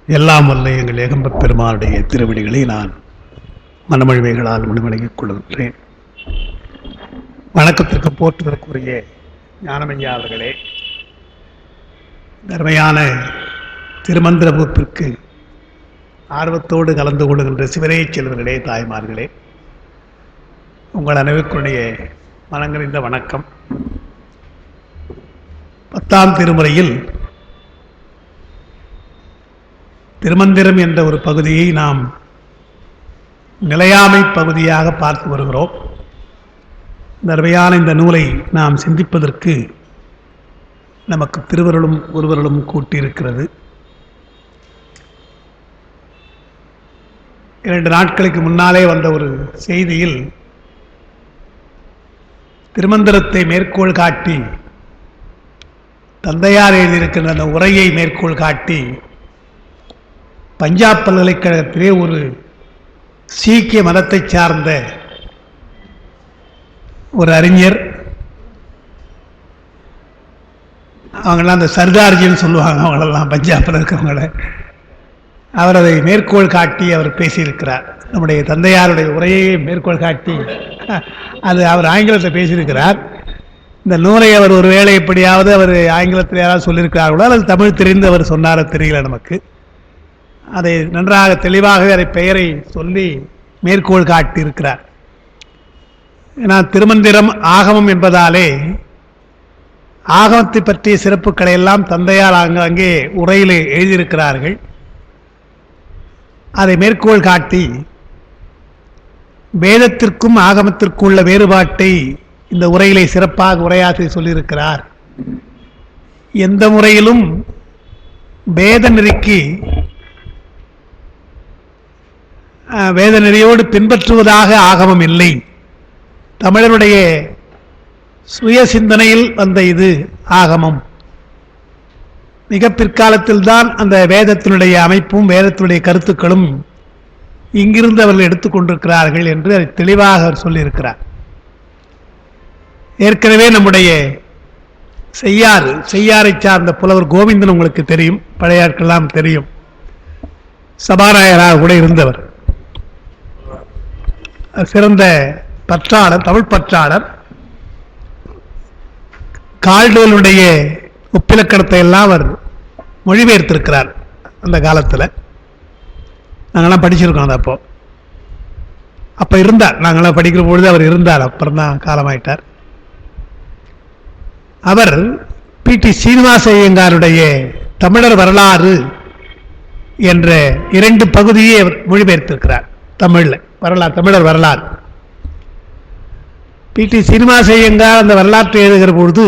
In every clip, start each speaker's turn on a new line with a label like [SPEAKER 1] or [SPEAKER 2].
[SPEAKER 1] எல்லாம் வல்ல எங்கள் ஏகம்பப் பெருமானுடைய திருவடிகளை நான் மனமொழிமைகளால் முழுவணங்கிக் கொள்கின்றேன். வணக்கத்திற்கு போற்றுதற்குரிய ஞானமையா அவர்களே, தர்மையான திருமந்திர வகுப்பிற்கு ஆர்வத்தோடு கலந்து கொள்கின்ற சிவரே செல்வர்களே, தாய்மார்களே, உங்கள் அனைவருக்குடைய மனங்கனிந்த வணக்கம். 10ஆம் திருமுறையில் திருமந்திரம் என்ற ஒரு பகுதியை நாம் நிலையாமை பகுதியாக பார்த்து வருகிறோம். தர்மையான இந்த நூலை நாம் சிந்திப்பதற்கு நமக்கு திருவருளும் ஒருவருளும் கூட்டியிருக்கிறது. 2 நாட்களுக்கு முன்னாலே வந்த ஒரு செய்தியில் திருமந்திரத்தை மேற்கோள் காட்டி, தந்தையார் எழுதியிருக்கின்ற அந்த உரையை மேற்கோள் காட்டி, பஞ்சாப் பல்கலைக்கழகத்திலே ஒரு சீக்கிய மதத்தை சார்ந்த ஒரு அறிஞர், அவங்களாம் அந்த சர்தார்ஜின்னு சொல்லுவாங்க, அவங்களெல்லாம் பஞ்சாபில் இருக்கிறவங்கள, அவர் அதை மேற்கோள் காட்டி அவர் பேசியிருக்கிறார். நம்முடைய தந்தையாருடைய உரையை மேற்கோள் காட்டி அது அவர் ஆங்கிலத்தை பேசியிருக்கிறார். இந்த நூலை அவர் ஒருவேளை எப்படியாவது அவர் ஆங்கிலத்தில் யாராவது சொல்லியிருக்கிறார்களோ அல்லது தமிழ் தெரிந்து அவர் சொன்னாரோ தெரியல நமக்கு. அதை நன்றாக தெளிவாகவே அதை பெயரை சொல்லி மேற்கோள் காட்டியிருக்கிறார். ஏன்னா திருமந்திரம் ஆகமம் என்பதாலே ஆகமத்தை பற்றிய சிறப்புகளை எல்லாம் தந்தையார் அங்கே உரையிலே எழுதியிருக்கிறார்கள். அதை மேற்கோள் காட்டி வேதத்திற்கும் ஆகமத்திற்கும் உள்ள வேறுபாட்டை இந்த உரையிலே சிறப்பாக உரையாற்றி சொல்லியிருக்கிறார். எந்த முறையிலும் வேத நெறிக்கு வேத நெறியோடு பின்பற்றுவதாக ஆகமம் இல்லை. தமிழருடைய சுய சிந்தனையில் வந்த இது ஆகமம். மிக பிற்காலத்தில் தான் அந்த வேதத்தினுடைய அமைப்பும் வேதத்தினுடைய கருத்துக்களும் இங்கிருந்து அவர்கள் எடுத்துக்கொண்டிருக்கிறார்கள் என்று அதை தெளிவாக அவர் சொல்லியிருக்கிறார். ஏற்கனவே நம்முடைய செய்யாரை சார்ந்த புலவர் கோவிந்தன் உங்களுக்கு தெரியும், பழைய ஆட்கள்லாம் தெரியும், சபாநாயகராக கூட இருந்தவர், சிறந்த பற்றாளர், தமிழ் பற்றாளர். கால்டுவெலுடைய ஒப்பிலக்கணத்தை எல்லாம் அவர் மொழிபெயர்த்திருக்கிறார். அந்த காலத்தில் நாங்கள்லாம் படிச்சிருக்கோம். அது அப்போ இருந்தார், நாங்களாம் படிக்கிற பொழுது அவர் இருந்தார், அப்புறம் தான் காலமாயிட்டார். அவர் பி.டி. சீனிவாச ஐயங்காருடைய தமிழர் வரலாறு என்ற 2 பகுதியை அவர் மொழிபெயர்த்திருக்கிறார். தமிழர் வரலாறு. பி.டி. சீனிவாச ஐயங்கார் அந்த வரலாற்றை எழுதுகிற பொழுது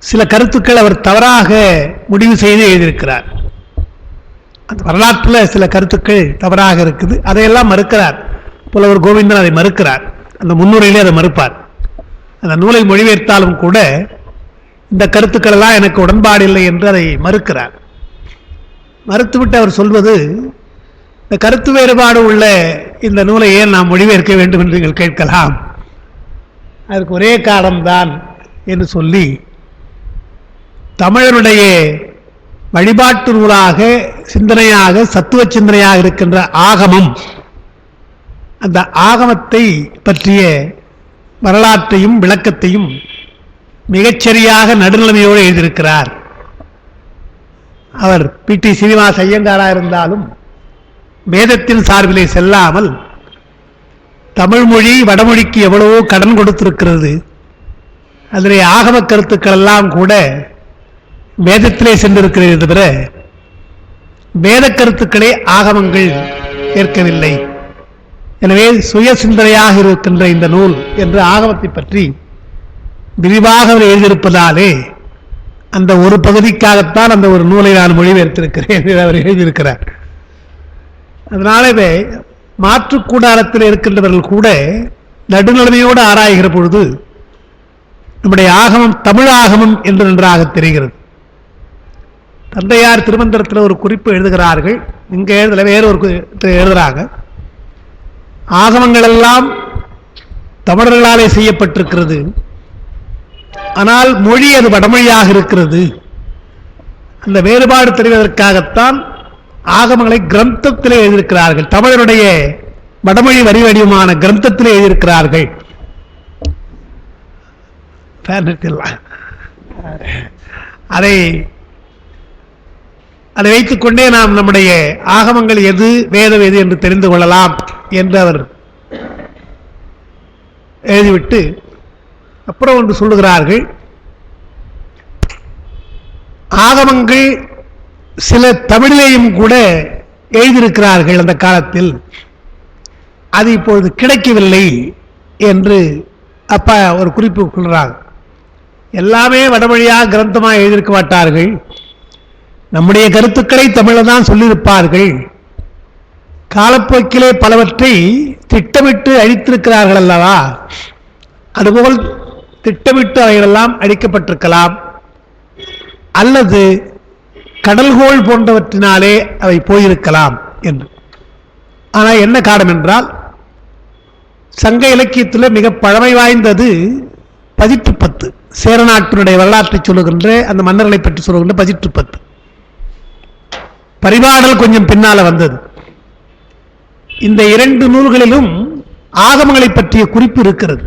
[SPEAKER 1] சில கருத்துக்கள் அவர் தவறாக முடிவு செய்து எழுதியிருக்கிறார். அந்த வரலாற்றில் சில கருத்துக்கள் தவறாக இருக்குது, அதையெல்லாம் மறுக்கிறார். புலவர் கோவிந்தன் அதை மறுக்கிறார். அந்த முன்னுரையிலே அதை மறுப்பார். அந்த நூலை மொழிபெயர்த்தாலும் கூட இந்த கருத்துக்கள் எல்லாம் எனக்கு உடன்பாடு இல்லை என்று அதை மறுக்கிறார். மறுத்துவிட்டு அவர் சொல்வது, இந்த கருத்து வேறுபாடு உள்ள இந்த நூலை ஏன் நாம் மொழிபெயர்க்க வேண்டும் என்று நீங்கள் கேட்கலாம், அதற்கு ஒரே காரணம்தான் என்று சொல்லி, தமிழருடைய வழிபாட்டு நூலாக, சிந்தனையாக, சத்துவ சிந்தனையாக இருக்கின்ற ஆகமம், அந்த ஆகமத்தை பற்றிய வரலாற்றையும் விளக்கத்தையும் மிகச்சரியாக நடுநிலைமையோடு எழுதியிருக்கிறார். அவர் பி.டி. சீனிவாச ஐயங்காராக இருந்தாலும் வேதத்தின் சார்பிலே செல்லாமல் தமிழ் மொழி வடமொழிக்கு எவ்வளவோ கடன் கொடுத்திருக்கிறது. அதிலே ஆகம கருத்துக்கள் எல்லாம் கூட வேதத்திலே சென்றிருக்கிறது தவிர வேத கருத்துக்களே ஆகமங்கள் ஏற்கவில்லை. எனவே சுய சிந்தனையாக இருக்கின்ற இந்த நூல் என்று ஆகமத்தை பற்றி விரிவாக அவர் எழுதியிருப்பதாலே அந்த ஒரு பகுதிக்காகத்தான் அந்த ஒரு நூலை நான் மொழிபெயர்த்திருக்கிறேன் என்று அவர் எழுதியிருக்கிறார். அதனாலவே மாற்றுக்கூடாரத்தில் இருக்கின்றவர்கள் கூட நடுநிலைமையோடு ஆராய்கிற பொழுது நம்முடைய ஆகமம் தமிழ் ஆகமம் என்று நன்றாக தெரிகிறது. தந்தையார் திருமந்திரத்தில் ஒரு குறிப்பு எழுதுகிறார்கள், இங்கே எழுதல, வேறு ஒரு எழுதுகிறாங்க. ஆகமங்கள் எல்லாம் தமிழர்களாலே செய்யப்பட்டிருக்கிறது, ஆனால் மொழி அது வடமொழியாக இருக்கிறது. அந்த வேறுபாடு தெரிவதற்காகத்தான் ஆகமங்களை கிரந்தத்திலே எழுதியிருக்கிறார்கள். தமிழருடைய வடமொழி வரி வடிவமான கிரந்தத்திலே எழுதியிருக்கிறார்கள். அதை வைத்துக் கொண்டே நாம் நம்முடைய ஆகமங்கள் எது வேதம் எது என்று தெரிந்து கொள்ளலாம் என்று அவர் எழுதிவிட்டு அப்புறம் ஒன்று சொல்லுகிறார்கள். ஆகமங்கள் சில தமிழிலேயும் கூட எழுதியிருக்கிறார்கள் அந்த காலத்தில், அது இப்பொழுது கிடைக்கவில்லை என்று அப்பா ஒரு குறிப்பு சொல்றாங்க. எல்லாமே வடமொழியாக கிரந்தமாக எழுதியிருக்க மாட்டார்கள், நம்முடைய கருத்துக்களை தமிழில் தான் சொல்லியிருப்பார்கள். காலப்போக்கிலே பலவற்றை திட்டமிட்டு அழித்திருக்கிறார்கள் அல்லவா, அதுபோல் திட்டமிட்டு அவைகளெல்லாம் அழிக்கப்பட்டிருக்கலாம், அல்லது கடல்கோள் போன்றவற்றினாலே அவை போயிருக்கலாம் என்று. ஆனால் என்ன காரணம் என்றால், சங்க இலக்கியத்தில் மிக பழமை வாய்ந்தது பதிற்று 10, சேரநாட்டினுடைய வரலாற்றை சொல்லுகின்ற அந்த மன்னர்களை பற்றி சொல்லுகின்ற பதிற்று 10. பரிபாடல் கொஞ்சம் பின்னால வந்தது. இந்த 2 நூல்களிலும் ஆகமங்களை பற்றிய குறிப்பு இருக்கிறது.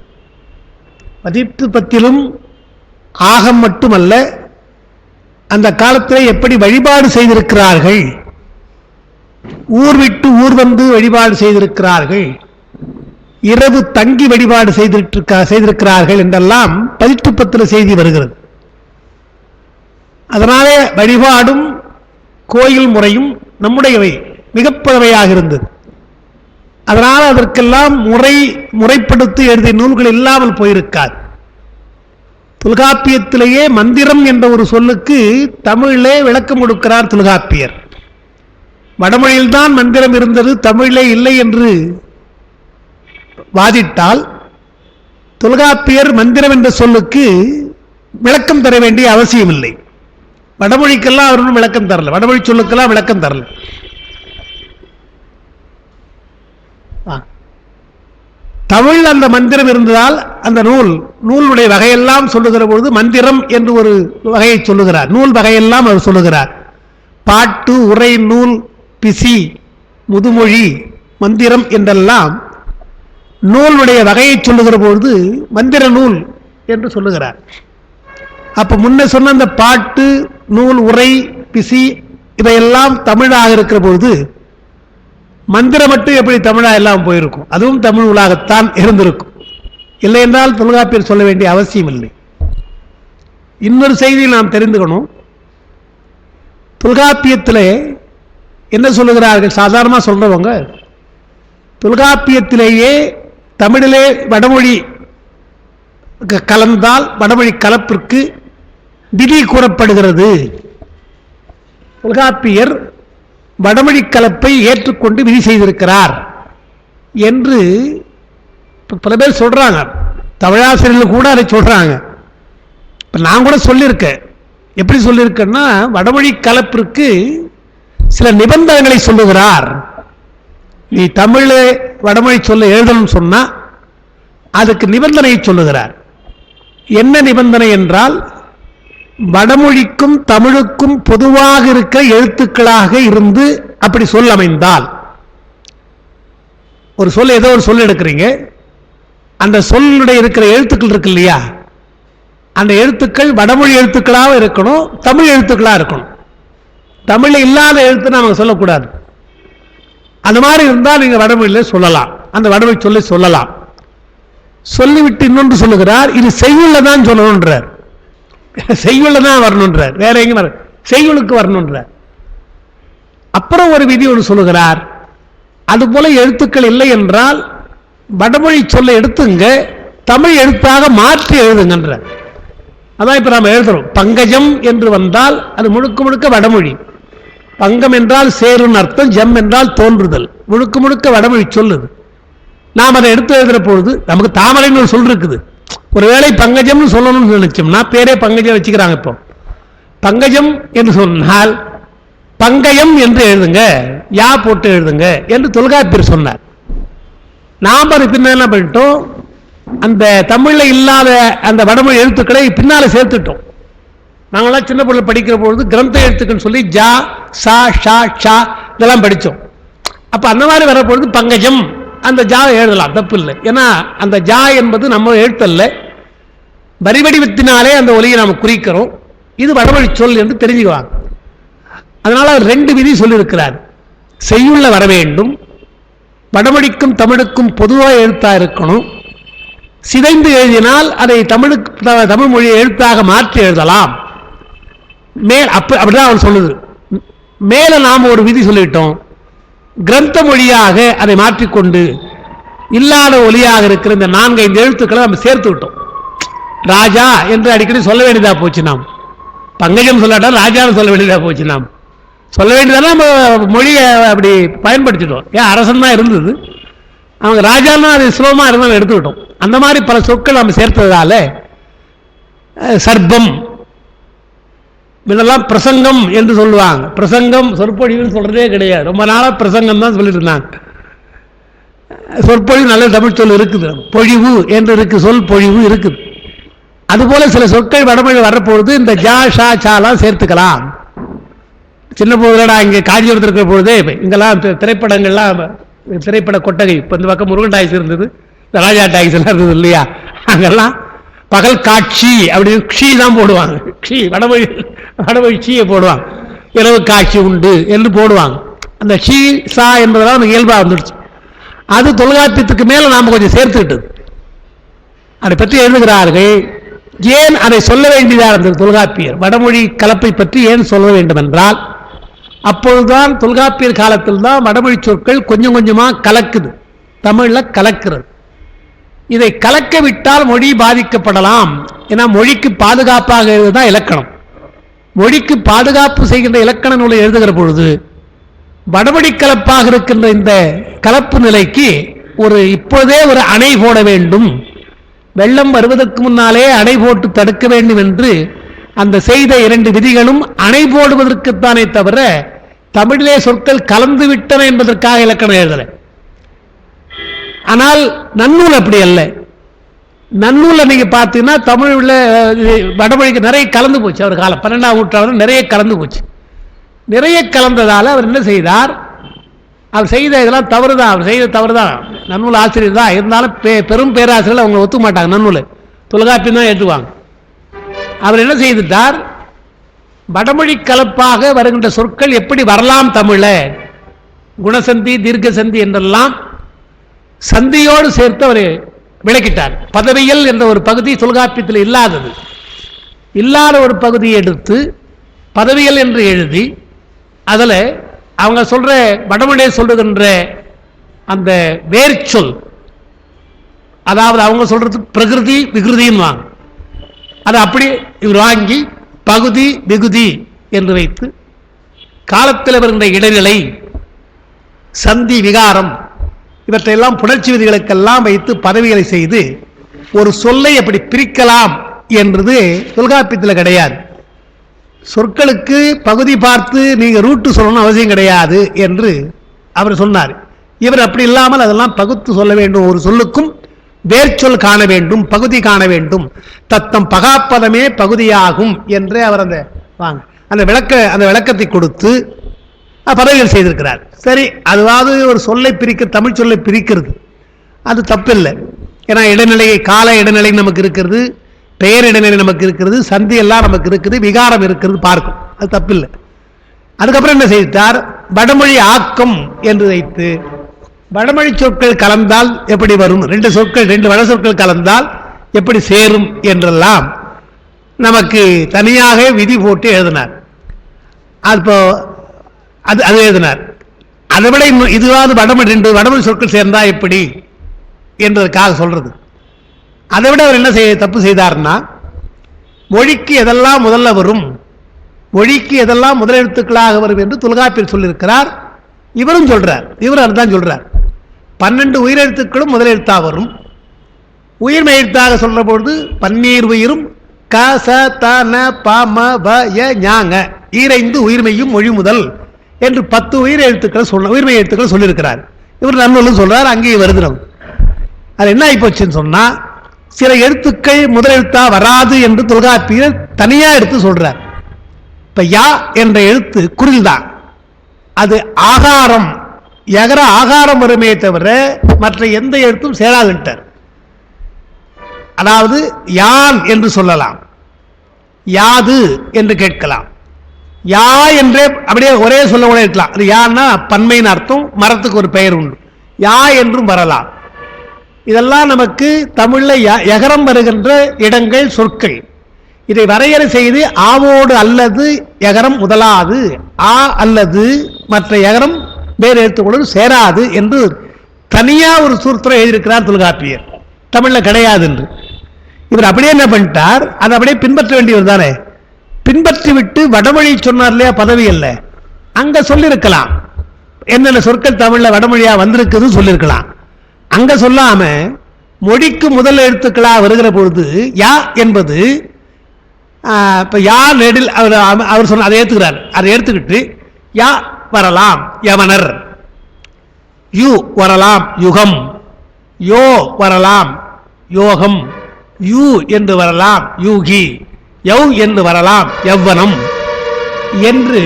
[SPEAKER 1] பதிற்று 10லும் ஆகம் மட்டுமல்ல, அந்த காலத்தில் எப்படி வழிபாடு செய்திருக்கிறார்கள், ஊர் விட்டு ஊர் வந்து வழிபாடு செய்திருக்கிறார்கள், இரவு தங்கி வழிபாடு செய்திருக்கிறார்கள் என்றெல்லாம் பதிற்று 10 செய்தி வருகிறது. அதனாலே வழிபாடும் கோயில் முறையும் நம்முடையவை மிகப் பழமையாக இருந்தது. அதனால் அதற்கெல்லாம் முறைப்படுத்தி எழுதிய நூல்கள் இல்லாமல் போயிருக்காது. தொல்காப்பியத்திலேயே மந்திரம் என்ற ஒரு சொல்லுக்கு தமிழிலே விளக்கம் கொடுக்கிறார் தொல்காப்பியர். வடமொழியில்தான் மந்திரம் இருந்தது, தமிழிலே இல்லை என்று வாதிட்டால் தொல்காப்பியர் மந்திரம் என்ற சொல்லுக்கு விளக்கம் தர வேண்டிய அவசியம் இல்லை. வடமொழிக்கெல்லாம் அவரும் விளக்கம் தரல, வடமொழி சொல்லுக்கெல்லாம் விளக்கம் தரல. தமிழ் அந்த மந்திரம் இருந்ததால் அந்த நூலுடைய வகையெல்லாம் சொல்லுகிற பொழுது மந்திரம் என்று ஒரு வகையை சொல்லுகிறார். நூல் வகையெல்லாம் அவர் சொல்லுகிறார். பாட்டு, உரை, நூல், பிசி, முதுமொழி, மந்திரம் என்றெல்லாம் நூலுடைய வகையை சொல்லுகிற பொழுது மந்திர நூல் என்று சொல்லுகிறார். அப்ப முன்ன சொன்ன அந்த பாட்டு, நூல், உரை, பிசி இவையெல்லாம் தமிழாக இருக்கிற பொழுது மந்திரம் மட்டும் எப்படி தமிழா எல்லாம் போயிருக்கும், அதுவும் தமிழ் நூலாகத்தான் இருந்திருக்கும். இல்லை என்றால் தொல்காப்பியர் சொல்ல வேண்டிய அவசியம் இல்லை. இன்னொரு செய்தியை நாம் தெரிந்துக்கணும். தொல்காப்பியத்திலே என்ன சொல்லுகிறார்கள், சாதாரணமாக சொல்றவங்க தொல்காப்பியத்திலேயே தமிழிலே வடமொழி கலந்தால் வடமொழி கலப்பிற்கு விதி கூறப்படுகிறது. தொல்காப்பியர் வடமொழி கலப்பை ஏற்றுக்கொண்டு விதி செய்திருக்கிறார் என்று பல பேர் சொல்றாங்க. தமிழாசிரியர்கள் கூட அதை சொல்றாங்க. நான் கூட சொல்லியிருக்கேன். எப்படி சொல்லியிருக்கேன்னா, வடமொழி கலப்பிற்கு சில நிபந்தனைகளை சொல்லுகிறார். நீ தமிழ் வடமொழி சொல்ல எழுதணும்னு சொன்னா அதுக்கு நிபந்தனையை சொல்லுகிறார். என்ன நிபந்தனை என்றால், வடமொழிக்கும் தமிழுக்கும் பொதுவாக இருக்க எழுத்துக்களாக இருந்து அப்படி சொல் அமைந்தால், ஒரு சொல் ஏதோ ஒரு சொல் எடுக்கிறீங்க, அந்த சொல்லுடைய இருக்கிற எழுத்துக்கள் இருக்கு இல்லையா, அந்த எழுத்துக்கள் வடமொழி எழுத்துக்களாக இருக்கணும், தமிழ் எழுத்துக்களாக இருக்கணும். தமிழ் இல்லாத எழுத்து நாம சொல்லக்கூடாது. அந்த மாதிரி இருந்தால் நீங்க வடமொழியில சொல்லலாம், அந்த வடமொழி சொல்ல சொல்லலாம். சொல்லிவிட்டு இன்னொன்று சொல்லுகிறார், இது செய்யுள்ள தான் சொல்லணுன்றார், செய்யுள்ள தான் வரணுன்றார், வேற எங்க செய்யுளுக்கு வரணுன்றார். அப்புறம் ஒரு விதி ஒன்று சொல்லுகிறார், அது போல எழுத்துக்கள் இல்லை என்றால் வடமொழி சொல்ல எடுத்துங்க, தமிழ் எழுத்தாக மாற்றி எழுதுங்கன்ற. அதான் இப்ப நாம எழுதுறோம். பங்கஜம் என்று வந்தால் அது முழுக்க முழுக்க வடமொழி. பங்கம் என்றால் சேருன்னு அர்த்தம், ஜம் என்றால் தோன்றுதல், முழுக்க முழுக்க வடமொழி சொல்லுது. நாம் அதை எடுத்து எழுதுற பொழுது நமக்கு தாமரைன்னு ஒரு சொல் இருக்குது. ஒருவேளை பங்கஜம்னு சொல்லணும்னு நினைச்சோம்னா பேரே பங்கஜம் வச்சுக்கிறாங்க. இப்போ பங்கஜம் என்று சொன்னால் பங்கயம் என்று எழுதுங்க, யா போட்டு எழுதுங்க என்று தொல்காப்பியர் சொன்னார். நாம் அது பின்ன என்ன பண்ணிட்டோம், அந்த தமிழ்ல இல்லாத அந்த வடமொழி எழுத்துக்களை பின்னால சேர்த்துட்டோம். நாங்களாம் சின்ன பிள்ளை படிக்கிற பொழுது கிரந்த எழுத்துக்கள் சொல்லி ஜா சா ஷா ஷா இதெல்லாம் படித்தோம். அப்போ அந்த மாதிரி வரப்பொழுது பங்கஜம் அந்த ஜா எழுதலாம், தப்பு இல்லை. ஏன்னா அந்த ஜா என்பது நம்ம எழுத்தல்ல, வரிவடிவத்தினாலே அந்த ஒலியை நாம் குறிக்கிறோம். இது வடமொழி சொல் என்று தெரிஞ்சுக்குவாங்க. அதனால அவர் 2 விதி சொல்லியிருக்கிறார். செய்யுள்ள வர வேண்டும், வடமொழிக்கும் தமிழுக்கும் பொதுவாக எழுத்தா இருக்கணும். சிதைந்து எழுதினால் அதை தமிழ் மொழியை எழுத்தாக மாற்றி எழுதலாம். அப்படிதான் அவர் சொல்லுது. மேல நாம் ஒரு விதி சொல்லிட்டோம், கிரந்த மொழியாக அதை மாற்றிக்கொண்டு இல்லாத ஒலியாக இருக்கிற இந்த 4-5 எழுத்துக்களை நம்ம சேர்த்து விட்டோம். ராஜா என்று அடிக்கடி சொல்ல வேண்டியதா போச்சு. நாம் பங்கஜம் சொல்லாட்டா ராஜான்னு சொல்ல வேண்டியதா போச்சு. நாம் சொல்ல வேண்டியதெல்லாம் நம்ம மொழியை அப்படி பயன்படுத்திட்டோம். ஏன் அரசன் தான் இருந்தது, அவங்க ராஜான்னா அது சுலபமாக இருந்தாலும் எடுத்துக்கிட்டோம். அந்த மாதிரி பல சொற்கள் நம்ம சேர்த்ததால சர்ப்பம் இதெல்லாம் பிரசங்கம் என்று சொல்லுவாங்க. பிரசங்கம் சொற்பொழிவுன்னு சொல்றதே கிடையாது. ரொம்ப நாளாக பிரசங்கம் தான் சொல்லிட்டு இருந்தாங்க. சொற்பொழிவு நல்ல தமிழ் சொல் இருக்குது, பொழிவு என்று இருக்கு, சொல் பொழிவு இருக்குது. அதுபோல சில சொற்கள் வடமொழி வரப்பொழுது இந்த ஜா ஷா சாலாம் சேர்த்துக்கலாம். சின்ன போதுலடா இங்கே காஞ்சிபுரத்தில் இருக்கிற பொழுதே இங்கெல்லாம் திரைப்படங்கள்லாம் திரைப்பட கொட்டகை, இப்போ இந்த பக்கம் முருகன் டாய்ஸ் இருந்தது, ராஜா டாய்ஸ் எல்லாம் இருந்தது இல்லையா, அங்கெல்லாம் பகல் காட்சி அப்படின்னு ஷீ தான் போடுவாங்க. ஷீ வடமொழி ஷீயை போடுவாங்க. இரவு காட்சி உண்டு என்று போடுவாங்க. அந்த ஷீ சா என்பதெல்லாம் இயல்பாக வந்துடுச்சு. அது தொல்காப்பியத்துக்கு மேலே நாம் கொஞ்சம் சேர்த்துக்கிட்டது. அதை பற்றி எழுதுகிறார்கள். ஏன் அதை சொல்ல வேண்டியதாக இருந்தது தொல்காப்பியர்? வடமொழி கலப்பை பற்றி ஏன் சொல்ல வேண்டும் என்றால், அப்பொழுதுதான் தொல்காப்பியர் காலத்தில் தான் வடமொழி சொற்கள் கொஞ்சம் கொஞ்சமாக கலக்குது, தமிழில் கலக்கிறது. இதை கலக்க விட்டால் மொழி பாதிக்கப்படலாம். ஏன்னா மொழிக்கு பாதுகாப்பாக எழுதுதான் இலக்கணம். மொழிக்கு பாதுகாப்பு செய்கின்ற இலக்கண நூலை எழுதுகிற பொழுது வடமொழி கலப்பாக இருக்கின்ற இந்த கலப்பு நிலைக்கு இப்போதே ஒரு அணை போட வேண்டும், வெள்ளம் வருவதற்கு முன்னாலே அணை போட்டு தடுக்க வேண்டும் என்று அந்த செய்த 2 விதிகளும் அணை போடுவதற்குத்தானே தவிர தமிழிலே சொற்கள் கலந்து விட்டன என்பதற்காக இலக்கணம் எழுதலை. ஆனால் நன்னூல் அப்படி அல்ல. நன்னூலை நீங்க பார்த்தீங்கன்னா தமிழில் வடமொழிக்கு நிறைய கலந்து போச்சு. அவர் காலம் 12ஆம் நூற்றாண்டு நிறைய கலந்து போச்சு. நிறைய கலந்ததால் அவர் என்ன செய்தார்? அவர் செய்த இதெல்லாம் தவறு தான், அவர் செய்த தவறு தான். நன்னூல் ஆசிரியர் தான் இருந்தாலும் பெரும் பேராசிரியர்கள் அவங்க ஒத்துக்க மாட்டாங்க. நன்னூல் தொல்காப்பியம் தான் ஏற்றுவாங்க. அவர் என்ன செய்துட்டார்? வடமொழி கலப்பாக வருகின்ற சொற்கள் எப்படி வரலாம் தமிழ, குணசந்தி தீர்க்க சந்தி என்றெல்லாம் சந்தியோடு சேர்த்து அவர் விளக்கிட்டார். பதவியல் என்ற ஒரு பகுதி தொல்காப்பியத்தில் இல்லாத ஒரு பகுதியை எடுத்து பதவியல் என்று எழுதி அதில் அவங்க சொல்ற வடமொழியை சொல்லுகின்ற அந்த வேர்ச்சொல், அதாவது அவங்க சொல்றது பிரகிருதி விகிருதின்னு வாங்க, அதை அப்படி இவர் வாங்கி பகுதி விகுதி என்று வைத்து காலத்தில் வருகின்ற இடைநிலை சந்தி விகாரம் இவற்றையெல்லாம் புணர்ச்சி விதிகளுக்கெல்லாம் வைத்து பதவிகளை செய்து ஒரு சொல்லை அப்படி பிரிக்கலாம் என்றது தொல்காப்பியத்தில் கிடையாது. சொற்களுக்கு பகுதி பார்த்து நீங்க ரூட்டு சொல்லணும் அவசியம் கிடையாது என்று அவர் சொன்னார். இவர் அப்படி இல்லாமல் அதெல்லாம் பகுத்து சொல்ல வேண்டும். ஒரு சொல்லுக்கும் வேர்ச்சொல் காண வேண்டும், பகுதி காண வேண்டும். தத்தம் பகாப்பதமே பகுதியாகும் என்று அவர் அந்த விளக்கத்தை கொடுத்து பதவிகள் செய்திருக்கிறார். சரி, அதுவாவது ஒரு சொல்லை பிரிக்க, தமிழ் சொல்லை பிரிக்கிறது அது தப்பில்லை. ஏன்னா இடைநிலை, கால இடைநிலை நமக்கு இருக்கிறது, பெயர் இடைநிலை நமக்கு இருக்கிறது, சந்தி எல்லாம் நமக்கு இருக்குது, விகாரம் இருக்கிறது, பார்க்கும், அது தப்பில்லை. அதுக்கப்புறம் என்ன செய்தார்? வடமொழி ஆக்கம் என்று வைத்து வடமொழி சொற்கள் கலந்தால் எப்படி வரும், 2 வட சொற்கள் கலந்தால் எப்படி சேரும் என்றெல்லாம் நமக்கு தனியாக விதி போட்டு எழுதினார். அப்போ அது எழுதினார். அதை விட இதுவாவது வடமொழி சொற்கள் சேர்ந்தா எப்படி என்பதற்காக சொல்றது. அதை விட அவர் என்ன தப்பு செய்தார்னா, மொழிக்கு எதெல்லாம் முதல்ல வரும், மொழிக்கு எதெல்லாம் முதலெழுத்துக்களாக வரும் என்று தொல்காப்பியர் சொல்லியிருக்கிறார். இவரும் சொல்றார், அதுதான் சொல்றார். 12 உயிரெழுத்துக்களும் முதலெழுத்தாக வரும். உயிர்மை எழுத்தாக சொல்ற பொழுது பன்னீர் உயிரும் க ச த ந ப ம ப ய ஞாங்க 5 உயிர்மையும் மொழி முதல் என்று 10 உயிர்மை எழுத்துக்கள் சொல்லியிருக்கிறார். இவர் நன்னூலும் சொல்றார், அங்கேயும் வருது. அது என்ன ஆகிப்போச்சுன்னு சொன்னா, சில எழுத்துக்கள் முதலெழுத்தா வராது என்று தொல்காப்பியர் தனியா எடுத்து சொல்றார். இப்ப யா என்ற எழுத்து குரில் தான், அது ஆகாரம், எகர ஆகாரம் வருமே தவிர மற்ற எந்த எழுத்தும் சேராதுன்ட்டார். அதாவது யான் என்று சொல்லலாம், யாது என்று கேட்கலாம், யா என்றே அப்படியே ஒரே சொல்ல கூட இருக்கலாம். அது யான்னா பன்மையின் அர்த்தம், மரத்துக்கு ஒரு பெயர் உண்டு, யா என்றும் வரலாம். இதெல்லாம் நமக்கு தமிழ்ல எகரம் வருகின்ற இடங்கள், சொற்கள். இதை வரையறை செய்து ஆவோடு அல்லது எகரம் முதலாது, ஆ அல்லது மற்ற எகரம் வேறு எழுத்துக்களோடு சேராது என்று தனியா ஒரு சூத்திரம் எழுதியிருக்கிறார் தொல்காப்பியர். தமிழ்ல கிடையாது என்று. இவர் அப்படியே என்ன பண்ணிட்டார், அதை அப்படியே பின்பற்ற வேண்டியவர் தானே. பின்பற்றி விட்டு வடமொழி சொன்னார் இல்லையா, பதவி அல்ல, அங்க சொல்லிருக்கலாம் என்னென்ன சொற்கள் தமிழ்ல வடமொழியா வந்திருக்குது சொல்லிருக்கலாம். அங்க சொல்லாம மொழிக்கு முதல் எழுத்துக்களா வருகிற பொழுது யா என்பது இப்ப யா நெடில் அவர் சொன்ன அதை ஏத்துக்கிறார். அதை எடுத்துக்கிட்டு யா வரலாம் யவனர், யு வரலாம் யுகம், யோ வரலாம் யோகம், யூ என்று வரலாம் யூகி, யவ் என்று வரலாம் யவ்வனம் என்று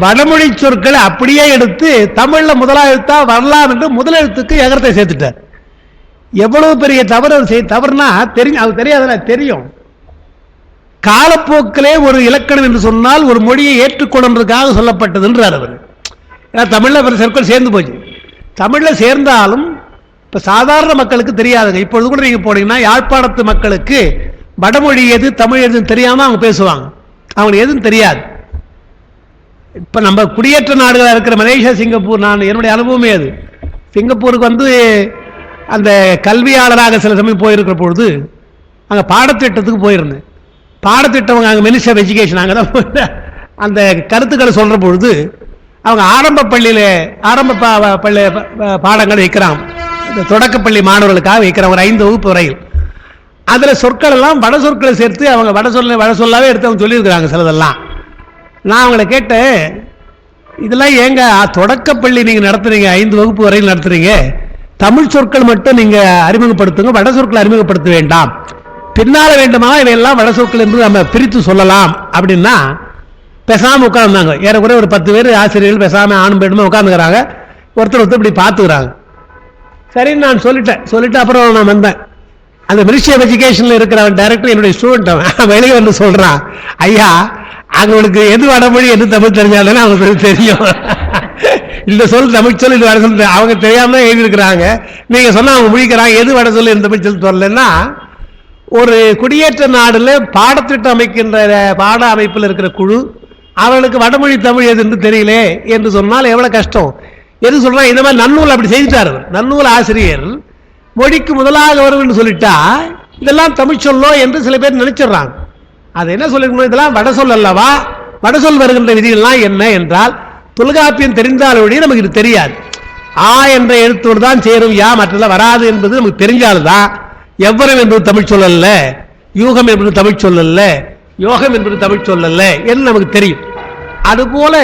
[SPEAKER 1] வடமொழி சொற்களை அப்படியே எடுத்து தமிழ்ல முதலெழுத்தா வரலாம் என்று முதல் எழுத்துக்கு எகரத்தை சேர்த்துட்டார். எவ்வளவு பெரிய தவறு தவறுனா தெரியும், அது தெரியாதுன்னா தெரியும். காலப்போக்கிலே ஒரு இலக்கணம் என்று சொன்னால் ஒரு மொழியை ஏற்றுக்கொள்வதற்காக சொல்லப்பட்டதுன்றார் அவர். ஏன்னா தமிழ்ல சொற்கள் சேர்ந்து போச்சு. தமிழ்ல சேர்ந்தாலும் இப்ப சாதாரண மக்களுக்கு தெரியாதுங்க. இப்பொழுது கூட நீங்க போனீங்கன்னா யாழ்ப்பாணத்து மக்களுக்கு வடமொழி எது தமிழ் எதுன்னு தெரியாம அவங்க பேசுவாங்க, அவங்களுக்கு எதுவும் தெரியாது. இப்ப நம்ம குடியேற்ற நாடுகளாக இருக்கிற மலேசியா, சிங்கப்பூர், நான் என்னுடைய அனுபவமே அது. சிங்கப்பூருக்கு வந்து அந்த கல்வியாளராக சில சமயம் போயிருக்கிற பொழுது அங்கே பாடத்திட்டத்துக்கு போயிருந்தேன். பாடத்திட்டம் அங்கே மினிஸ்டர் ஆஃப் எஜுகேஷன் அங்கே தான் அந்த கருத்துக்களை சொல்கிற பொழுது அவங்க ஆரம்ப பள்ளியில் பள்ளி பாடங்கள் வைக்கிறாங்க, இந்த தொடக்கப்பள்ளி மாணவர்களுக்காக வைக்கிறாங்க, ஒரு 5 வகுப்பு வரையில். அதில் சொற்கள் எல்லாம் வட சொற்களை சேர்த்து அவங்க வட சொல்லாவே எடுத்து அவங்க சொல்லியிருக்கிறாங்க சிலதெல்லாம். நான் அவங்கள கேட்டேன், இதெல்லாம் ஏங்க தொடக்கப்பள்ளி நீங்கள் நடத்துறீங்க, 5 வகுப்பு வரையில் நடத்துறீங்க, தமிழ் சொற்கள் மட்டும் நீங்கள் அறிமுகப்படுத்துங்க, வட சொற்களை அறிமுகப்படுத்த வேண்டாம், பின்னால வேண்டுமா இவையெல்லாம் வட சொற்கள் என்று நம்ம பிரித்து சொல்லலாம் அப்படின்னா பேசாமல் உட்காந்துருந்தாங்க. ஏறக்குறைய ஒரு 10 பேர் ஆசிரியர்கள் பேசாமல் ஆணும் பெண்ணுமே உட்காந்துக்கிறாங்க, ஒருத்தர் இப்படி பார்த்துக்கிறாங்க. சரின்னு நான் சொல்லிட்டு அப்புறம் நான் வந்தேன். அந்த மினிஸ்ட்ரி ஆஃப் எஜுகேஷனில் இருக்கிற டைரக்டர் என்னுடைய ஸ்டூடெண்ட், அவன் வெளியே வந்து சொல்கிறான், ஐயா அவங்களுக்கு எது வடமொழி எது தமிழ் தெரிஞ்சாலும் அவங்களுக்கு தெரியும், இந்த சொல் தமிழ் சொல் இது வட சொல் அவங்க தெரியாம தான் எழுதியிருக்கிறாங்க, நீங்க சொன்னா அவங்க முடிக்கிறாங்க, எது வட சொல் எந்த தமிழ் சொல் சொல்லலைன்னா. ஒரு குடியேற்ற நாடுல பாடத்திட்டம் அமைக்கின்ற பாட அமைப்பில் இருக்கிற குழு அவர்களுக்கு வடமொழி தமிழ் எது என்று தெரியல என்று சொன்னால் எவ்வளவு கஷ்டம். எது சொல்றா, இந்த மாதிரி நன்னூல் அப்படி செய்துட்டாரு. நன்னூல் ஆசிரியர் மொழிக்கு முதலாக வரும் என்று சொல்லிட்டா இதெல்லாம் தமிழ் சொல்லோ என்று சில பேர் நினைச்சிடறாங்க. அது என்ன சொல்லிருக்கணும், இதெல்லாம் வட சொல் அல்லவா, வட சொல் வருகின்ற விதிகள்லாம் என்ன என்றால் தொல்காப்பியம் தெரிந்தாலொழிய நமக்கு இது தெரியாது. ஆ என்ற எழுத்தோடு தான் சேரும், யா மற்றெல்லாம் வராது என்பது நமக்கு தெரிஞ்சால்தான் எவ்வரம் என்பது தமிழ் சொல்லல்ல, யூகம் என்பது தமிழ் சொல்லல்ல, யோகம் என்பது தமிழ் சொல்லல்ல என்று நமக்கு தெரியும். அதுபோல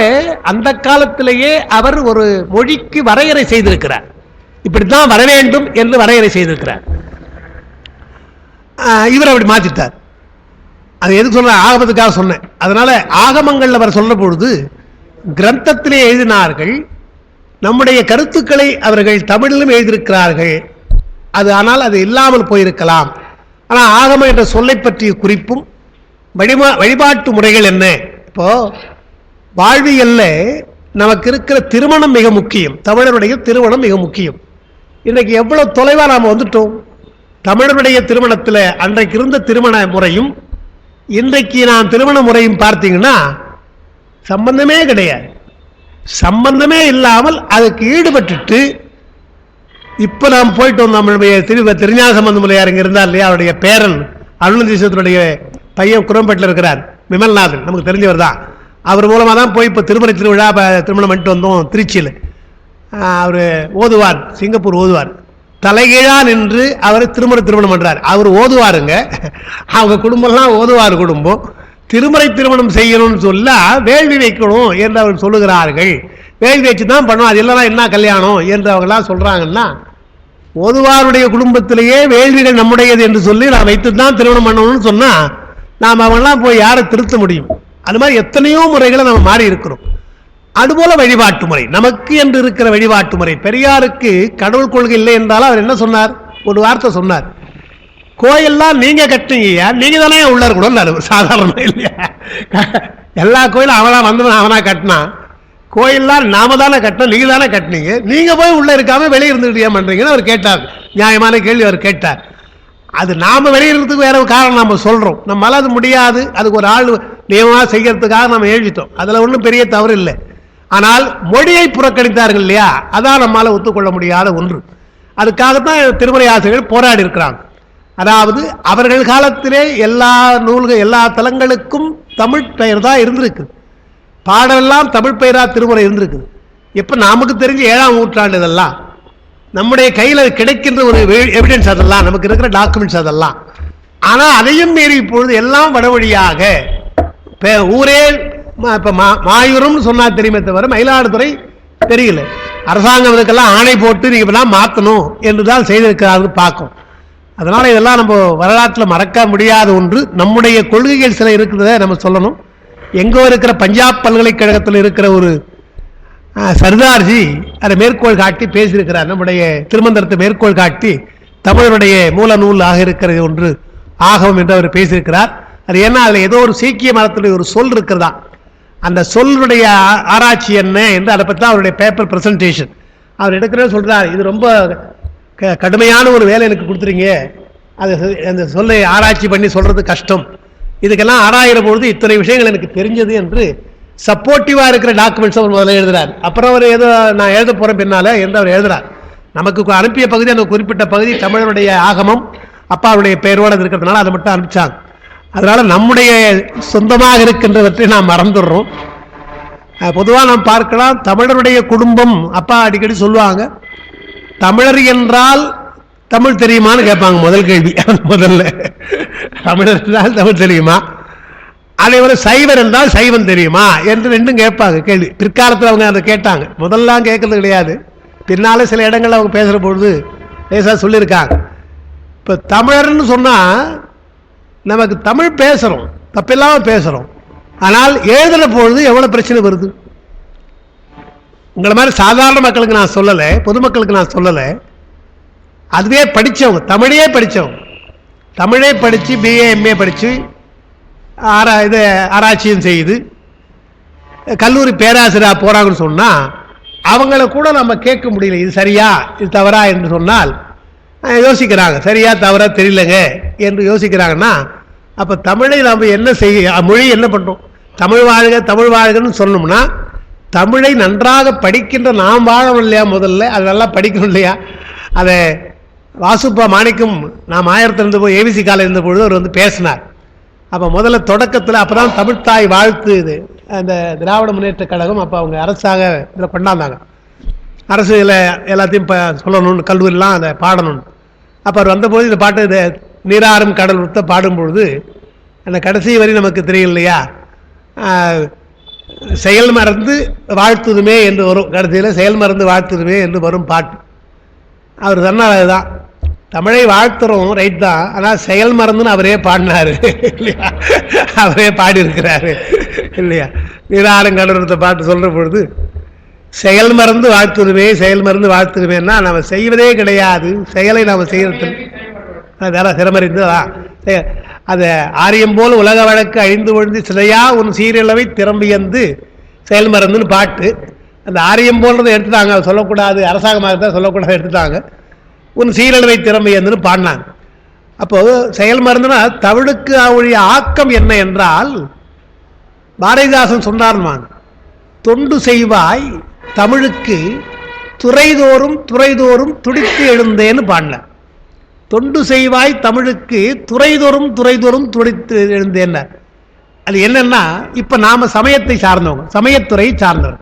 [SPEAKER 1] அந்த காலத்திலேயே அவர் ஒரு மொழிக்கு வரையறை செய்திருக்கிறார், இப்படித்தான் வர வேண்டும் என்று வரையறை செய்திருக்கிறார். இவர் அப்படி மாற்றிட்டார். அது எதுக்கு சொல்ற, ஆகமத்துக்காக சொன்னேன். அதனால ஆகமங்கள் அவர் சொல்ற பொழுது கிரந்தத்திலே எழுதினார்கள், நம்முடைய கருத்துக்களை அவர்கள் தமிழிலும் எழுதியிருக்கிறார்கள். அது ஆனால் அது இல்லாமல் போயிருக்கலாம். ஆனால் ஆகமம் என்ற சொல்லை பற்றிய குறிப்பும் வழிபாட்டு முறைகள் என்ன. இப்போ வாழ்வியல்ல நமக்கு இருக்கிற திருமணம் மிக முக்கியம், தமிழருடைய திருமணம் மிக முக்கியம். இன்றைக்கு எவ்வளவு தொலைவா நாம் வந்துட்டோம். தமிழருடைய திருமணத்தில் அன்றைக்கு இருந்த திருமண முறையும் இன்றைக்கு நாம் திருமண முறையும் பார்த்தீங்கன்னா சம்பந்தமே கிடையாது. சம்பந்தமே இல்லாமல் அதுக்கு ஈடுபட்டு இப்ப நாம் போயிட்டு வந்தோம். நம்மளுடைய திருஞான சம்பந்த முறையார் இங்க இருந்தார் இல்லையா, அவருடைய பேரன் அருணதீசத்துடைய பையன் குரம்பேட்டில் இருக்கிறார், விமல்நாதன், நமக்கு தெரிஞ்சவர் தான். அவர் மூலமாக தான் போய் இப்போ திருமறை திருவிழா திருமணம் பண்ணிட்டு வந்தோம் திருச்சியில். அவர் ஓதுவார், சிங்கப்பூர் ஓதுவார், தலைகீழா நின்று அவர் திருமணம் பண்றார். அவர் ஓதுவாருங்க, அவங்க குடும்பம்லாம் ஓதுவார் குடும்பம். திருமறை திருமணம் செய்யணும்னு சொல்ல வேள்வி வைக்கணும் என்று அவர் சொல்லுகிறார்கள். வேள்வி வச்சு தான் பண்ணணும், அது இல்லைனா என்ன கல்யாணம் என்று அவங்களாம் சொல்றாங்கன்னா, ஓதுவாருடைய குடும்பத்திலேயே வேள்விகள் நம்முடையது என்று சொல்லி நான் வைத்து தான் திருமணம் பண்ணணும்னு சொன்னா நாம் அவங்களாம் போய் யாரை திருத்த முடியும்? அது மாதிரி எத்தனையோ முறைகளை நம்ம மாறி இருக்கிறோம். அதுபோல வழிபாட்டு முறை நமக்கு என்று இருக்கிற வழிபாட்டு முறை. பெரியாருக்கு கடவுள் கொள்கை இல்லை என்றாலும் அவர் என்ன சொன்னார்? ஒரு வார்த்தை சொன்னார், கோயில்லாம் நீங்க கட்டுங்க, நீங்க தானே உள்ள இருக்கணும். சாதாரண இல்லையா? எல்லா கோயிலும் அவனா வந்தவன் அவனா கட்டினா, கோயில்லாம் நாம தானே கட்டணும், நீங்க தானே கட்டினீங்க, நீங்க போய் உள்ள இருக்காம வெளியே இருந்துட்டு ஏன் பண்றீங்கன்னு அவர் கேட்டார். நியாயமான கேள்வி அவர் கேட்டார். அது நாம வெளியிறதுக்கு வேற காரணம் நம்ம சொல்றோம், நம்மளால அது முடியாது, அதுக்கு ஒரு ஆள் நியமமாக செய்யறதுக்காக நம்ம எழுதிட்டோம். அதுல ஒன்றும் பெரிய தவறு இல்லை. ஆனால் மொழியை புறக்கணித்தார்கள் இல்லையா, அதான் நம்மளால ஒத்துக்கொள்ள முடியாத ஒன்று. அதுக்காகத்தான் திருமுறை ஆசிரியர்கள் போராடி இருக்கிறாங்க. அதாவது அவர்கள் காலத்திலே எல்லா நூல்கள் எல்லா தலங்களுக்கும் தமிழ் பெயர் தான் இருந்திருக்கு. பாடலெல்லாம் தமிழ் பெயரா திருமுறை இருந்திருக்கு. எப்ப நமக்கு தெரிஞ்ச 7ஆம் நூற்றாண்டு இதெல்லாம் நம்முடைய கையில் கிடைக்கின்ற ஒரு எவிடன்ஸ், அதெல்லாம் நமக்கு இருக்கிற டாக்குமெண்ட்ஸ் அதெல்லாம். ஆனா அதையும் மீறி இப்பொழுது எல்லாம் வடவழியாக ஊரே இப்ப மாயூரம் சொன்னா தெரியுமே தவிர மயிலாடுதுறை தெரியல. அரசாங்கம் இதுக்கெல்லாம் ஆணை போட்டு நீங்க மாற்றணும் என்றுதான் செய்திருக்கிறார்கள் பார்க்கும். அதனால இதெல்லாம் நம்ம வரலாற்றில் மறக்க முடியாத ஒன்று. நம்முடைய கொள்கைகள் சில இருக்கிறத நம்ம சொல்லணும். எங்கோ இருக்கிற பஞ்சாப் பல்கலைக்கழகத்தில் இருக்கிற ஒரு சர்தார்ஜி அதை மேற்கோள் காட்டி பேசியிருக்கிறார். நம்முடைய திருமந்திரத்தை மேற்கோள் காட்டி தமிழருடைய மூல நூலாக இருக்கிறது ஒன்று ஆகவும் என்று அவர் பேசியிருக்கிறார். அது ஏன்னா அதில் ஏதோ ஒரு சீக்கிய மதத்துடைய ஒரு சொல் இருக்கிறதா, அந்த சொல்லுடைய ஆராய்ச்சி என்ன என்று அதை பற்றி தான் அவருடைய பேப்பர் பிரசன்டேஷன் அவர் எடுக்கிறத சொல்றார். இது ரொம்ப கடுமையான ஒரு வேலை எனக்கு கொடுத்துறீங்க, அது அந்த சொல்லை ஆராய்ச்சி பண்ணி சொல்றது கஷ்டம், இதுக்கெல்லாம் ஆராயிற பொழுது இத்தனை விஷயங்கள் எனக்கு தெரிஞ்சது என்று சப்போர்ட்டிவா இருக்கிற டாக்குமெண்ட்ஸ் அவர் முதல்ல எழுதுறார். அப்புறம் அவர் ஏதோ நான் எழுத போறேன் பின்னால என்று அவர் எழுதுறார். நமக்கு அனுப்பிய பகுதி அந்த குறிப்பிட்ட பகுதி தமிழருடைய ஆகமம் அப்பாவுடைய பெயரோடு இருக்கிறதுனால அதை மட்டும் அனுப்பிச்சாங்க. அதனால நம்முடைய சொந்தமாக இருக்கின்றவற்றை நாம் மறந்துடுறோம். பொதுவாக நாம் பார்க்கலாம், தமிழருடைய குடும்பம் அப்பா அடிக்கடி சொல்லுவாங்க, தமிழர் என்றால் தமிழ் தெரியுமான்னு கேட்பாங்க. முதல் கேள்வி முதல்ல தமிழர் என்றால் தமிழ் தெரியுமா, அதே போல சைவர் என்றால் சைவம் தெரியுமா என்று ரெண்டும் கேட்பாங்க கேள்வி. பிற்காலத்தில் அவங்க அதை கேட்டாங்க, முதல்லாம் கேட்கறது கிடையாது. பின்னால சில இடங்கள் அவங்க பேசுற பொழுது லேசா சொல்லியிருக்காங்க. இப்ப தமிழர்னு சொன்னா நமக்கு தமிழ் பேசுறோம், தப்பில்லாம பேசுறோம், ஆனால் எழுதுற பொழுது எவ்வளவு பிரச்சனை வருது. உங்களை மாதிரி சாதாரண மக்களுக்கு நான் சொல்லலை, பொதுமக்களுக்கு நான் சொல்லலை, அதுவே படித்தவங்க, தமிழே படித்தவங்க, தமிழே படித்து பிஏ எம்ஏ படித்து இது ஆராய்ச்சியும் செய்து கல்லூரி பேராசிரியராக போகிறாங்கன்னு சொன்னால் அவங்கள கூட நம்ம கேட்க முடியல, இது சரியா இது தவறா என்று சொன்னால் யோசிக்கிறாங்க. சரியா தவறா தெரியலங்க என்று யோசிக்கிறாங்கன்னா அப்போ தமிழை நம்ம என்ன செய்ய, மொழி என்ன பண்ணுறோம், தமிழ் வாழ்க தமிழ் வாழ்கன்னு சொன்னோம்னா தமிழை நன்றாக படிக்கின்ற நாம் வாழணும் இல்லையா, முதல்ல அது நல்லா படிக்கணும் இல்லையா. அதை வாசுப்பா மாணிக்கம் நாம் ஆயிரத்தில் இருந்த போது ஏவிசி காலையில் இருந்த பொழுது அவர் வந்து பேசினார். அப்போ முதல்ல தொடக்கத்தில் அப்போ தான் தமிழ்த்தாய் வாழ்த்து இது அந்த திராவிட முன்னேற்ற கழகம் அப்போ அவங்க அரசாக இதில் கொண்டாந்தாங்க. அரசு இதில் எல்லாத்தையும் சொல்லணும்னு கல்லூரிலாம் அதை பாடணும்னு. அப்போ அவர் வந்தபோது இந்த பாட்டு இதை நீராறும் கடல் உத்த பாடும்பொழுது அந்த கடைசி வரி நமக்கு தெரியும் இல்லையா, செயல் மறந்து வாழ்த்துதுமே என்று வரும், கடைசியில் செயல் மறந்து வாழ்த்துதுமே என்று வரும் பாட்டு. அவர் சொன்னார் அதுதான், தமிழை வாழ்த்துறோம் ரைட் தான், ஆனால் செயல் மறந்துன்னு அவரே பாடினாரு இல்லையா, அவரே பாடியிருக்கிறாரு இல்லையா. நீராறும் கடல் உத்த பாட்டு சொல்கிற பொழுது செயல் மறந்து வாழ்த்துதுமே செயல் மறந்து வாழ்த்துதுமேன்னா நம்ம செய்வதே கிடையாது, செயலை நாம் செய்யறது வேற சிரமறிந்துதான். அது ஆரியம் போல் உலக வழக்கு அழிந்து ஒழிந்து சிலையா உன் சீரளவை திறம்பியந்து செயல் மறந்துன்னு பாட்டு. அந்த ஆரியம் போன்றதை எடுத்துட்டாங்க, சொல்லக்கூடாது, அரசாங்கமாக தான் சொல்லக்கூடாது எடுத்துட்டாங்க. உன் சீரளவை திறம்பியந்துன்னு பாடினாங்க. அப்போ செயல் மறந்துனா தமிழுக்கு அவருடைய ஆக்கம் என்ன என்றால் பாரதிதாசன் சொன்னார்வாங்க, தொண்டு செய்வாய் தமிழுக்கு துறைதோறும் துறைதோறும் துடித்து எழுந்தேன்னு பாடினார். தொண்டு செய்வாய் தமிழுக்கு துறைதோறும் துறைதோறும் துடித்து எழுந்தேன். அது என்னன்னா, இப்ப நாம சமயத்தை சார்ந்தவங்க, சமயத்துறை சார்ந்தவங்க,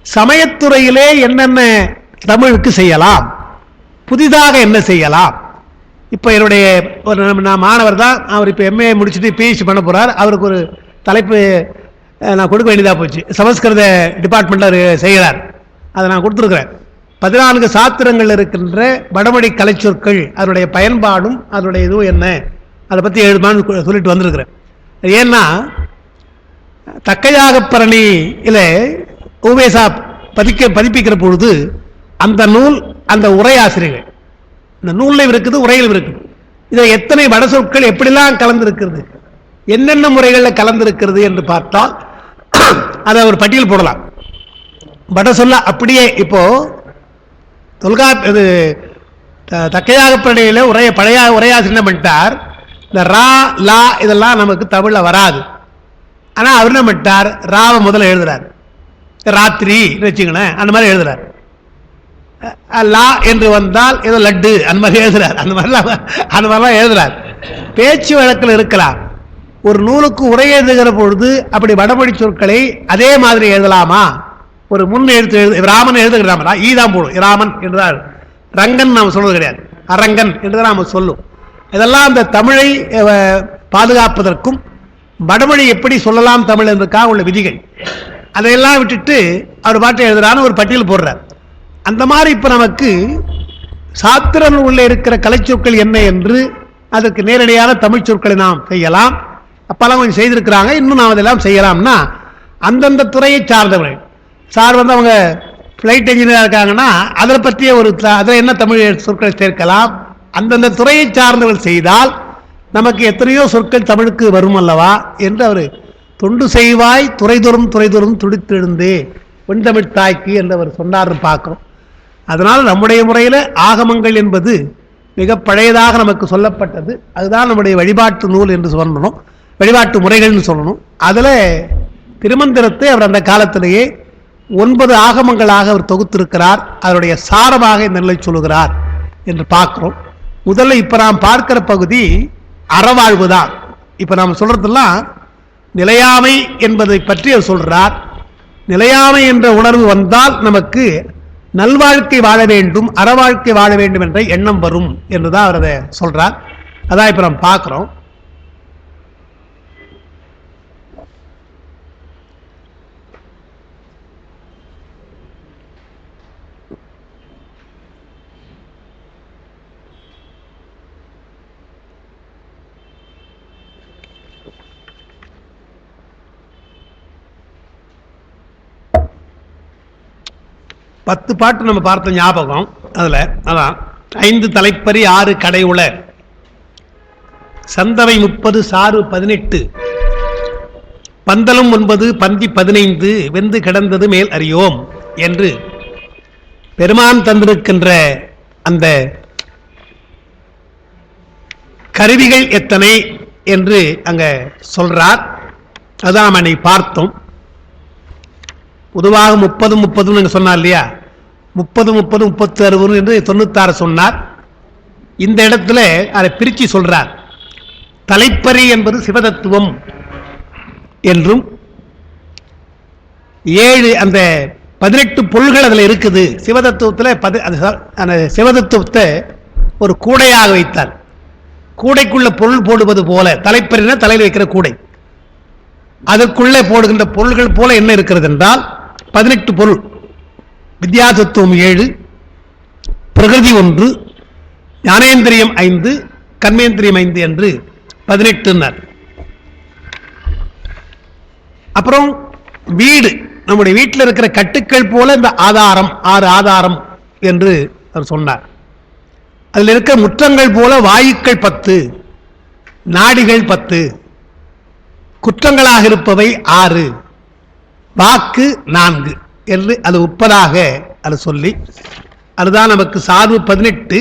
[SPEAKER 1] சமயத்துறையிலே என்னென்ன தமிழுக்கு செய்யலாம், புதிதாக என்ன செய்யலாம். இப்ப என்னுடைய ஒரு மாணவர் தான், அவர் இப்ப எம்ஏ முடிச்சுட்டு பிஹெச்டி பண்ண போறார். அவருக்கு ஒரு தலைப்பு நான் கொடுக்க வேண்டியதாக போச்சு, சமஸ்கிருத டிபார்ட்மெண்ட் அவர் செய்கிறார், அதை நான் கொடுத்துருக்கிறேன். 14 சாத்திரங்கள் இருக்கின்ற வடமொழி கலைச்சொற்கள், அதனுடைய பயன்பாடும் அதனுடைய இதுவும் என்ன, அதை பற்றி எழுதுமான்னு சொல்லிட்டு வந்திருக்கிறேன். ஏன்னா தக்கையாகப்பரணியில ஊவேசா பதிப்பிக்கிற பொழுது அந்த நூல், அந்த உரையாசிரியர்கள், இந்த நூலில் இருக்குது, உரையில் இருக்குது. இதில் எத்தனை வட சொற்கள் எப்படிலாம் கலந்திருக்கிறது, என்னென்ன முறைகளில் கலந்திருக்கிறது என்று பார்த்தால் அதை ஒரு பட்டியல் போடலாம். வட சொல்ல அப்படியே இப்போ இது தக்கையாகப்பரணியில பழைய உரையாசிரியர் என்ன பண்ணிட்டார், இந்த ரா லா இதெல்லாம் நமக்கு தமிழ்ல வராது. ஆனா அவர் என்ன பண்ணிட்டார், ராவை முதல்ல எழுதுறாரு, ராத்திரி வச்சுங்களேன் அந்த மாதிரி எழுதுறாரு. லா என்று வந்தால் ஏதோ லட்டு அந்த மாதிரி எழுதுறார். அந்த மாதிரிலாம் எழுதுறார். பேச்சு வழக்கில் இருக்கலாம். ஒரு நூலுக்கு உரை எழுதுகிற பொழுது அப்படி வடமொழி சொற்களை அதே மாதிரி எழுதலாமா? ஒரு முன் எழுத்து ராமன் எழுதுகிறாம ஈதான் போடும், ராமன் என்றால் ரங்கன் நாம் சொல்வது கிடையாது, அரங்கன் என்றுதான் நாம் சொல்லும். இதெல்லாம் அந்த தமிழை பாதுகாப்பதற்கும் வடமொழி எப்படி சொல்லலாம் தமிழ் என்பதற்காக உள்ள விதிகள். அதையெல்லாம் விட்டுட்டு அவர் பாட்டை எழுதுறான்னு ஒரு பட்டியல் போடுறார். அந்த மாதிரி இப்ப நமக்கு சாத்திர உள்ள இருக்கிற கலைச்சொற்கள் என்ன என்று அதற்கு நேரடியான தமிழ் சொற்களை நாம் செய்யலாம். அப்பெல்லாம் கொஞ்சம் செய்திருக்கிறாங்க, இன்னும் நாம் அதெல்லாம் செய்யலாம்னா அந்தந்த துறையை சார்ந்தவர்கள். சார் வந்து அவங்க ஃப்ளைட் என்ஜினியராக இருக்காங்கன்னா அதை பற்றிய அதில் என்ன தமிழ் சொற்களை சேர்க்கலாம், அந்தந்த துறையை சார்ந்தவர்கள் செய்தால் நமக்கு எத்தனையோ சொற்கள் தமிழுக்கு வரும் அல்லவா என்று அவர் தொண்டு செய்வாய் துறைதொறும் துடித்தெழுந்தே வெண்தமிழ் தாய்க்கு என்று அவர் சொன்னார் பார்க்கிறோம். அதனால் நம்முடைய முறையில் ஆகமங்கள் என்பது மிக பழையதாக நமக்கு சொல்லப்பட்டது. அதுதான் நம்முடைய வழிபாட்டு நூல் என்று சொல்லணும், வழிபாட்டு முறைகள்னு சொல்லணும். அதில் திருமந்திரத்தை அவர் அந்த காலத்திலேயே 9 ஆகமங்களாக அவர் தொகுத்திருக்கிறார். அதனுடைய சாரமாக இந்த நிலை சொல்லுகிறார் என்று பார்க்கிறோம். முதல்ல இப்ப நாம் பார்க்கிற பகுதி அறவாழ்வு தான். இப்ப நாம் சொல்றதெல்லாம் நிலையாமை என்பதை பற்றி அவர் சொல்றார். நிலையாமை என்ற உணர்வு வந்தால் நமக்கு நல்வாழ்க்கை வாழ வேண்டும், அறவாழ்க்கை வாழ வேண்டும் என்ற எண்ணம் வரும் என்றுதான் அவர் அதை சொல்றார். அதான் இப்ப நாம் பார்க்கிறோம். பத்து பாட்டு நம்ம பார்த்த ஞாபகம். அதுல அதான் 5 தலைப்பறி 6 கடை உள சந்தவை 30 சாறு 18 பந்தலும் 9 பந்தி 15 வெந்து கிடந்தது மேல் அறியோம் என்று பெருமான் தந்திருக்கின்ற அந்த கருவிகள் எத்தனை என்று அங்க சொல்றார். அதான் நம்ம அன்னைக்கு பார்த்தோம். பொதுவாக 30 சொன்னார் இல்லையா, 30 36 என்று 96 சொன்னார். இந்த இடத்துல அதை பிரிச்சு சொல்றார். தலைப்பறி என்பது சிவதத்துவம் என்றும் 7 அந்த 18 பொருள்கள் அதில் இருக்குது. சிவதத்துவத்தில் சிவதத்துவத்தை ஒரு கூடையாக வைத்தார். கூடைக்குள்ள பொருள் போடுவது போல, தலைப்பறினா தலையில் வைக்கிற கூடை, அதற்குள்ளே போடுகின்ற பொருள்கள் போல என்ன இருக்கிறது என்றால் 18 பொருள். வித்யாதத்துவம் 7, பிரகிருதி 1, ஞானேந்திரியம் 5, கர்மேந்திரியம் 5 என்று 18. அப்புறம் வீடு, நம்முடைய வீட்டில் இருக்கிற கட்டுக்கள் போல இந்த ஆதாரம் 6 ஆதாரம் என்று அவர் சொன்னார். அதில் இருக்கிற முற்றங்கள் போல வாயுக்கள் 10, நாடிகள் 10, குற்றங்களாக இருப்பவை 6, வாக்கு 4 என்று அது 30 அது சொல்லி, அதுதான் நமக்கு சார்பு 18,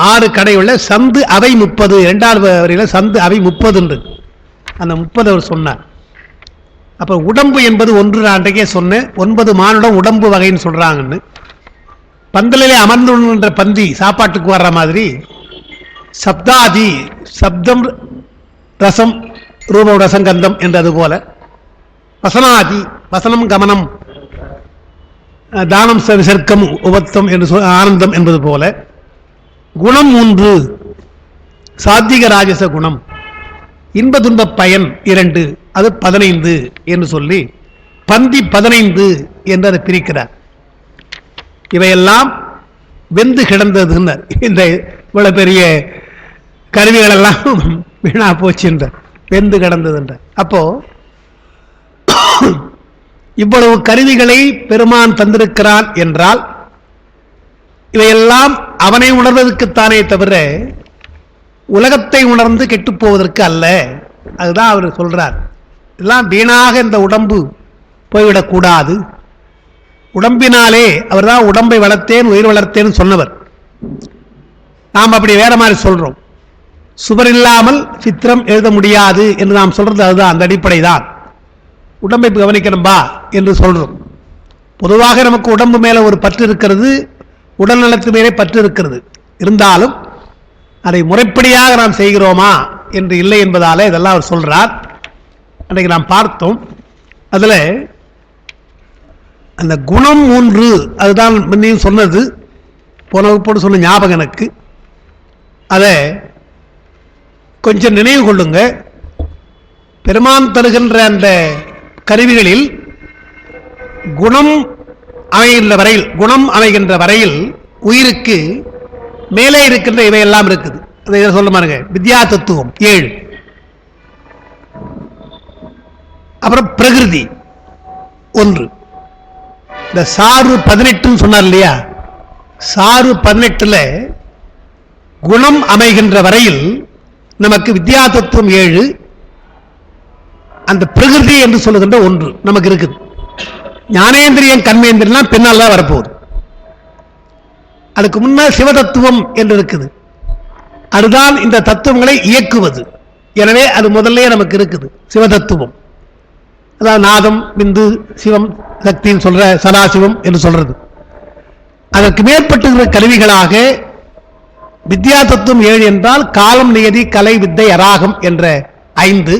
[SPEAKER 1] 6 கடையுள்ள சந்து அவை 30, 2வது வரையில சந்து அவை 30 அந்த 30 அவர் சொன்னார். அப்ப உடம்பு என்பது 1 நான் அன்றைக்கே சொன்னேன், 9 மானுடம் உடம்பு வகைன்னு சொல்றாங்கன்னு. பந்தலிலே அமர்ந்துன்ற பந்தி சாப்பாட்டுக்கு வர்ற மாதிரி சப்தாதி, சப்தம் ரசம் ரூபம் ரசங்கந்தம் என்றது போல, வசனாதி வசனம் கமனம் தானம் விசர்க்கம் உபத்தம் என்று ஆனந்தம் என்பது போல, குணம் 3 சாத்விக ராஜச குணம், இன்ப துன்ப பயன் 2 அது 15 என்று சொல்லி பந்தி 15 என்று அதை பிரிக்கிறார். இவையெல்லாம் வெந்து கிடந்தது. இந்த இவ்வளவு பெரிய கருவிகள் எல்லாம் வீணா போச்சுன்ற, வெந்து கிடந்ததுன்ற. அப்போ இவ்வளவு கருவிகளை பெருமான் தந்திருக்கிறான் என்றால் இவையெல்லாம் அவனை உணர்வதற்குத்தானே தவிர உலகத்தை உணர்ந்து கெட்டுப் போவதற்கு அல்ல. அதுதான் அவர் சொல்றார். இதெல்லாம் வீணாக இந்த உடம்பு போய்விடக்கூடாது. உடம்பினாலே அவர் தான் உடம்பை வளர்த்தேன் உயிர் வளர்த்தேன்னு சொன்னவர். நாம் அப்படி வேற மாதிரி சொல்றோம். சுவர் இல்லாமல் சித்திரம் எழுத முடியாது என்று நாம் சொல்றது அதுதான், அந்த அடிப்படை தான். உடம்பை கவனிக்கணும்பா என்று சொல்றோம். பொதுவாக நமக்கு உடம்பு மேல ஒரு பற்று இருக்கிறது, உடல் நலத்து மேலே பற்று இருக்கிறது. இருந்தாலும் அதை முறைப்படியாக நாம் செய்கிறோமா என்று இல்லை என்பதாலே இதெல்லாம் அவர் சொல்றார். அன்றைக்கு நாம் பார்த்தோம். அதுல அந்த குணம் 3 அதுதான் முன்னையும் சொன்னது, போன வகுப்போடு சொன்ன ஞாபகம் எனக்கு. அதை கொஞ்சம் நினைவு கொள்ளுங்க. பெருமான் தருகின்ற அந்த கருவிகளில் குணம் அமைகின்ற வரையில் உயிருக்கு மேலே இருக்கின்ற இவையெல்லாம் இருக்குது. அதை சொல்ல பாருங்க. வித்யா தத்துவம் 7, அப்புறம் பிரகிருதி 1. இந்த சாறு 18 சொன்னார் இல்லையா, சாறு 18ல குணம் அமைகின்ற வரையில் நமக்கு வித்யா தத்துவம் 7, அந்த பிரகிருதி என்று சொல்லுகின்ற 1 நமக்கு இருக்குது. ஞானேந்திரியம் கர்மேந்திரியம் பின்னால் தான் வரப்போகுது. அதுக்கு முன்னால் சிவதத்துவம் என்று இருக்குது. அதுதான் இந்த தத்துவங்களை இயக்குவது. எனவே அது முதல்ல நமக்கு இருக்குது சிவதத்துவம். அதாவது நாதம், பிந்து, சிவம், சக்தின்னு சொல்ற சதாசிவம் என்று சொல்றது. அதற்கு மேற்பட்ட கருவிகளாக வித்யா தத்துவம் 7 என்றால் காலம், நியதி, கலை, வித்தை, அராகம் என்ற 5.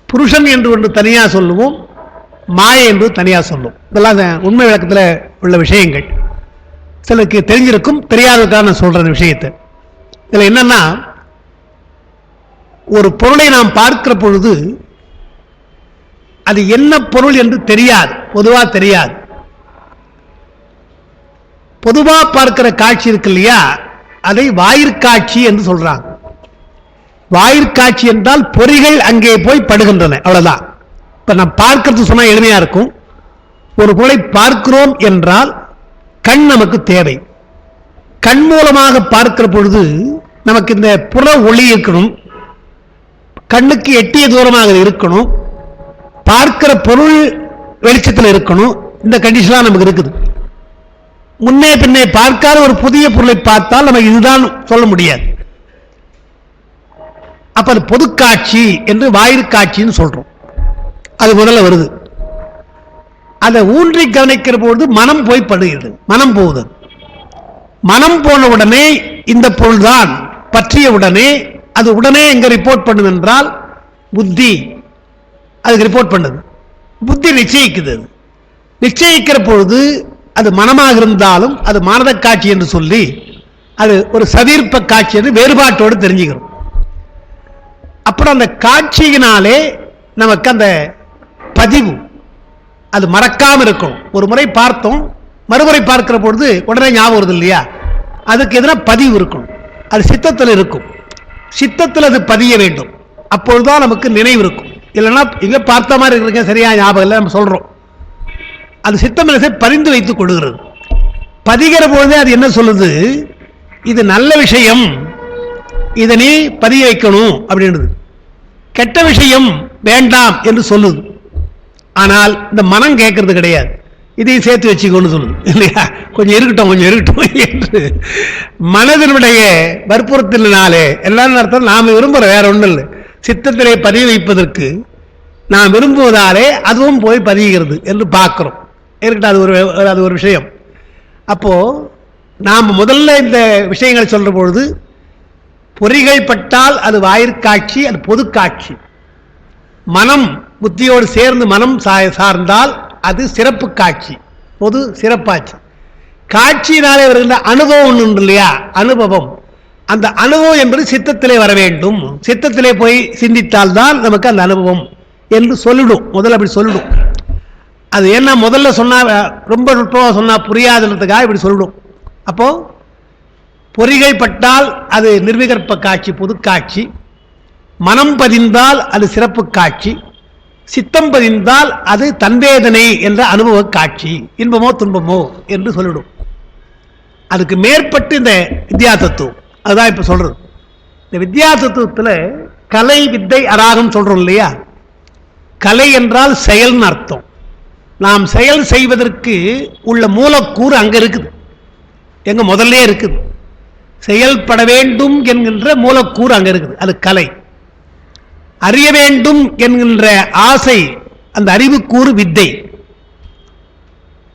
[SPEAKER 1] புருஷன் என்று ஒன்று தனியா சொல்லுவோம், மாயை என்று தனியா சொல்லுவோம். இதெல்லாம் உண்மை விளக்கத்தில் உள்ள விஷயங்கள். சிலருக்கு தெரிஞ்சிருக்கும், தெரியாததுக்காக நான் சொல்ற விஷயத்தை. இதுல என்னன்னா, ஒரு பொருளை நாம் பார்க்கிற பொழுது அது என்ன பொருள் என்று தெரியாது, பொதுவா தெரியாது. பொதுவா பார்க்கிற காட்சி இருக்கு இல்லையா, அதை வாயிற்காட்சி என்று சொல்றாங்க. வாயிற்காட்சி என்றால் பொறிகள் அங்கே போய் படுகின்றன, அவ்வளவுதான். இப்ப நான் பார்க்கிறது சொன்னா எளிமையா இருக்கும். ஒரு பொருளை பார்க்கிறோம் என்றால் கண் நமக்கு தேவை. கண் மூலமாக பார்க்கிற பொழுது நமக்கு இந்த புற ஒளி இருக்கணும், கண்ணுக்கு எட்டிய தூரமாக இருக்கணும், பார்க்கிற பொருள் வெளிச்சத்தில் இருக்கணும். இந்த கண்டிஷன்லாம் நமக்கு இருக்குது. முன்னே பின்னே பார்க்காத ஒரு புதிய பொருளை பார்த்தால் நம்ம இதுதான் சொல்ல முடியாது. அப்ப அது பொதுக்காட்சி என்று வாயிற்காட்சின்னு சொல்றோம். அது முதல்ல வருது. அதை ஊன்றி கவனிக்கிற பொழுது மனம் போய் படுகிறது, மனம் போகுது. மனம் போன உடனே இந்த பொருள் தான் பற்றிய உடனே அது உடனே எங்க ரிப்போர்ட் பண்ணுது என்றால் புத்தி அதுக்கு ரிப்போர்ட் பண்ணுது. புத்தி நிச்சயிக்குது. நிச்சயிக்கிற பொழுது அது மனமாக இருந்தாலும் அது மானத காட்சி என்று சொல்லி அது ஒரு சதீர்ப்ப காட்சி என்று வேறுபாட்டோடு தெரிஞ்சுக்கிறோம். அப்புறம் அந்த காட்சியினாலே நமக்கு அந்த பதிவு அது மறக்காம இருக்கும். ஒரு முறை பார்த்தோம், மறுமுறை பார்க்கிற பொழுது உடனே ஞாபகம் வருது இல்லையா, அதுக்கு எதிராக பதிவு இருக்கும். அது சித்தத்தில் இருக்கும். சித்தத்தில் அது பதிய வேண்டும். அப்பொழுதுதான் நமக்கு நினைவு இருக்கும். இல்லைன்னா இங்க பார்த்த மாதிரி இருக்கிறீங்க, சரியா ஞாபகம் இல்லை நம்ம சொல்றோம். அது சித்தமனசை பதிந்து வைத்துக் கொள்கிறது. பதிகிற பொழுதே அது என்ன சொல்லுது, இது நல்ல விஷயம், இதை நீ பதிய வைக்கணும் அப்படின்றது. கெட்ட விஷயம் வேண்டாம் என்று சொல்லுது. ஆனால் இந்த மனம் கேட்கறது கிடையாது. இதையும் சேர்த்து வச்சுக்கொண்டு சொல்லுது இல்லையா, கொஞ்சம் இருக்கட்டும் என்று மனதினுடைய வற்புறுத்தினாலே எல்லாம் அர்த்தம். நாம் விரும்புகிற வேற ஒன்றும் இல்லை, சித்தத்திலே பதிய வைப்பதற்கு நாம் விரும்புவதாலே அதுவும் போய் பதிகிறது என்று பார்க்கிறோம். இருக்கட்டும், அது ஒரு விஷயம். அப்போ நாம் முதல்ல இந்த விஷயங்களை சொல்ற பொழுது பொறிகள் பட்டால் அது வாயிற்காட்சி, அது பொது காட்சி. மனம் புத்தியோடு சேர்ந்து மனம் சார்ந்தால் அது சிறப்பு காட்சி, பொது சிறப்பாட்சி. காட்சியினாலே வருகின்ற அனுபவம் ஒன்று உண்டு இல்லையா, அனுபவம். அந்த அனுபவம் என்பது சித்தத்திலே வர வேண்டும். சித்தத்திலே போய் சிந்தித்தால் தான் நமக்கு அந்த அனுபவம் என்று சொல்லிடும். முதல்ல அப்படி சொல்லிடும். அது என்ன முதல்ல சொன்னா ரொம்ப நுட்பமாக சொன்னா புரியாதுன்றதுக்காக இப்படி சொல்லிடும். அப்போ பொறிகள் பட்டால் அது நிர்விகற்ப காட்சி, புதுக்காட்சி. மனம் பதிந்தால் அது சிறப்பு காட்சி. சித்தம் பதிந்தால் அது தன்வேதனை என்ற அனுபவ காட்சி. இன்பமோ துன்பமோ என்று சொல்லிடும். அதுக்கு மேற்பட்டு இந்த வித்யா தத்துவம், அதுதான் இப்ப சொல்றது. இந்த வித்யா தத்துவத்தில் கலை, வித்தை, அராகம் சொல்றோம் இல்லையா? கலை என்றால் செயல்னு அர்த்தம். நாம் செயல் செய்வதற்கு உள்ள மூலக்கூறு அங்க இருக்குது. எங்க முதல்ல இருக்குது. செயல்பட வேண்டும் என்கின்ற மூலக்கூறு அங்க இருக்குது. அது கலை. அறிய வேண்டும் என்கின்ற ஆசை, அந்த அறிவுக்கூறு வித்தை.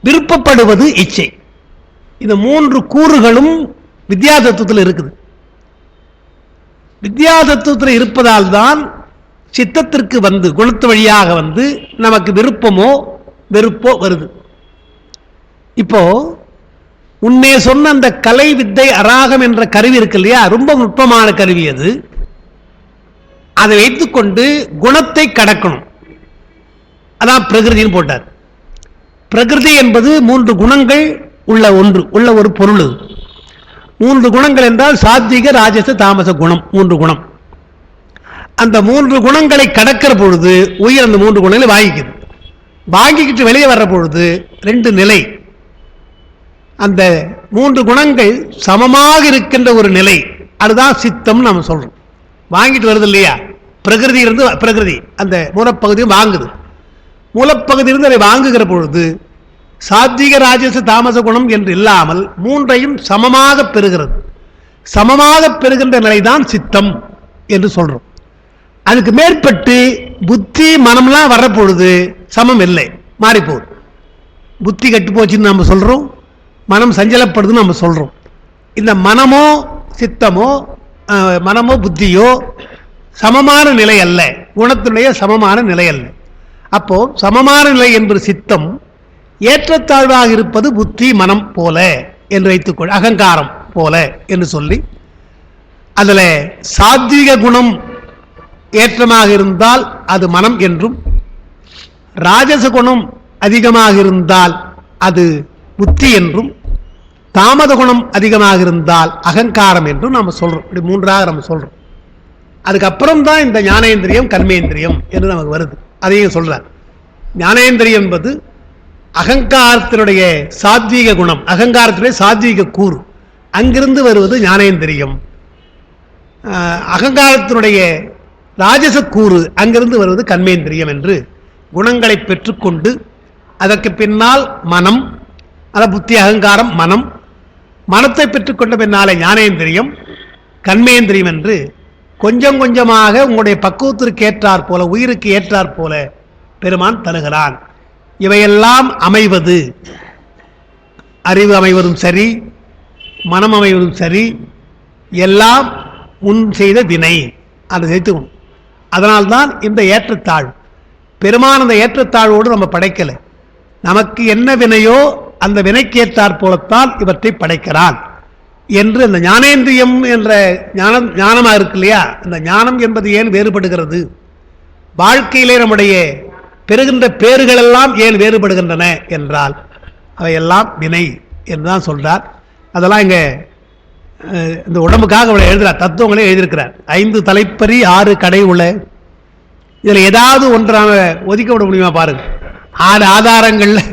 [SPEAKER 1] விருப்பப்படுவது இச்சை. இந்த 3 கூறுகளும் வித்யா தத்துவத்தில் இருக்குது. வித்யா தத்துவத்தில் இருப்பதால் தான் சித்தத்திற்கு வந்து, குணத்து வழியாக வந்து நமக்கு விருப்பமோ வெறுப்போ வருது. இப்போ உன்னே சொன்ன அந்த கலை, வித்தை, அராகம் என்ற கருவி இருக்கு இல்லையா? ரொம்ப நுட்பமான கருவி அது. அதை வைத்துக்கொண்டு குணத்தை கடக்கணும். அதான் பிரகிருதின்னு போட்டார். பிரகிருதி என்பது 3 குணங்கள் உள்ள ஒரு பொருள். 3 குணங்கள் என்றால் சாத்விக, ராஜச, தாமச குணம். 3 குணம். அந்த 3 குணங்களை கடக்கிற பொழுது உயிர் அந்த 3 குணங்களை வாங்கிக்குது. வாங்கிக்கிட்டு வெளியே வர்ற பொழுது 2 நிலை. அந்த 3 குணங்கள் சமமாக இருக்கின்ற ஒரு நிலை, அதுதான் சித்தம் நம்ம சொல்றோம். வாங்கிட்டு வருது இல்லையா? பிரகிருதி இருந்து பிரகிருதி அந்த மூலப்பகுதியும் வாங்குது. மூலப்பகுதி இருந்து அதை வாங்குகிற பொழுது சாத்விக, ராஜச, தாமச குணம் என்று இல்லாமல் 3ஐயும் சமமாக பெறுகிறது. சமமாக பெறுகின்ற நிலைதான் சித்தம் என்று சொல்றோம். அதுக்கு மேற்பட்டு புத்தி, மனம்லாம் வர்ற பொழுது சமம் இல்லை, மாறி போகுது. புத்தி கட்டு போச்சுன்னு நம்ம சொல்றோம், மனம் சஞ்சலப்படுதுன்னு நம்ம சொல்றோம். இந்த மனமோ சித்தமோ மனமோ புத்தியோ சமமான நிலை அல்ல, குணத்தினுடைய சமமான நிலை அல்ல. அப்போ சமமான நிலை என்பது சித்தம், ஏற்றத்தாழ்வாக இருப்பது புத்தி, மனம் போல என்று வைத்துக்கொள், அகங்காரம் போல என்று சொல்லி, அதுல சாத்விக குணம் ஏற்றமாக இருந்தால் அது மனம் என்றும், ராஜச குணம் அதிகமாக இருந்தால் அது புத்தி என்றும், தாமத குணம் அதிகமாக இருந்தால் அகங்காரம் என்றும் நம்ம சொல்றோம். இப்படி 3ஆக நம்ம சொல்றோம். அதுக்கப்புறம் தான் இந்த ஞானேந்திரியம், கர்மேந்திரியம் என்று நமக்கு வருது. அதையும் சொல்றார். ஞானேந்திரியம் என்பது அகங்காரத்தினுடைய சாத்வீக குணம், அகங்காரத்தினுடைய சாத்வீக கூறு, அங்கிருந்து வருவது ஞானேந்திரியம். அகங்காரத்தினுடைய ராஜச கூறு, அங்கிருந்து வருவது கர்மேந்திரியம் என்று குணங்களை பெற்றுக்கொண்டு அதற்கு பின்னால் மனம், அத புத்தி, அகங்காரம், மனம், மனத்தை பெற்றுக்கொண்ட பின்னாலே ஞானேந்திரியம், கர்மேந்திரியம் என்று கொஞ்சம் கொஞ்சமாக உங்களுடைய பக்குவத்திற்கு ஏற்றாற் போல, உயிருக்கு ஏற்றாற் போல பெருமான் தருகிறான். இவையெல்லாம் அமைவது, அறிவு அமைவதும் சரி, மனம் அமைவதும் சரி, எல்லாம் முன் செய்த வினை. அதை சேர்த்துக்கணும். அதனால்தான் இந்த ஏற்றத்தாழ்வு. பெருமான் அந்த ஏற்றத்தாழ்வோடு நம்ம படைக்கலை. நமக்கு என்ன வினையோ அந்த வினைக்கு ஏற்றாற் போலத்தான் இவற்றை படைக்கிறான் என்று அந்த ஞானேந்திரியம் என்ற ஞானமாக இருக்கு இல்லையா? அந்த ஞானம் என்பது ஏன் வேறுபடுகிறது? வாழ்க்கையிலே நம்முடைய பெறுகின்ற பேறுகள் எல்லாம் ஏன் வேறுபடுகின்றன என்றால் அவையெல்லாம் வினை என்றுதான் சொல்றார். அதெல்லாம் இங்க இந்த உடம்புக்காக அவளை எழுதுறார், தத்துவங்களே எழுதியிருக்கிறார். 5 தலைப்பறி 6 கடை உள்ள. இதுல ஏதாவது ஒன்றாக ஒதுக்க விட முடியுமா பாருங்க. 6 ஆதாரங்கள்ல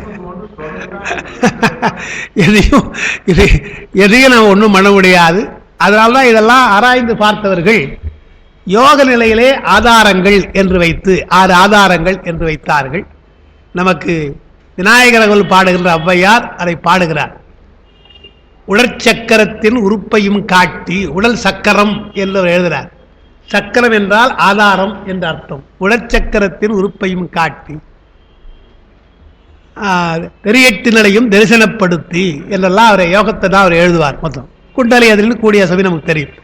[SPEAKER 1] எதையும் நாம் ஒன்றும் பண்ண முடியாது. அதனால்தான் இதெல்லாம் ஆராய்ந்து பார்த்தவர்கள் யோக நிலையிலே ஆதாரங்கள் என்று வைத்து 6 ஆதாரங்கள் என்று வைத்தார்கள். நமக்கு விநாயகர்கள் பாடுகின்ற ஔவையார் அதை பாடுகிறார். உடற்சக்கரத்தின் உறுப்பையும் காட்டி, உடல் சக்கரம் என்று எழுதுகிறார். சக்கரம் என்றால் ஆதாரம் என்று அர்த்தம். உடற்சக்கரத்தின் உறுப்பையும் காட்டி, பெரியெட்டு நிலையும் தரிசனப்படுத்தி என்றெல்லாம் அவரை யோகத்தை தான் அவர் எழுதுவார். மொத்தம் குண்டலி அதிலிருந்து கூடிய சபை நமக்கு தெரியும்.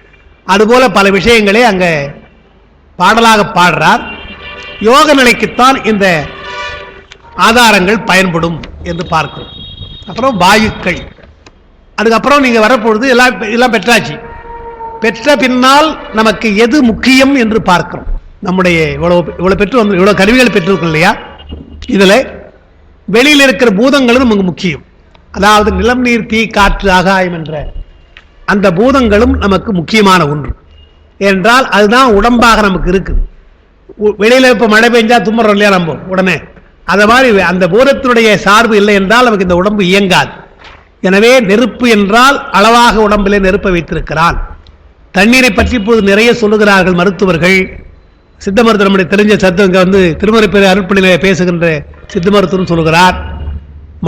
[SPEAKER 1] அதுபோல பல விஷயங்களே அங்க பாடலாக பாடுறார். யோக நிலைக்குத்தான் இந்த ஆதாரங்கள் பயன்படும் என்று பார்க்கிறோம். அப்புறம் வாயுக்கள். அதுக்கப்புறம் நீங்க வரப்பொழுது எல்லாம் பெற்றாச்சு. பெற்ற பின்னால் நமக்கு எது முக்கியம் என்று பார்க்கிறோம். நம்முடைய இவ்வளவு பெற்று வந்து இவ்வளவு கருவிகள் பெற்றிருக்கும் இல்லையா? இதுல வெளியில் இருக்கிற பூதங்களும் நமக்கு முக்கியம். அதாவது நிலம், நீர், தீ, காற்று, ஆகாயம் என்ற அந்த பூதங்களும் நமக்கு முக்கியமான ஒன்று என்றால் அதுதான் உடம்பாக நமக்கு இருக்குது. வெளியில இப்ப மழை பெஞ்சா தும்முறோம் இல்லையா நம்ம உடனே, அத மாதிரி அந்த பூதத்தினுடைய சார்பு இல்லை என்றால் நமக்கு இந்த உடம்பு இயங்காது. எனவே நெருப்பு என்றால் அளவாக உடம்பிலே நெருப்பை வைத்திருக்கிறான். தண்ணீரை பற்றி இப்போது நிறைய சொல்லுகிறார்கள் மருத்துவர்கள். சித்த மருத்துவர் நம்முடைய தெரிஞ்ச சத்து இங்க திருமறை அருட்பணியில பேசுகின்ற சித்த மருத்துவம் சொல்லுகிறார்,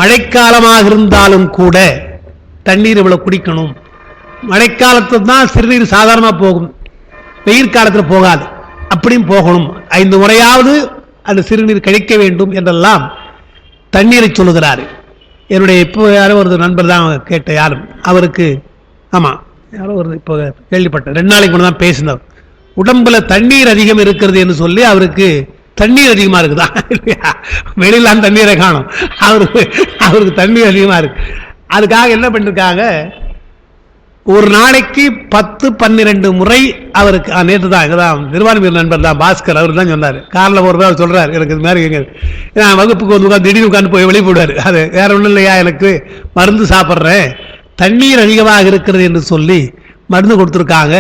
[SPEAKER 1] மழைக்காலமாக இருந்தாலும் கூட தண்ணீர் இவ்வளவு குடிக்கணும். மழைக்காலத்தில் தான் சிறுநீர் சாதாரணமாக போகும், வெயில் காலத்தில் போகாது. அப்படியும் போகணும், 5 முறையாவது அந்த சிறுநீர் கழிக்க வேண்டும் என்றெல்லாம் தண்ணீரை சொல்லுகிறார். என்னுடைய இப்போ யாரோ ஒரு நண்பர் தான் கேட்ட, யாரும் அவருக்கு ஆமாம் யாரோ ஒரு இப்போ கேள்விப்பட்டேன், 2 நாளைக்கு முன்னாடி தான் பேசினவர். உடம்புல தண்ணீர் அதிகம் இருக்கிறது என்று சொல்லி அவருக்கு தண்ணீர் அதிகமாக இருக்குதான், வெளியிலாம் தண்ணீரை காணும், அவருக்கு தண்ணீர் அதிகமாக இருக்கு. அதுக்காக என்ன பண்ணிருக்காங்க, ஒரு நாளைக்கு 10-12 முறை அவருக்கு நேற்று தான் இதுதான் திருவாரூர் நண்பர் தான் பாஸ்கர், அவர் தான் சொன்னார். காரில் ஒரு அவர் சொல்கிறார், எனக்கு இது மாதிரி நான் வகுப்புக்கு உட்காந்து திடீர்னு உட்காந்து போய் வெளியே போடுவார். அது வேற ஒன்றும் இல்லையா, எனக்கு மருந்து சாப்பிட்றேன், தண்ணீர் அதிகமாக இருக்கிறது என்று சொல்லி மருந்து கொடுத்துருக்காங்க,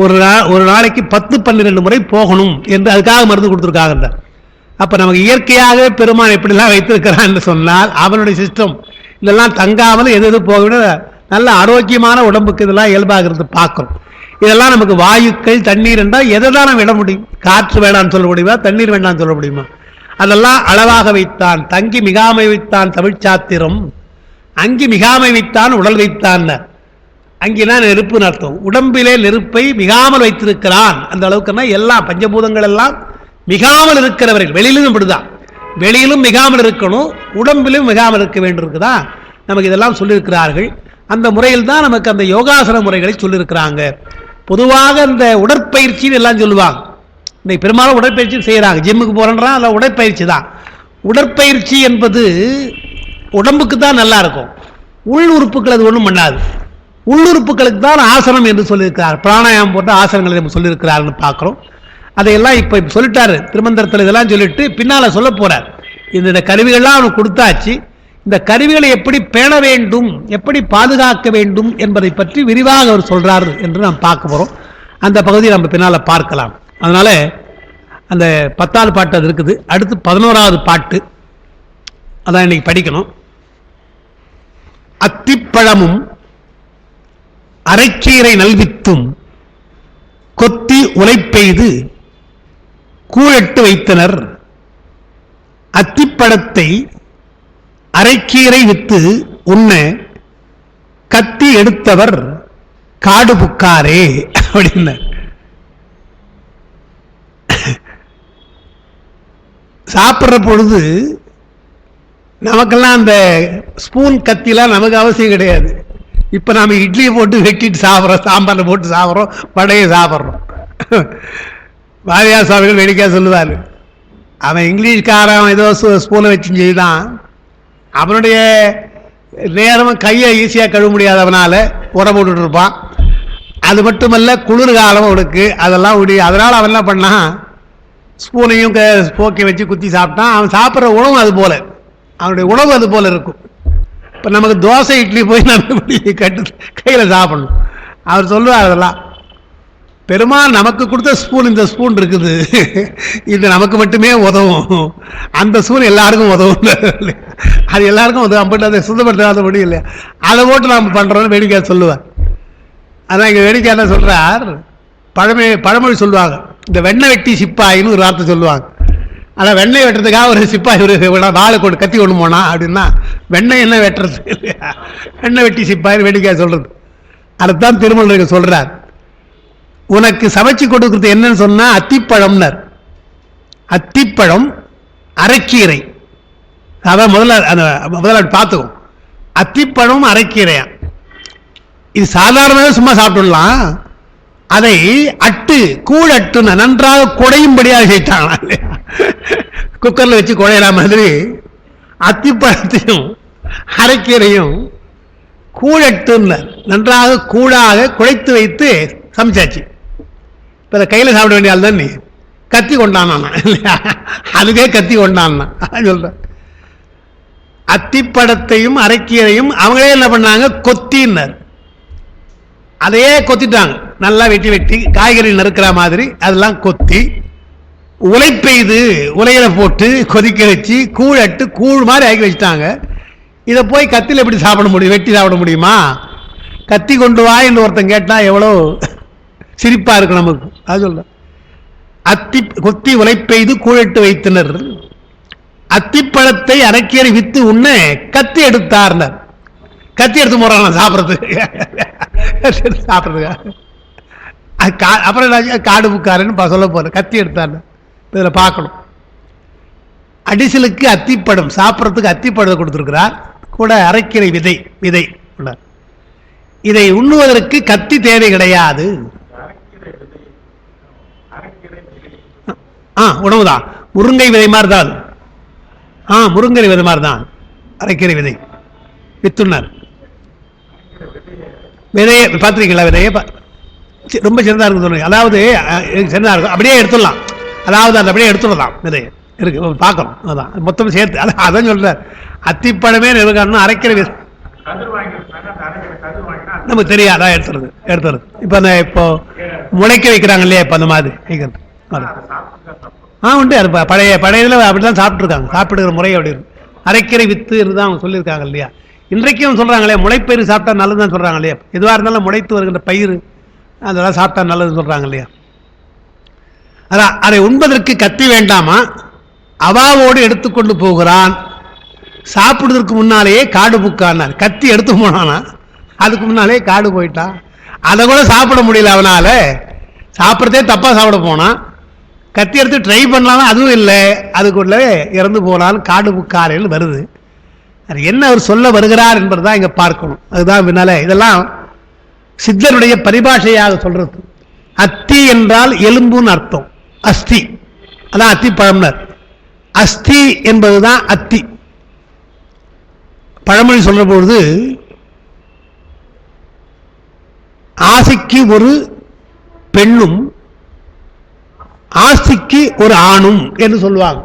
[SPEAKER 1] ஒரு நாளைக்கு 10-12 முறை போகணும் என்று அதுக்காக மருந்து கொடுத்துருக்காங்க. அப்போ நமக்கு இயற்கையாக பெருமான் எப்படிலாம் வைத்திருக்கிறான் என்று சொன்னால் அவனுடைய சிஸ்டம் இதெல்லாம் தங்காமல் எது போக நல்ல ஆரோக்கியமான உடம்புக்கு இதெல்லாம் இயல்பாகிறது பார்க்கிறோம். இதெல்லாம் நமக்கு வாயுக்கள் தண்ணீர் என்றால் எதை தான் நம்ம விட முடியும்? காற்று வேண்டான்னு சொல்ல முடியுமா, தண்ணீர் வேண்டான்னு சொல்ல முடியுமா? அதெல்லாம் அளவாக வைத்தான். தங்கி மிகாமை வைத்தான் தமிழ்ச்சாத்திரம், அங்கி மிகாமை வைத்தான் உடல் வைத்தான். அங்கினா நெருப்புன்னு அர்த்தம். உடம்பிலே நெருப்பை மிகாமல் வைத்திருக்கிறான். அந்த அளவுக்குன்னா எல்லாம் பஞ்சபூதங்கள் எல்லாம் மிகாமல் இருக்கிறவர்கள். வெளியிலும் இப்படிதான், வெளியிலும் மிகாமல் இருக்கணும், உடம்பிலும் மிகாமல் இருக்க வேண்டியிருக்குதான். நமக்கு இதெல்லாம் சொல்லியிருக்கிறார்கள். அந்த முறையில் தான் நமக்கு அந்த யோகாசன முறைகளை சொல்லியிருக்கிறாங்க. பொதுவாக இந்த உடற்பயிற்சின்னு எல்லாம் சொல்லுவாங்க. இன்னைக்கு பெரும்பாலும் உடற்பயிற்சி செய்கிறாங்க, ஜிம்முக்கு போகிறேன்றான், அதில் உடற்பயிற்சி தான். உடற்பயிற்சி என்பது உடம்புக்கு தான் நல்லா இருக்கும், உள் உறுப்புகள் அது ஒன்றும் பண்ணாது. உள்ளுறுப்புகளுக்கு தான் ஆசனம் என்று சொல்லியிருக்கிறார். பிராணாயாமம் போன்ற ஆசனங்களை சொல்லியிருக்கிறார்னு பார்க்குறோம். அதையெல்லாம் இப்போ சொல்லிட்டாரு திருமந்திரத்தில். இதெல்லாம் சொல்லிட்டு பின்னால் சொல்ல போறார். இந்த கருவிகள்லாம் அவனுக்கு கொடுத்தாச்சு, இந்த கருவிகளை எப்படி பேண வேண்டும், எப்படி பாதுகாக்க வேண்டும் என்பதை பற்றி விரிவாக அவர் சொல்றாரு என்று நாம் பார்க்க போறோம். அந்த பகுதியை நம்ம பின்னால் பார்க்கலாம். அதனால அந்த 10வது பாட்டு அது இருக்குது. அடுத்து 11வது பாட்டு அதான் இன்னைக்கு படிக்கணும். அத்திப்பழமும் அரைக்கீரை நல்வித்தும் கொத்தி உலைப்பெய்து கூழட்டு வைத்தனர். அத்திப்பழத்தை அரைக்கீரை வித்து உண்ண கத்தி எடுத்தவர் காடு புக்காரே அப்படின்னு. சாப்பிட்ற பொழுது நமக்கெல்லாம் அந்த ஸ்பூன் கத்திலாம் நமக்கு அவசியம் கிடையாது. இப்போ நாம் இட்லியை போட்டு வெட்டிட்டு சாப்பிட்றோம், சாம்பாரில் போட்டு சாப்பிட்றோம், வடையை சாப்பிட்றோம். வாரியார் சுவாமிகள் வேடிக்கையாக சொல்லுவார், அவன் இங்கிலீஷ்காரன் ஏதோ ஸ்பூனை வச்சு செய்தான், அவனுடைய நேரம் கையை ஈஸியாக கழுவ முடியாதவனால உடம்பு போட்டுட்டு இருப்பான். அது மட்டுமல்ல குளிர் காலம் அவனுக்கு, அதெல்லாம் முடியும். அதனால் அவன் என்ன பண்ணான், ஸ்பூனையும் போக்கை வச்சு குத்தி சாப்பிட்டான். அவன் சாப்பிட்ற உணவு அது போல, அவனுடைய உணவு அது போல இருக்கும். இப்போ நமக்கு தோசை இட்லி போய் நம்ம கட்டு கையில் சாப்பிடணும். அவர் சொல்லுவார், அதெல்லாம் பெருமாள் நமக்கு கொடுத்த ஸ்பூன், இந்த ஸ்பூன் இருக்குது, இது நமக்கு மட்டுமே உதவும், அந்த ஸ்பூன் எல்லாருக்கும் உதவும், அது எல்லாருக்கும் உதவும். அப்படி அதை சுத்தப்படுத்தாத முடியும் இல்லையா, அதை போட்டு நாம் பண்ணுறோன்னு வேடிக்கை சொல்லுவார். அதான் இங்கே வேடிக்கை என்ன சொல்கிறார், பழமொழி சொல்லுவாங்க, இந்த வெண்ணெய் வெட்டி சிப்பாயின்னு ஒரு வார்த்தை சொல்லுவாங்க. ஆனால் வெண்ணெய் வெட்டுறதுக்காக ஒரு சிப்பாய் ஒரு வாழை கொண்டு கத்தி கொண்டு போனா அப்படின்னா வெண்ணெய் என்ன வெட்டுறது இல்லையா, வெண்ணெய் வெட்டி சிப்பாயின்னு வேடிக்கை சொல்கிறது. அதுதான் திருமூலர் சொல்கிறார், உனக்கு சமைச்சு கொடுக்குறது என்னன்னு சொன்னா அத்திப்பழம்னர். அத்திப்பழம் அரைக்கீரை, அதான் முதல்ல பார்த்துக்கும். அத்திப்பழம் அரைக்கீரையா, இது சாதாரணமாக சும்மா சாப்பிட்டுடலாம், அதை அட்டு கூழ் அட்டு நன்றாக குடையும்படியாக செய்தாங்க. குக்கர்ல வச்சு குழையிற மாதிரி அத்திப்பழத்தையும் அரைக்கீரையும் கூழட்டுன்னு நன்றாக கூழாக குழைத்து வைத்து சமைச்சாச்சு. இப்போ கையில் சாப்பிட வேண்டிய ஆள் தான் நீ, கத்தி கொண்டான் இல்லையா, அதுக்கே கத்தி கொண்டான் சொல்ற. அத்திப்பழத்தையும் அரைக்கீரையும் அவங்களே என்ன பண்ணாங்க, கொத்தினர். அதையே கொத்திட்டாங்க. நல்லா வெட்டி வெட்டி காய்கறி நறுக்கிற மாதிரி அதெல்லாம் கொத்தி உலை பெய்து உலையில போட்டு கொதிக்க வச்சு கூழட்டு கூழ் மாதிரி ஆக்கி வச்சுட்டாங்க. இதை போய் கத்தியில் எப்படி சாப்பிட முடியும்? வெட்டி சாப்பிட முடியுமா? கத்தி கொண்டு வா என்று ஒருத்தன் கேட்டா எவ்வளோ சிரிப்பா இருக்கு நமக்கு. அது சொல்ல அத்தி கொத்தி உலை பெய்து கூழட்டு வைத்தனர், அத்திப்பழத்தை அரைக்கேறி வித்து உண்ண கத்தி எடுத்தார்னர். கத்தி எடுத்து போறாங்க சாப்பிட்றதுக்கு சாப்பிட்றதுக்கு. அப்புறம் காடு புக்காரன்னு சொல்ல போற கத்தி எடுத்தார். இதில் பார்க்கணும், அடிசலுக்கு அத்திப்பழம் சாப்பிட்றதுக்கு அத்திப்பழத்தை கொடுத்துருக்கிறார், கூட அரைக்கீரை விதை விதை உள்ளார். இதை உண்ணுவதற்கு கத்தி தேவை கிடையாது. உணவுதான், முருங்கை விதை மாதிரி தான். முருங்கை விதை மாதிரி தான் அரைக்கீரை விதை வித்துனார். விதையை பார்த்துருக்கீங்களா? விதையை ரொம்ப சிறந்தா இருக்கு சொல்லுங்க. அதாவது சிறந்தா இருக்கும், அப்படியே எடுத்துடலாம். அதாவது அந்த அப்படியே எடுத்துடலாம் விதையை இருக்கு, பார்க்கணும். அதான் மொத்தம் சேர்த்து அதான் சொல்றார். அத்திப்பழமே இருக்கணும், அரைக்கிற விதை நமக்கு தெரியாதா? எடுத்துறது இப்போ அந்த இப்போ முளைக்க வைக்கிறாங்க இல்லையா, இப்போ அந்த மாதிரி வைக்கிறது உண்டு. அது பழையதில் அப்படிதான் சாப்பிட்ருக்காங்க. சாப்பிடுகிற முறை அப்படி இருக்கு. அரைக்கீரை வித்து தான் அவங்க சொல்லியிருக்காங்க இல்லையா. இன்றைக்கும் சொல்றாங்களே முளைப்பயிர் சாப்பிட்டா நல்லதுதான் சொல்றாங்க இல்லையா. எதுவாக இருந்தாலும் முளைத்து வருகின்ற பயிர் அதெல்லாம் சாப்பிட்டா நல்லதுன்னு சொல்றாங்க இல்லையா. அதான் அதை உண்பதற்கு கத்தி வேண்டாமா, அவாவோடு எடுத்துக்கொண்டு போகிறான். சாப்பிடுறதுக்கு முன்னாலேயே காடு புக்கானார். கத்தி எடுத்து போனானா, அதுக்கு முன்னாலே காடு போயிட்டான். அதை கூட சாப்பிட முடியல அவனால. சாப்பிட்றதே தப்பா சாப்பிட போனான். கத்தி எடுத்து ட்ரை பண்ணலாம், அதுவும் இல்லை. அதுக்குள்ள இறந்து போனாலும் காடு புக்காரேன்னு வருது. அது என்ன அவர் சொல்ல வருகிறார் என்பதுதான் இங்க பார்க்கணும். அதுதான் பின்னால இதெல்லாம் சித்தருடைய பரிபாஷையாக சொல்றது. அத்தி என்றால் எலும்புன்னு அர்த்தம். அஸ்தி அதான் அத்தி பழம்னர். அஸ்தி என்பதுதான் அத்தி. பழமொழி சொல்ற பொழுது ஆசைக்கு ஒரு பெண்ணும் ஆஸ்திக்கு ஒரு ஆணும் என்று சொல்லுவாங்க.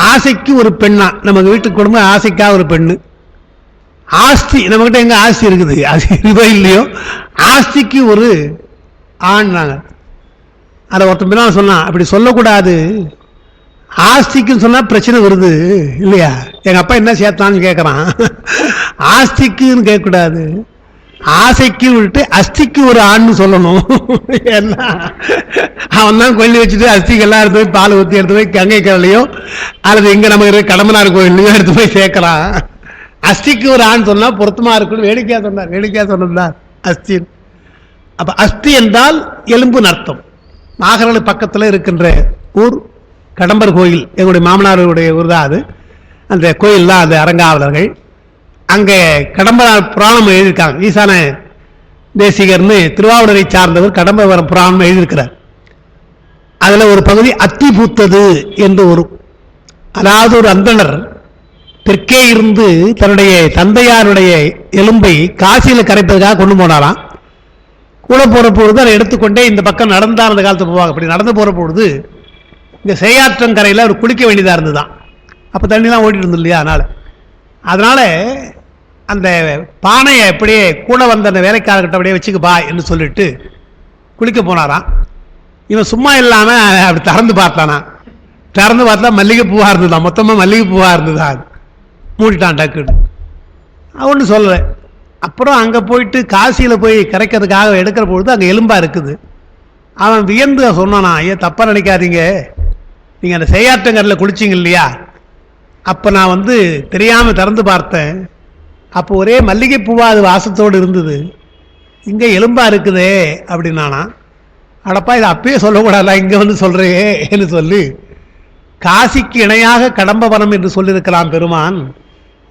[SPEAKER 1] ஆசைக்கு ஒரு பெண்ணா, நமக்கு வீட்டுக்கு குடும்பம் ஆசைக்காக ஒரு பெண்ணு. ஆஸ்தி நம்மகிட்ட எங்க ஆஸ்தி இருக்குது, அது இருக்கோ இல்லையோ, ஆஸ்திக்கு ஒரு ஆண். நாங்கள் அதை ஒருத்தன் பின்னால் சொன்னான், அப்படி சொல்லக்கூடாது. ஆஸ்திக்குன்னு சொன்னா பிரச்சனை வருது இல்லையா. எங்க அப்பா என்ன சேர்த்தான்னு கேட்கறான். ஆஸ்திக்குன்னு கேட்கக்கூடாது, ஆசைக்கு விட்டு அஸ்திக்கு ஒரு ஆண்னு சொல்லணும். என்ன அவன் தான் கொல்லி வச்சுட்டு அஸ்திக்கு எல்லாம் எடுத்து போய் பால் ஊற்றி எடுத்து போய் கங்கை கடலையோ அல்லது இங்க நமக்கு கடம்பனார் கோயிலையோ எடுத்து போய் சேர்க்கிறான். அஸ்திக்கு ஒரு ஆண் சொன்னா பொருத்தமா இருக்குன்னு வேடிக்கையா சொன்னார். வேடிக்கையா சொன்னார் அஸ்தி. அப்ப அஸ்தி என்றால் எலும்புன்னு அர்த்தம். நாகர்கோவில் பக்கத்தில் இருக்கின்ற ஊர் கடம்பர் கோயில், எங்களுடைய மாமனாருடைய ஊர் தான் அது. அந்த கோயில் தான் அந்த அரங்காவலர்கள். அங்கே கடம்பர் புராணம் எழுதியிருக்காங்க. ஈசான தேசிகர்னு திருவாவூரை சார்ந்தவர் கடம்பவரம் புராணம் எழுதியிருக்கிறார். அதுல ஒரு பகுதி அத்தி பூத்தது என்று வரும். அதாவது ஒரு அந்தணர் தெற்கே இருந்து தன்னுடைய தந்தையாருடைய எலும்பை காசியில கரைப்பதற்காக கொண்டு போனாராம். கூட போற பொழுது அதை எடுத்துக்கொண்டே இந்த பக்கம் நடந்தார். அந்த காலத்து போவாங்க. அப்படி நடந்து போற பொழுது இங்க செய்யாற்றங்கரையில் அவர் குளிக்க வேண்டியதா இருந்துதான். அப்ப தண்ணிலாம் ஓடிட்டு இருந்தது இல்லையா. அதனால அந்த பானையை அப்படியே கூட வந்த அந்த வேலைக்காரர்கிட்ட அப்படியே வச்சுக்கப்பா என்று சொல்லிட்டு குளிக்க போனாராம். இவன் சும்மா இல்லாம அப்படி திறந்து பார்த்தானா. திறந்து பார்த்தா மல்லிகை பூவா இருந்ததுதான். மொத்தமா மல்லிகை பூவா இருந்ததா. மூடிட்டான் டக்குன்னு. ஒன்றும் சொல்லலை. அப்புறம் அங்கே போயிட்டு காசியில் போய் கரைக்கிறதுக்காக எடுக்கிற பொழுது அங்கே எலும்பா இருக்குது. அவன் வியந்து சொன்னானா, ஐயா தப்பாக நினைக்காதீங்க, நீங்கள் அந்த செய்யாற்றங்கரில் குளிச்சிங்க இல்லையா, அப்போ நான் தெரியாமல் திறந்து பார்த்தேன். அப்போ ஒரே மல்லிகை பூவா அது வாசத்தோடு இருந்தது. இங்கே எலும்பா இருக்குதே அப்படின்னானா. அடப்பா இதை அப்பயே சொல்லக்கூடாதா, இங்கே சொல்கிறே என்று சொல்லி காசிக்கு இணையாக கடம்பவனம் என்று சொல்லியிருக்கலாம் பெருமான்.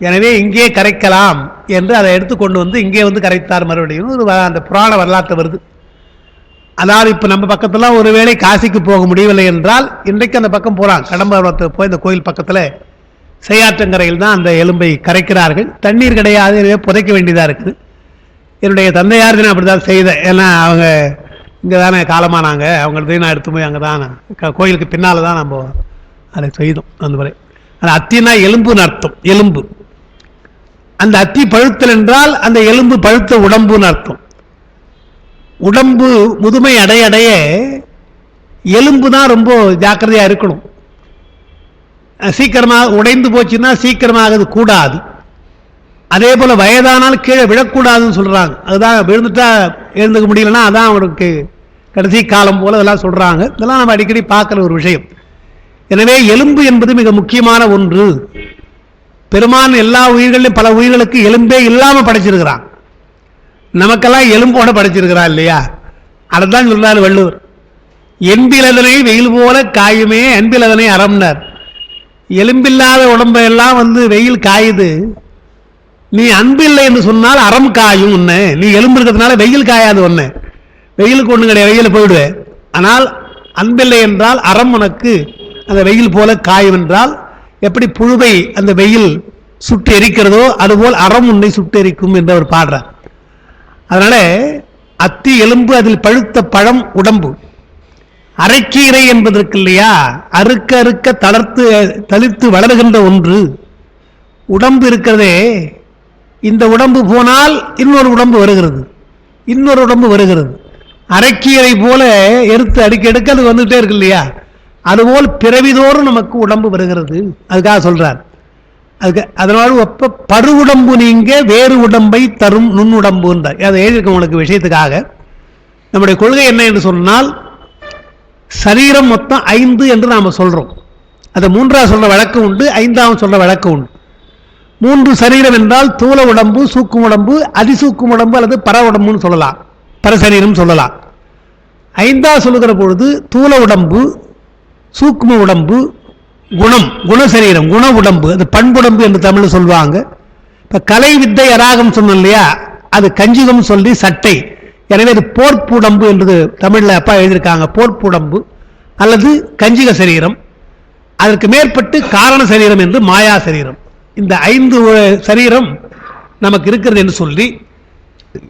[SPEAKER 1] எனவே இங்கே கரைக்கலாம் என்று அதை எடுத்து கொண்டு இங்கே கரைத்தார் மறுபடியும். ஒரு அந்த புராண வரலாற்று வருது. அதாவது இப்போ நம்ம பக்கத்தில் ஒருவேளை காசிக்கு போக முடியவில்லை என்றால் இன்றைக்கு அந்த பக்கம் போகலாம். கடம்பவரத்துக்கு போய் இந்த கோயில் பக்கத்தில் செய்யாற்றங்கரையில் தான் அந்த எலும்பை கரைக்கிறார்கள். தண்ணீர் கிடையாது, எனவே புதைக்க வேண்டியதாக இருக்குது. என்னுடைய தந்தையார் தினம் அப்படி தான் செய்த. ஏன்னா அவங்க இங்கே தானே காலமானாங்க. அவங்கள்தையும் நான் எடுத்து போய் அங்கே தான் கோயிலுக்கு பின்னால் தான் நம்ம அதை செய்தோம். அந்த முறை அந்த அத்தினா எலும்புன்னு அர்த்தம். எலும்பு அந்த அத்தி பழுத்தல் என்றால் அந்த எலும்பு பழுத்த உடம்புன்னு அர்த்தம். உடம்பு முதுமை அடைய அடைய எலும்பு தான் ரொம்ப ஜாக்கிரதையாக இருக்கணும். சீக்கிரமாக உடைந்து போச்சுன்னா சீக்கிரமாக அது கூடாது. அதே போல் வயதானால் கீழே விழக்கூடாதுன்னு சொல்கிறாங்க. அதுதான் விழுந்துட்டா எழுந்துக்க முடியலன்னா அதான் அவனுக்கு கடைசி காலம் போல் அதெல்லாம் சொல்கிறாங்க. இதெல்லாம் நம்ம அடிக்கடி பார்க்குற ஒரு விஷயம். எனவே எலும்பு என்பது மிக முக்கியமான ஒன்று. பெருமான் எல்லா உயிர்களையும் பல உயிர்களுக்கு எலும்பே இல்லாமல் படைச்சிருக்கிறான். நமக்கெல்லாம் எலும்போட படைச்சிருக்கிறான் இல்லையா? அதைத்தான் சொல்றாரு வள்ளுவர். என்பிலதனை வெயில் போல காயுமே அன்பிலதனை அறம்னார். எலும்பில்லாத உடம்பெல்லாம் வெயில் காயுது, நீ அன்பில்லை என்று சொன்னால் அறம் காயும். ஒன்று நீ எலும்பு இருக்கிறதுனால வெயில் காயாது. ஒன்று வெயிலுக்கு ஒன்று கிடையாது, வெயில் போயிடுவேன். ஆனால் அன்பில்லை என்றால் அறம் உனக்கு அந்த வெயில் போல காயும் என்றால் எப்படி புழுவை அந்த வெயில் சுட்டு எரிக்கிறதோ அதுபோல் அறம் உன்னை சுட்டு எரிக்கும் என்று அவர் பாடுறார். அதனால அத்தி எலும்பு, அதில் பழுத்த பழம் உடம்பு. அரைக்கீரை என்பதற்கு இல்லையா, அறுக்க அறுக்க தளிர்த்து வளர்கின்ற ஒன்று உடம்பு இருக்கிறதே. இந்த உடம்பு போனால் இன்னொரு உடம்பு வருகிறது, இன்னொரு உடம்பு வருகிறது. அரைக்கீரை போல எடுத்து அடிக்க எடுக்க அது வந்துகிட்டே இருக்கு இல்லையா? அதுபோல் பிறவிதோறும் நமக்கு உடம்பு வருகிறது. அதுக்காக சொல்றார். அதுக்கு அதனால ஒப்ப பரு உடம்பு நீங்க வேறு உடம்பை தரும் நுண்ணுடம்பு என்றார். அதை எழுதியிருக்க உங்களுக்கு விஷயத்துக்காக. நம்முடைய கொள்கை என்ன என்று சொன்னால், சரீரம் மொத்தம் 5 என்று நாம் சொல்றோம். அதை 3ஆவது சொல்ற வழக்கம் உண்டு, 5ஆவது சொல்ற வழக்கம் உண்டு. 3 சரீரம் என்றால் தூல உடம்பு, சூக்கும் உடம்பு, அதிசூக்கும் உடம்பு அல்லது பர உடம்புன்னு சொல்லலாம், பரசரீரம் சொல்லலாம். 5ஆவது சொல்லுகிற பொழுது தூல உடம்பு, சூக்கும உடம்பு, குணம் குணசரீரம், குண உடம்பு, அது பண்புடம்பு என்று தமிழ் சொல்லுவாங்க. இப்ப கலை வித்தை அராகம் சொன்னோம் இல்லையா, அது கஞ்சிகம் சொல்லி சட்டை. எனவே அது போர்ப்புடம்பு என்று தமிழ்ல அப்பா எழுதியிருக்காங்க. போர்ப்புடம்பு அல்லது கஞ்சிக சரீரம். அதற்கு மேற்பட்டு காரண சரீரம் என்று மாயா சரீரம். இந்த 5 சரீரம் நமக்கு இருக்கிறது என்று சொல்லி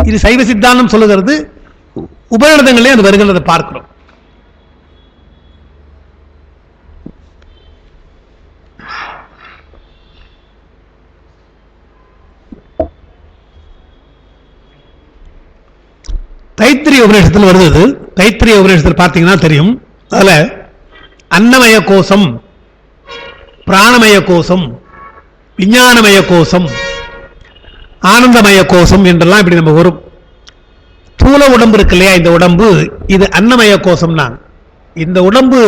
[SPEAKER 1] இது சைவ சித்தாந்தம் சொல்லுகிறது. உபநிடதங்களே அது வருகிறத பார்க்கிறோம். தைத்திரிய உபநிஷத்தில் வருது. தைத்திரிய உபநிஷத்தில் பார்த்தீங்கன்னா தெரியும். அதுல அன்னமய கோஷம், பிராணமய கோஷம், விஞ்ஞானமய கோஷம், ஆனந்தமய கோஷம் என்றெல்லாம் இப்படி நம்ம வரும். தூல உடம்பு இருக்கு இல்லையா, இந்த உடம்பு இது அன்னமய கோஷம் தான். இந்த உடம்பு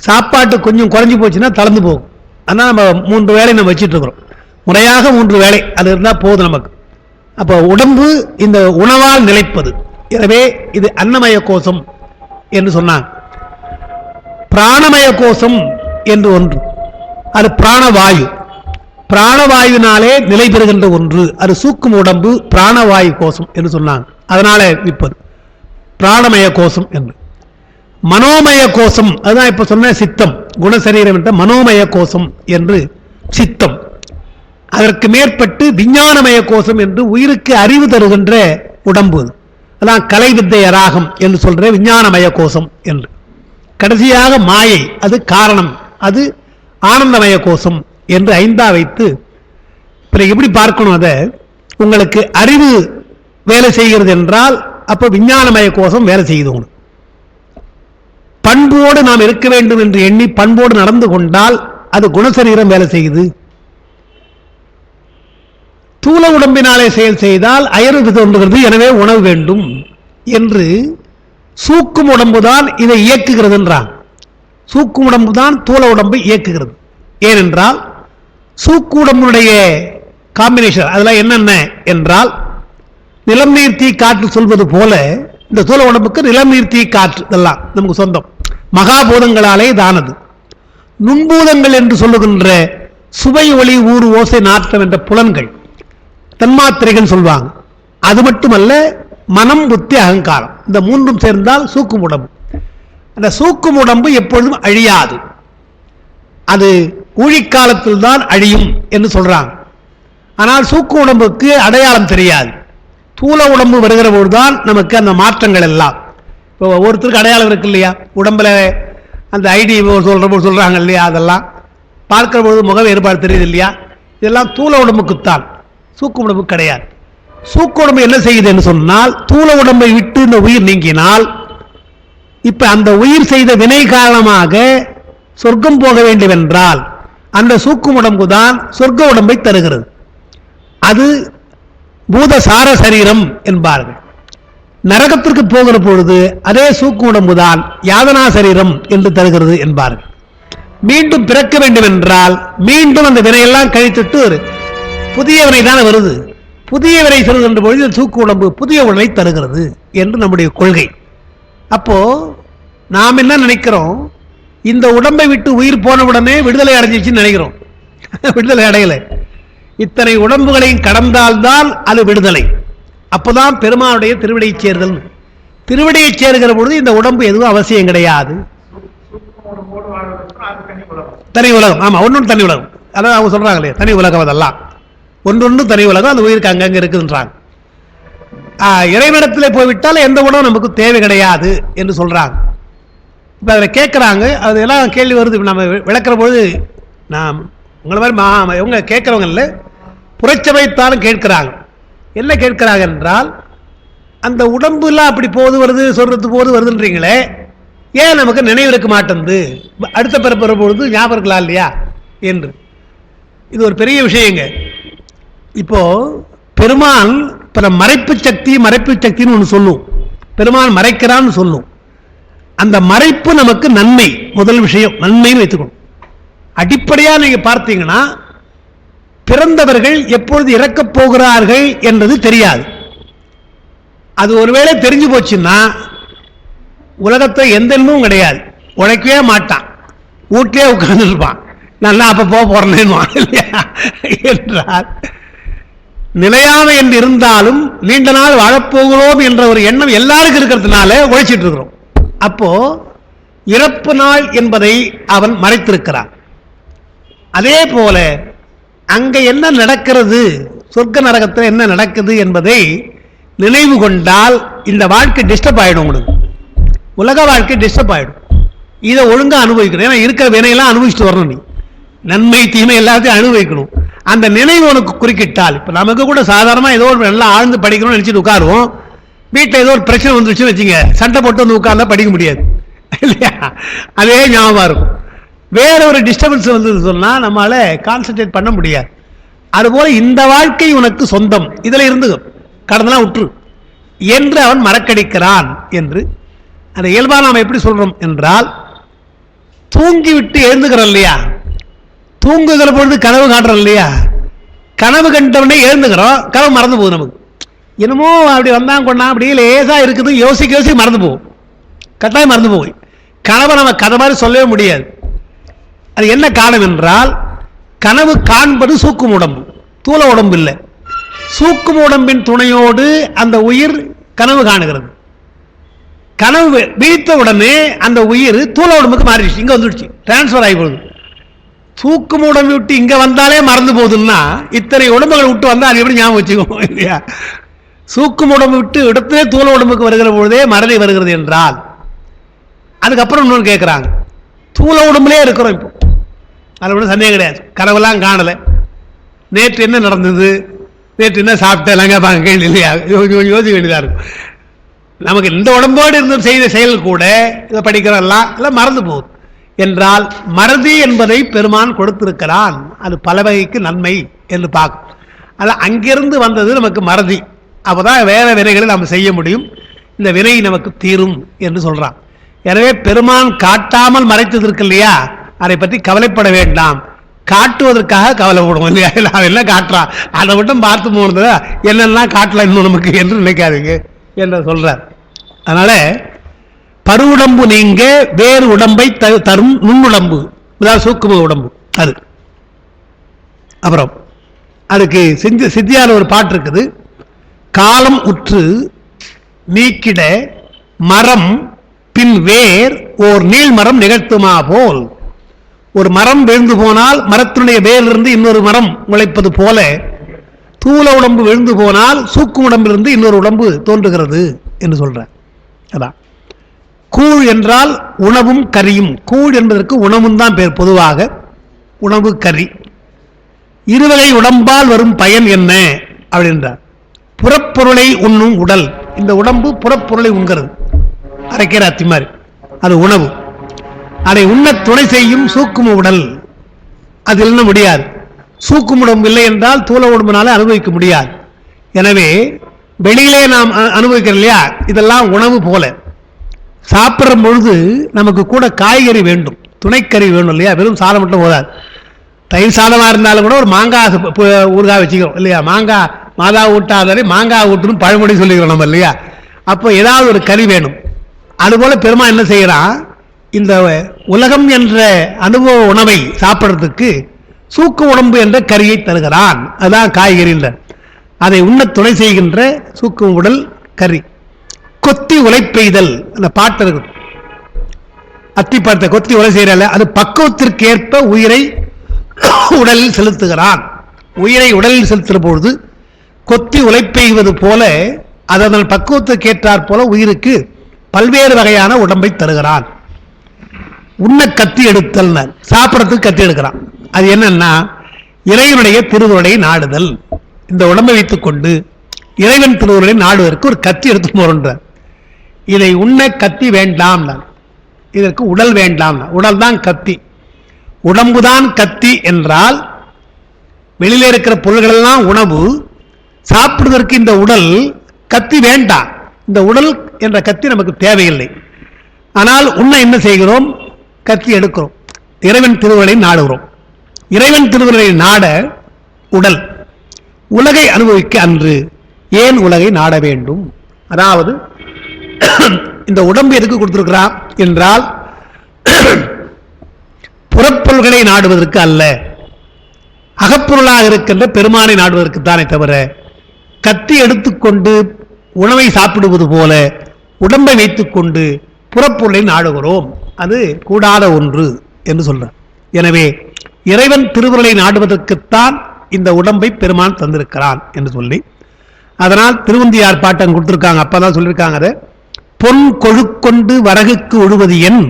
[SPEAKER 1] சாப்பாட்டு கொஞ்சம் குறைஞ்சி போச்சுன்னா தளர்ந்து போகும். ஆனால் நம்ம 3 வேளை நம்ம வச்சுட்டு இருக்கிறோம். முறையாக 3 வேளை அது இருந்தால் போதும் நமக்கு. அப்போ உடம்பு இந்த உணவால் நிலைப்பது. எனவே இது அன்னமய கோஷம் என்று சொன்னாங்க. பிராணமய கோஷம் என்று ஒன்று, அது பிராணவாயு. பிராணவாயுனாலே நிலை பெறுகின்ற ஒன்று, அது சூக்கும் உடம்பு, பிராணவாயு கோஷம் என்று சொன்னாங்க. அதனால நிற்பது பிராணமய கோஷம் என்று. மனோமய கோஷம், அதுதான் இப்ப சொன்ன சித்தம், குணசரீரம் என்ற மனோமய கோஷம் என்று சித்தம். அதற்கு மேற்பட்டு விஞ்ஞானமய கோஷம் என்று உயிருக்கு அறிவு தருகின்ற உடம்பு. அதான் கலை வித்தை அராகம் என்று சொல்ற விஞ்ஞானமய கோஷம் என்று. கடைசியாக மாயை, அது காரணம், அது ஆனந்தமய கோஷம் என்று 5ஆ வைத்து பிறகு எப்படி பார்க்கணும்? அதை உங்களுக்கு அறிவு வேலை செய்கிறது என்றால் அப்ப விஞ்ஞானமய கோஷம் வேலை செய்யுது. பண்போடு நாம் இருக்க வேண்டும் என்று எண்ணி பண்போடு நடந்து கொண்டால் அது குணசரீரம் வேலை செய்யுது. தூல உடம்பினாலே செயல் செய்தால் அயர்வு தோன்றுகிறது, எனவே உணவு வேண்டும் என்று சூக்கும் உடம்புதான் இதை இயக்குகிறது என்றான். சூக்கும் உடம்புதான் தூல உடம்பை இயக்குகிறது. ஏனென்றால் சூக்கு உடம்புடைய காம்பினேஷன் அதெல்லாம் என்னென்ன என்றால், நிலம் நீர் தீ காற்று சொல்வது போல இந்த தூல உடம்புக்கு நிலம் நீர் தீ காற்று இதெல்லாம் நமக்கு சொந்தம். மகாபூதங்களாலே தானது. நுண்பூதங்கள் என்று சொல்லுகின்ற சுவை ஒளி ஊறு ஓசை நாற்றம் என்ற புலன்கள், தன்மாத்திரைகள் சொல்வாங்க. அது மட்டுமல்ல, மனம் புத்தி அகங்காரம், இந்த 3ம் சேர்ந்தால் சூக்கும் உடம்பு. அந்த சூக்கும் உடம்பு எப்பொழுதும் அழியாது, அது ஊழிக்காலத்தில் தான் அழியும் என்று சொல்றாங்க. ஆனால் சூக்கும் உடம்புக்கு அடையாளம் தெரியாது. தூல உடம்பு வருகிற போதுதான் நமக்கு அந்த மாற்றங்கள் எல்லாம். இப்போ ஒவ்வொருத்தருக்கு அடையாளம் இருக்கு இல்லையா, உடம்புல அந்த ஐடி சொல்றாங்க இல்லையா, அதெல்லாம் பார்க்கிற பொழுது முக வேறுபாடு தெரியுது இல்லையா, இதெல்லாம் தூல உடம்புக்குத்தான், சூக்கும் உடம்பு கிடையாது. சூக்கு உடம்பு என்ன செய்யுது என்று சொன்னால், தூல உடம்பை விட்டு இந்த உயிர் நீங்கினால் இப்ப அந்த உயிர் செய்த வினை காரணமாக சொர்க்கம் போக வேண்டும் என்றால் அந்த சூக்கும் உடம்பு தான் சொர்க்க உடம்பை தருகிறது. அது பூத சார சரீரம் என்பார்கள். நரகத்திற்கு போகிற பொழுது அதே சூக்கு உடம்பு தான் யாதனா சரீரம் என்று தருகிறது என்பார்கள். மீண்டும் பிறக்க வேண்டும் என்றால் மீண்டும் அந்த வினையெல்லாம் கழித்துட்டு புதிய வினை தானே வருது. புதிய வினை சொல்கின்ற பொழுது சூக்கு உடம்பு புதிய உடலை தருகிறது என்று நம்முடைய கொள்கை. அப்போ நாம் என்ன நினைக்கிறோம், இந்த உடம்பை விட்டு உயிர் போன உடனே விடுதலை அடைஞ்சிச்சுன்னு நினைக்கிறோம். விடுதலை அடையலை. இத்தனை உடம்புகளையும் கடந்தால்தான் அது விடுதலை. அப்போதான் பெருமானுடைய திருவிடையை சேர்தல். திருவிடையை சேர்கிற பொழுது இந்த உடம்பு எதுவும் அவசியம் கிடையாது. தனி உலகம். ஆமா, ஒன்றும் தனி உலகம். அதான் அவங்க சொல்றாங்க இல்லையா, தனி உலகம். அதெல்லாம் ஒன்றொன்று தனி உலகம். அந்த உயிருக்கு அங்கங்க இருக்குன்றாங்க. இறைவனிடத்தில் போய்விட்டால் எந்த உடம்பும் நமக்கு தேவை கிடையாது என்று சொல்றாங்க. இப்போ அதில் கேட்குறாங்க, அதெல்லாம் கேள்வி வருது. நம்ம விளக்குற பொழுது நாம் உங்களை மாதிரி இவங்க கேட்குறவங்க இல்லை, புறச்சபைத்தாலும் கேட்குறாங்க. என்ன கேட்குறாங்க என்றால், அந்த உடம்புலாம் அப்படி போது வருது, சொல்றது போது வருதுன்றீங்களே, ஏன் நமக்கு நினைவு இருக்க மாட்டேங்குது, அடுத்த பிறப்புற பொழுது ஞாபகம் இருக்கலாம் இல்லையா என்று. இது ஒரு பெரிய விஷயங்க. இப்போ பெருமான் இப்போ மறைப்பு சக்தின்னு ஒன்று சொல்லும். பெருமான் மறைக்கிறான்னு சொல்லும். அந்த மறைப்பு நமக்கு நன்மை. முதல் விஷயம் நன்மைன்னு வைத்துக்கணும். அடிப்படையாக நீங்க பார்த்தீங்கன்னா, பிறந்தவர்கள் எப்பொழுது இறக்கப் போகிறார்கள் என்பது தெரியாது. அது ஒருவேளை தெரிஞ்சு போச்சுன்னா உலகத்தை எந்த எண்ணமும் கிடையாது, உழைக்கவே மாட்டான், வீட்டிலே உட்கார்ந்து இருப்பான். நான் அப்ப போறேன்னு என்றால், நிலையான என்று இருந்தாலும் நீண்ட நாள் வாழப்போகிறோம் என்ற ஒரு எண்ணம் எல்லாருக்கும் இருக்கிறதுனால உழைச்சிட்டு இருக்கிறோம். அப்போ இறப்பு நாள் என்பதை அவன் மறைத்திருக்கிறான். அதே போல அங்க என்ன நடக்கிறது, சொர்க்க நரகத்தில் என்ன நடக்குது என்பதை நினைவு கொண்டால் இந்த வாழ்க்கை டிஸ்டர்ப் ஆயிடும். உங்களுக்கு உலக வாழ்க்கை டிஸ்டர்ப் ஆயிடும். இதை ஒழுங்கா அனுபவிக்கணும். ஏன்னா இருக்கிற வினையெல்லாம் அனுபவிச்சுட்டு வரணும். நீ நன்மை தீமை எல்லாத்தையும் அனுபவிக்கணும். அந்த நினைவு உனக்கு குறுக்கிட்டால், இப்ப நமக்கு கூட சாதாரணமா ஏதோ ஒரு நல்லா ஆழ்ந்து படிக்கணும்னு நினைச்சிட்டு உட்காருவோம். வீட்டில் ஏதோ ஒரு பிரச்சனை வந்துருச்சுன்னு வச்சுங்க, சண்டை போட்டு வந்து உட்கார்ந்தா படிக்க முடியாது இல்லையா? அதே ஞாபகம் இருக்கும். வேற ஒரு டிஸ்டர்பன்ஸ் வந்து சொன்னா நம்மளால கான்சென்ட்ரேட் பண்ண முடியாது. அதுபோல இந்த வாழ்க்கை உனக்கு சொந்தம், இதுல இருந்து கடந்தெல்லாம் உற்று என்று அவன் மறக்கடிக்கிறான் என்று. அந்த இயல்பா நாம் எப்படி சொல்றோம் என்றால், தூங்கி விட்டு எழுந்துக்கிறோம் இல்லையா, தூங்குகிற பொழுது கனவு காட்டுறோம் இல்லையா, கனவு கண்டவனே எழுந்துக்கிறோம், கனவு மறந்து போகுது. நமக்கு என்னமோ அப்படி வந்தான் கொண்டா அப்படியே லேசா இருக்குது, யோசிக்க மறந்து போகும், கட்டாயம் மறந்து போகும். கனவை நம்ம கதை மாதிரி சொல்லவே முடியாது. அது என்ன காரணம் என்றால், கனவு காண்பது சூக்கும் உடம்பு, தூல உடம்பு இல்லை. சூக்கும் உடம்பின் துணையோடு அந்த உயிர் கனவு காணுகிறது. கனவு விழித்த உடனே அந்த உயிர் தூல உடம்புக்கு மாறிடுச்சு, இங்க வந்துடுச்சு, டிரான்ஸ்பர் ஆகி போகுது. சூக்கும் உடம்பு விட்டு இங்க வந்தாலே மறந்து போகுதுன்னா, இத்தனை உடம்புகளை விட்டு வந்தா அது எப்படி ஞாபகம் வச்சுக்கோம் இல்லையா? சூக்கும் உடம்பு விட்டு இடத்திலே தூல உடம்புக்கு வருகிற பொழுதே மறதி வருகிறது என்றால், அதுக்கப்புறம் இன்னொன்று கேட்கிறாங்க, தூல உடம்புலே இருக்கிறோம் இப்போ, அதில் ஒன்றும் சந்தேகம் கிடையாது. கனவெல்லாம் காணலை, நேற்று என்ன நடந்தது, நேற்று என்ன சாப்பிட்டேன் கேட்பாங்க, கேள்வி இல்லையா? யோசிக்க வேண்டியதாக இருக்கும். நமக்கு இந்த உடம்போடு இருந்து செய்த செயல் கூட இதை படிக்கிறதெல்லாம் எல்லாம் மறந்து போகுது என்றால், மறதி என்பதை பெருமான் கொடுத்திருக்கிறான். அது பல வகைக்கு நன்மை என்று பார்க்கும். அது அங்கிருந்து வந்தது நமக்கு மறதி. அப்போதான் வேற வினைகளை நம்ம செய்ய முடியும், இந்த வினை நமக்கு தீரும் என்று சொல்றான். எனவே பெருமான் காட்டாமல் மறைத்தது இருக்கு இல்லையா, அதை பற்றி கவலைப்பட வேண்டாம். காட்டுவதற்காக கவலைப்படுவோம் இல்லையா, அவன் என்ன காட்டுறான் அதை மட்டும் பார்த்து போனது, என்னெல்லாம் காட்டலாம் இன்னும் நமக்கு என்று நினைக்காதீங்க என்று சொல்றார். அதனால பருவுடம்பு நீங்க வேறு உடம்பை தரும் நுண்ணுடம்பு, சூக்கும உடம்பு அது. அப்புறம் அதுக்கு சித்தியால ஒரு பாட்டு இருக்குது, காலம் உற்று நீக்கிட மரம் பின் வேர் ஓர் நீள் மரம் நிகழ்த்துமா போல். ஒரு மரம் விழுந்து போனால் மரத்தினுடைய வேரிலிருந்து இன்னொரு மரம் முளைப்பது போல, தூல உடம்பு விழுந்து போனால் சூக்கும் உடம்பிலிருந்து இன்னொரு உடம்பு தோன்றுகிறது என்று சொல்ற. அதான் கூழ் என்றால் உணவும் கரியும். கூழ் என்பதற்கு உணவும் தான் பேர், பொதுவாக உணவு கரி. இருவகை உடம்பால் வரும் பயன் என்ன அப்படின்றார். புறப்பொருளை உண்ணும் உடல். இந்த உடம்பு புறப்பொருளை உண்கிறது, அரைக்கிற அத்தி மாதிரி, அது உணவு. அதை உண்ண துணை செய்யும் சூக்கும உடல், அது இல்லைன்னு முடியாது. சூக்கும உடம்பு இல்லை என்றால் தூள உடம்புனால அனுபவிக்க முடியாது. எனவே வெளியிலே நாம் அனுபவிக்கிறோம் இல்லையா, இதெல்லாம் உணவு போல. சாப்பிட்ற பொழுது நமக்கு கூட காய்கறி வேண்டும், துணைக்கறி வேணும் இல்லையா, வெறும் சாதம் மட்டும் போதாது. தயிர் சாதமாக இருந்தாலும் கூட ஒரு மாங்காய் ஊறுகாய் வச்சுக்கிறோம் இல்லையா, மாங்காய் மாதா ஊட்டாதே மாங்காய் ஊட்டணும் பழமொழி சொல்லிக்கிறோம் நம்ம இல்லையா. அப்போ ஏதாவது ஒரு கறி வேணும். அதுபோல பெருமா என்ன செய்யறான், இந்த உலகம் என்ற அனுபவ உணவை சாப்பிட்றதுக்கு சூக்கு உடம்பு என்ற கறியை தருகிறான். அதுதான் காய்கறி. அதை உண்ண துணை செய்கின்ற சூக்கு உடல் கறி. கொத்தி உலை பெய்தல், அந்த பாட்டு இருக்கு, அத்திப்பழத்தை கொத்தி உலை செய்யறல, அது பக்குவத்திற்கு ஏற்ப உயிரை உடலில் செலுத்துகிறான். உயிரை உடலில் செலுத்துகிற பொழுது கொத்தி உலை பெய்வது போல அதன் பக்குவத்துக்கு ஏற்றாற் போல உயிருக்கு பல்வேறு வகையான உடம்பை தருகிறான். உண்ண கத்தி எடுத்தல், சாப்பிடறதுக்கு கத்தி எடுக்கிறான். அது என்னன்னா இறைவனுடைய திருவுருளை நாடுதல். இந்த உடம்பை வைத்துக் கொண்டு இறைவன் திருவுருளை நாடுவதற்கு ஒரு கத்தி எடுத்து போகின்ற. இதை உண்ண கத்தி வேண்டாம், இதற்கு உடல் வேண்டாம். உடல் தான் கத்தி, உடம்புதான் கத்தி என்றால் வெளியில இருக்கிற பொருள்கள் எல்லாம் உணவு, சாப்பிடுவதற்கு இந்த உடல் கத்தி வேண்டாம். இந்த உடல் என்ற கத்தி நமக்கு தேவையில்லை. ஆனால் உண்ண என்ன செய்கிறோம், கத்தி எடுக்கிறோம், இறைவன் திருவுருளை நாடுகிறோம். இறைவன் திருவுருளை நாட உடல், உலகை அனுபவிக்க அன்று ஏன் உலகை நாட வேண்டும். அதாவது இந்த உடம்பு எதுக்கு கொடுத்திருக்கிறான் என்றால் புறப்பொருள்களை நாடுவதற்கு அல்ல, அகப்பொருளாக இருக்கின்ற பெருமானை நாடுவதற்கு தானே தவிர கத்தி எடுத்துக்கொண்டு உணவை சாப்பிடுவது போல உடம்பை வைத்துக் கொண்டு புறப்பொருளை நாடுகிறோம். அது கூடாத ஒன்று என்று சொல்றார். எனவே இறைவன் திருவுருளை நாடுவதற்குத்தான் இந்த உடம்பை பெருமான் தந்திருக்கிறான் என்று சொல்லி, அதனால் திருவந்தியார் பாட்டம் கொடுத்திருக்காங்க. அப்பதான் சொல்லியிருக்காங்க, அதை பொன் கொழுக்கொண்டு வரகுக்கு ஒழுவது என்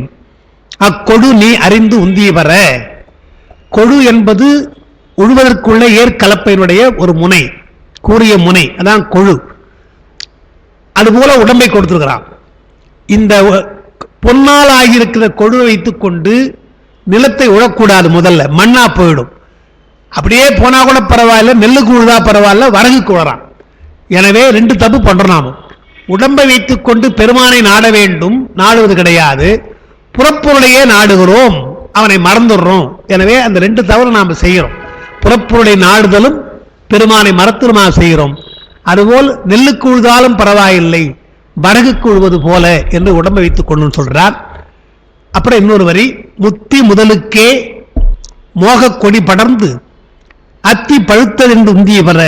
[SPEAKER 1] அக்கொடு நீ அறிந்து உந்திய வர. கொழு என்பது உழுவதற்குள்ள ஏற்கலப்பையினுடைய ஒரு முனை, கூறிய முனை, அதான் கொழு. அதுபோல உடம்பை கொடுத்திருக்கிறான். இந்த பொன்னால் ஆகியிருக்கிற கொழுவை வைத்துக் கொண்டு நிலத்தை உழக்கூடாது, முதல்ல மண்ணா போயிடும். அப்படியே போனா கூட பரவாயில்ல, நெல்லுக்கு உழுதா பரவாயில்ல, வரகுக்கு உழறான். எனவே ரெண்டு தப்பு பண்றோம். நாம உடம்பை வைத்துக் கொண்டு பெருமானை நாட வேண்டும், நாடுவது கிடையாது. புறப்பொருளையே நாடுகிறோம், அவனை மறந்துடுறோம். எனவே அந்த ரெண்டு தவறு நாம் செய்கிறோம். புறப்பொருளை நாடுதலும் பெருமானை மறத்துமா செய்கிறோம். அதுபோல் நெல்லுக்கு உழுதாலும் பரவாயில்லை, வரகுக்கு உழுவது போல என்று உடம்பை வைத்துக் கொண்டு சொல்றார். அப்புறம் இன்னொரு வரி, முத்தி முதலுக்கே மோக கொடி படர்ந்து அத்தி பழுத்தது என்று உந்திய வர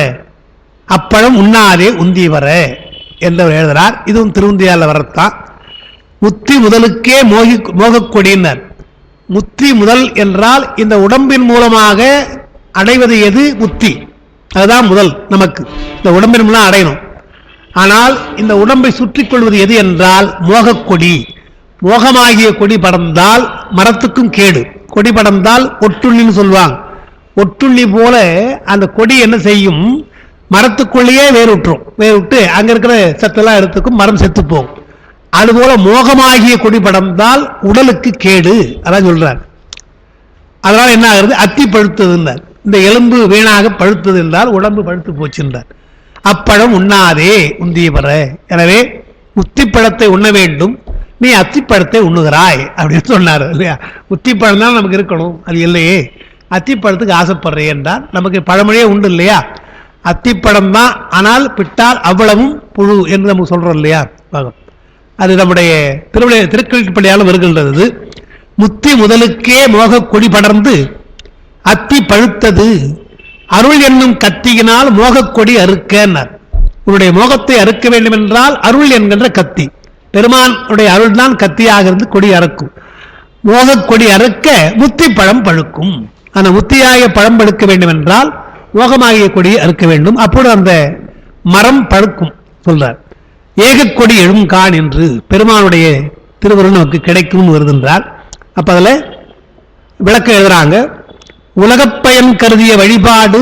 [SPEAKER 1] அப்பழம் உண்ணாதே உந்திய வர என்று எழுதுகிறார். இதுவும் திருவந்தியால வரத்தான். முத்தி முதலுக்கே மோகக்கொடியினர். முத்தி முதல் என்றால் இந்த உடம்பின் மூலமாக அடைவது எது? முத்தி. அதுதான் முதல். நமக்கு இந்த உடம்பின் மூலம் அடையணும். ஆனால் இந்த உடம்பை சுற்றிக் கொள்வது எது என்றால் மோகக்கொடி. மோகமாகிய கொடி படர்ந்தால் மரத்துக்கும் கேடு. கொடி படர்ந்தால் ஒட்டுள்ளின்னு சொல்லுவாங்க. ஒட்டுள்ளி போல அந்த கொடி என்ன செய்யும், மரத்துக்குள்ளேயே வேறுட்டும். வேறுவிட்டு அங்க இருக்கிற சத்தெல்லாம் எடுத்துக்கும், மரம் செத்து போகும். அதுபோல மோகமாகிய கொடி படர்ந்தால் உடலுக்கு கேடு. அதான் சொல்றார். அதனால என்ன ஆகுறது, அத்தி பழுத்தது. இந்த எலும்பு வீணாக பழுத்தது என்றால் உடம்பு பழுத்து போச்சுன்றார். அப்பழம் உண்ணாதே உந்திய வர. எனவே முத்திப்பழத்தை உண்ண வேண்டும், நீ அத்திப்பழத்தை உண்ணுகிறாய் அப்படின்னு சொன்னார் இல்லையா. முத்திப்பழம் தான் நமக்கு இருக்கணும், அது இல்லையே. அத்திப்பழத்துக்கு ஆசைப்படுறேன் என்றால் நமக்கு பழமொழியே உண்டு இல்லையா, அத்திப்பழம் தான், ஆனால் பிட்டால் அவ்வளவும் புழு என்று நமக்கு சொல்றோம் இல்லையா. அது நம்முடைய திருக்கழிப்படியாலும் வருகின்றது. முத்தி முதலுக்கே மோக கொடி படர்ந்து அத்தி பழுத்தது அருள் என்னும் கத்தியினால் மோகக்கொடி அறுக்கன்னார். உன்னுடைய மோகத்தை அறுக்க வேண்டும் என்றால் அருள் என்கின்ற கத்தி, பெருமானுடைய அருள் தான் கத்தியாக இருந்து கொடி அறுக்கும். மோகக்கொடி அறுக்க முத்தி பழம் பழுக்கும். அந்த முத்தியாக பழம் பழுக்க வேண்டும் என்றால் மோகமாகிய கொடியை அறுக்க வேண்டும். அப்போது அந்த மரம் பழுக்கும் சொல்றார். ஏகக்கொடி எழும்கான் என்று பெருமானுடைய திருவருள் நமக்கு கிடைக்கும் வருகின்றார். அப்ப அதுல விளக்கம் எழுதுறாங்க. உலகப் பயன் கருதிய வழிபாடு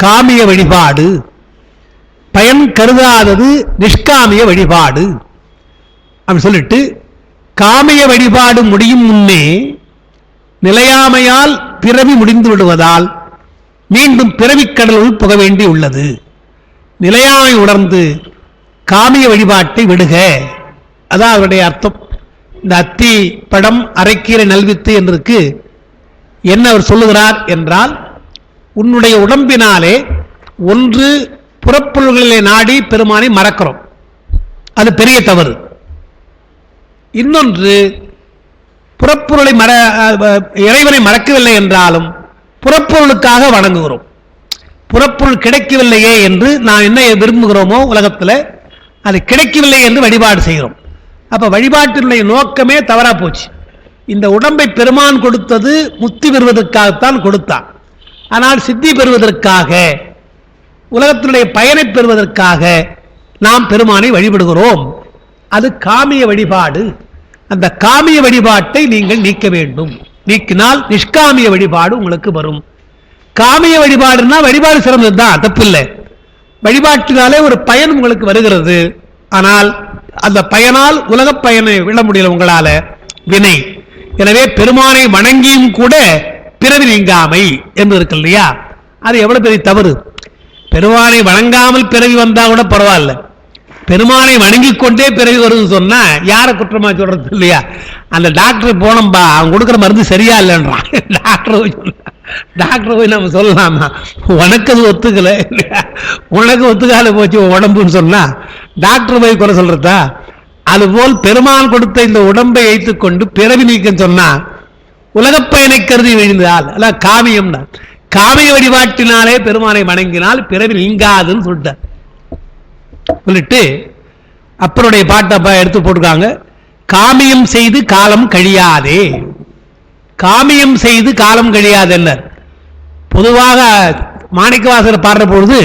[SPEAKER 1] காமிய வழிபாடு, பயன் பயன் கருதாதது நிஷ்காமிய வழிபாடு அப்படி சொல்லிட்டு, காமிய வழிபாடு முடியும் முன்னே நிலையாமையால் பிறவி முடிந்து விடுவதால் மீண்டும் பிறவிக் கடலுள் புக வேண்டி உள்ளது. நிலையாமை உணர்ந்து காமிய வழிபாட்டை விடுக. அதான் அவருடைய அர்த்தம். இந்த அத்தி படம் அரைக்கீரை நல்வித்து என்றுக்கு என்ன அவர் சொல்லுகிறார் என்றால், உன்னுடைய உடம்பினாலே ஒன்று புறப்பொருள்களிலே நாடி பெருமானை மறக்கிறோம், அது பெரிய தவறு. இன்னொன்று புறப்பொருளை இறைவனை மறக்கவில்லை என்றாலும் புறப்பொருளுக்காக வணங்குகிறோம். புறப்பொருள் கிடைக்கவில்லையே என்று நாம் என்ன விரும்புகிறோமோ உலகத்தில், அது கிடைக்கவில்லை என்று வழிபாடு செய்கிறோம். அப்ப வழிபாட்டினுடைய நோக்கமே தவறா போச்சு. இந்த உடம்பை பெருமான் கொடுத்தது முக்தி பெறுவதற்காகத்தான் கொடுத்தான். ஆனால் சித்தி பெறுவதற்காக, உலகத்தினுடைய பயனை பெறுவதற்காக நாம் பெருமானை வழிபடுகிறோம். அது காமிய வழிபாடு. அந்த காமிய வழிபாட்டை நீங்கள் நீக்க வேண்டும். நீக்கினால் நிஷ்காமிய வழிபாடு உங்களுக்கு வரும். காமிய வழிபாடுனா வழிபாடு சிறந்தது தான், தப்பில்லை. வழிபாட்டினாலே ஒரு பயன் உங்களுக்கு வருகிறது. ஆனால் அந்த பயனால் உலக பயனை விட முடியல உங்களால, வினை. எனவே பெருமானை வணங்கியும் கூட பிறவி நீங்காமை என்று இருக்கு இல்லையா, அது எவ்வளவு பெரிய தவறு. பெருமானை வணங்காமல் பிறவி வந்தா கூட பரவாயில்ல, பெருமானை வணங்கிக் கொண்டே பிறகு வருது சொன்னா யாரை குற்றமா சொல்றது இல்லையா. அந்த டாக்டர் போனோம்பா, அவன் கொடுக்குற மருந்து சரியா இல்லைன்றான். டாக்டர் போய் நம்ம சொல்லலாமா, உனக்கு அது ஒத்துக்கல, உனக்கு ஒத்துக்கால போச்சு உடம்புன்னு சொன்னா டாக்டர் போய் குறை சொல்றதா? அதுபோல் பெருமான் கொடுத்த இந்த உடம்பை வைத்துக் கொண்டு பிறவி நீக்கம் சொன்னா உலகப்பயனை கருதி விழுந்தால் அல்ல காமியம் தான். காமிய வழிபாட்டினாலே பெருமானை வணங்கினால் பிறவி நீங்காதுன்னு சொல்லிட்டார். சொல்லிட்டு அப்பருடைய பாட்டப்பா எடுத்து போட்டுருக்காங்க. காமியம் செய்து காலம் கழியாதே. காமியம் செய்து காலம் கழியாது என்ன? பொதுவாக மாணிக்கவாசகர் பாடுற பொழுது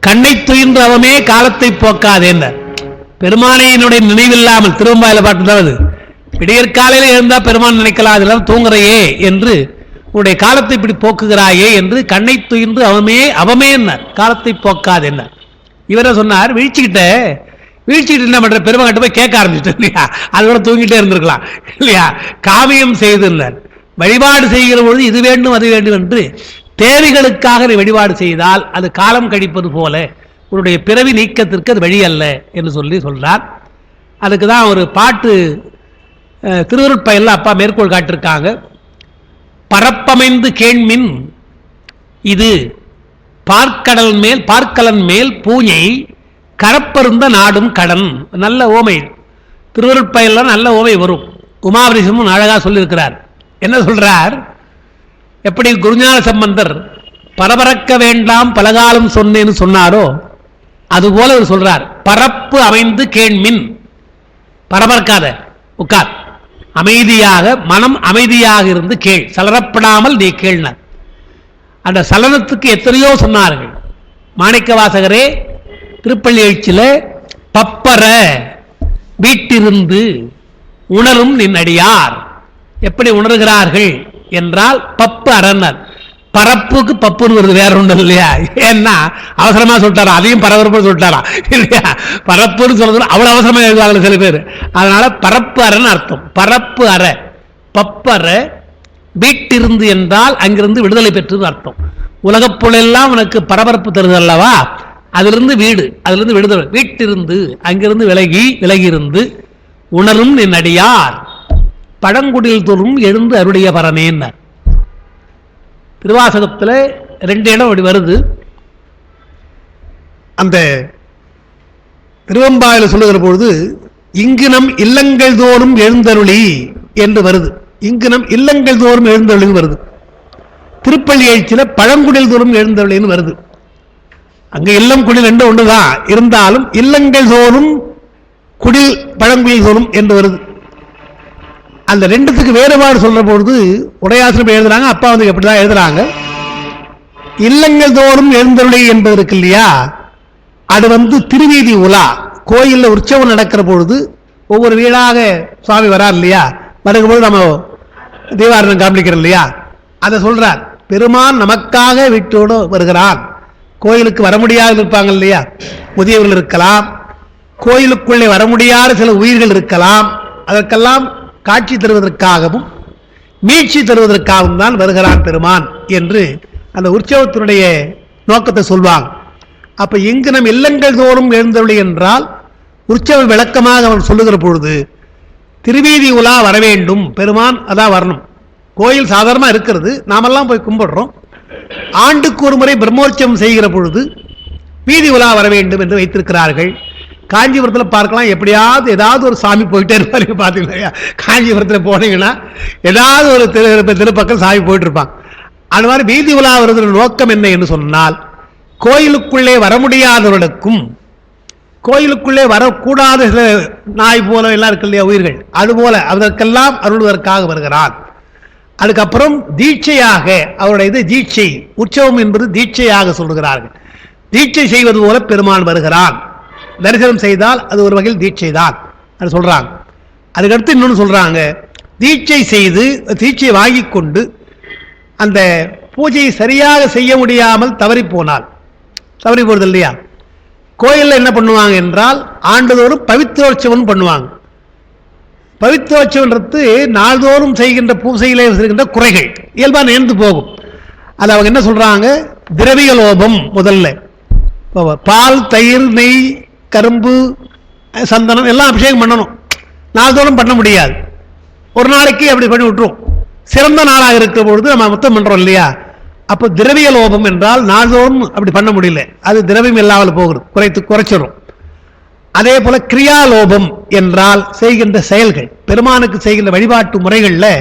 [SPEAKER 1] கண்ணை துயின்று அவமே காலத்தை போக்காதே என்ன. பெருமானையினுடைய நினைவில்லாமல், திருவம்பாயில பாட்டு தான் அது, விடியற்காலையில் இருந்தா பெருமான் நினைக்கலாம், அதெல்லாம் தூங்குறையே என்று உன்னுடைய காலத்தை இப்படி போக்குகிறாயே என்று கண்ணை துயின்று அவமே என்ன காலத்தை போக்காது என்ன. இவரை சொன்னார், வீழ்ச்சிக்கிட்டு என்ன பண்ற, பெருமாட்ட போய் கேட்க ஆரம்பிச்சிட்டு இல்லையா, அதோட தூங்கிட்டே இருந்திருக்கலாம் இல்லையா. காமியம் செய்துள்ளார். வழிபாடு செய்கிற பொழுது இது வேண்டும் அது வேண்டும் என்று தேவைகளுக்காக நீ வழிபாடு செய்தால் அது காலம் கழிப்பது போல உன்னுடைய பிறவி நீக்கத்திற்கு அது வழி அல்ல என்று சொல்றார். அதுக்கு தான் ஒரு பாட்டு திருவருட்பயல்ல அப்பா மேற்கோள் காட்டிருக்காங்க. பரப்பமைந்து கேண்மின் இது பார்க்கலன் மேல் பூஞை கரப்பருந்த நாடும் கடன். நல்ல ஓமை, திருவருட்பயல்ல நல்ல ஓமை வரும். உமாபரிசமும் அழகா சொல்லியிருக்கிறார். என்ன சொல்றார்? எப்படி குருஞான சம்பந்தர் பரபரக்க வேண்டாம் பலகாலம் சொன்னேன்னு சொன்னாரோ அதுபோல அவர் சொல்றார், பரப்பு அமைந்து கேண்மின், பரபரக்காத, உட்கார், அமைதியாக, மனம் அமைதியாக இருந்து கேள், சலரப்படாமல் நீ கேள்னார். அந்த சலனத்துக்கு எத்தனையோ சொன்னார்கள். மாணிக்கவாசகரே திருப்பள்ளி எழுச்சியில பப்பர வீட்டிருந்து உணரும் நின் அடியார் எப்படி உணர்கிறார்கள் என்றால் பப்பு அரணர். பரப்புக்கு பப்புன்னு வருது, வேற ஒன்றும் இல்லையா. ஏன்னா அவசரமா சொல்லிட்டாரா, அதையும் பரபரப்பு சொல்லிட்டாரா இல்லையா. பரப்புன்னு சொல்றது அவ்வளவு அவசரமா எழுதுவாங்க சில பேர். அதனால பரப்பு அறன்னு அர்த்தம். பரப்பு அற, பப்பற வீட்டிருந்து என்றால் அங்கிருந்து விடுதலை பெற்றது அர்த்தம். உலகப் பொருளெல்லாம் உனக்கு பரபரப்பு தருது அல்லவா, அதிலிருந்து வீடு, அதிலிருந்து விடுதலை. வீட்டிருந்து அங்கிருந்து விலகி இருந்து உணரும் நின் அடியார் பழங்குடியில் தோறும் எழுந்து அருடைய பரனேன்னார். திருவாசகத்தில் 2 இடம் அப்படி வருது. அந்த திருவம்பாயில சொல்லுகிற பொழுது இங்கு நம் இல்லங்கள் தோறும் எழுந்தருளி என்று வருது. இங்கு நம் இல்லங்கள் தோறும் எழுந்தருளி வருது. திருப்பள்ளி எழுச்சியில பழங்குடியில் தோறும் எழுந்தருளின்னு வருது. அங்க இல்லம் குடில் 2 ஒன்றுதான், இருந்தாலும் இல்லங்கள் தோறும் குடில் பழங்குடியில் தோறும் என்று வருது. அந்த 2த்துக்கு வேறுபாடு சொல்ற பொழுது உடையாசிரியர் எழுதுறாங்க, அப்பா வந்து எப்படிதான் எழுதுறாங்க. இல்லங்கள் தோறும் எழுந்தருளி என்பது இருக்கு இல்லையா, அது வந்து திருவீதி உலா, கோயிலில் உற்சவம் நடக்கிற பொழுது ஒவ்வொரு வீடாக சுவாமி வரார் இல்லையா, வரும்போது நம்ம தீபாரணம் காண்பிக்கிறோம் இல்லையா, அதை சொல்றார். பெருமான் நமக்காக வீட்டோடு வருகிறான், கோயிலுக்கு வர முடியாது இருப்பாங்க இல்லையா, முதியவர்கள் இருக்கலாம், கோயிலுக்குள்ளே வர முடியாத சில உயிர்கள் இருக்கலாம். அதற்கெல்லாம் காட்சி தருவதற்காகவும் மீட்சி தருவதற்காகவும் தான் வருகிறான் பெருமான் என்று அந்த உற்சவத்தினுடைய நோக்கத்தை சொல்வாங்க. அப்ப இங்கு நம் இல்லங்கள் தோறும் எழுந்தருளி என்றால் உற்சவ விளக்கமாக அவன் சொல்லுகிற பொழுது திருவீதி உலா வர வேண்டும் பெருமான், அதான் வரணும். கோயில் சாதாரணமாக இருக்கிறது, நாமெல்லாம் போய் கும்பிடுறோம். ஆண்டுக்கு ஒரு முறை பிரம்மோற்சவம் செய்கிற பொழுது வீதி உலா வர வேண்டும் என்று வைத்திருக்கிறார்கள். காஞ்சிபுரத்தில் பார்க்கலாம், எப்படியாவது ஏதாவது ஒரு சாமி போயிட்டே இருப்பாரு. பார்த்தீங்களா, காஞ்சிபுரத்தில் போனீங்கன்னா ஏதாவது ஒரு திருப்பக்கம் சாமி போயிட்டு இருப்பாங்க. அது மாதிரி வீதி உலா வருகிற நோக்கம் என்ன என்று சொன்னால், கோயிலுக்குள்ளே வர முடியாதவர்களுக்கும் கோயிலுக்குள்ளே வரக்கூடாத சில நாய் போல எல்லாம் இருக்கு இல்லையா உயிர்கள், அதுபோல அதற்கெல்லாம் அருள்வதற்காக வருகிறான். அதுக்கப்புறம் தீட்சையாக அவருடைய இது தீட்சை, உற்சவம் என்பது தீட்சையாக சொல்லுகிறார்கள். தீட்சை செய்வது போல பெருமான் வருகிறான். தரிசனம் செய்தால் அது ஒரு வகையில் தீட்சை தான் அது சொல்றாங்க. அதுக்கடுத்து இன்னொன்று சொல்றாங்க, தீட்சை செய்து தீட்சை வாங்கி கொண்டு அந்த பூஜையை சரியாக செய்ய முடியாமல் தவறி போனால், தவறி போறது இல்லையா, கோயிலில் என்ன பண்ணுவாங்க என்றால் ஆண்டுதோறும் பவித்ரோற்சவம் பண்ணுவாங்க. பவித்ரோற்சவன்றது நாள்தோறும் செய்கின்ற பூசையிலே இருக்கின்ற குறைகள் இயல்பாக நேர்ந்து போகும். அது அவங்க என்ன சொல்றாங்க, திரவிய லோபம். முதல்ல பால், தயிர், நெய், கரும்பு, சந்தனம் எல்லாம் அபிஷேகம் பண்ணணும். நாள்தோறும் பண்ண முடியாது, ஒரு நாளைக்கு அப்படி பண்ணி விட்டுரும். சிறந்த நாளாக இருக்கிற பொழுது நம்ம மொத்தம் பண்றோம் இல்லையா, அப்போ திரவிய லோபம் என்றால் நாள்தோறும் அப்படி பண்ண முடியல, அது திரவியம் இல்லாமல் போகிறது, குறைச்சிடும். அதே போல கிரியாலோபம் என்றால் செய்கின்ற செயல்கள், பெருமானுக்கு செய்கின்ற வழிபாட்டு முறைகளில்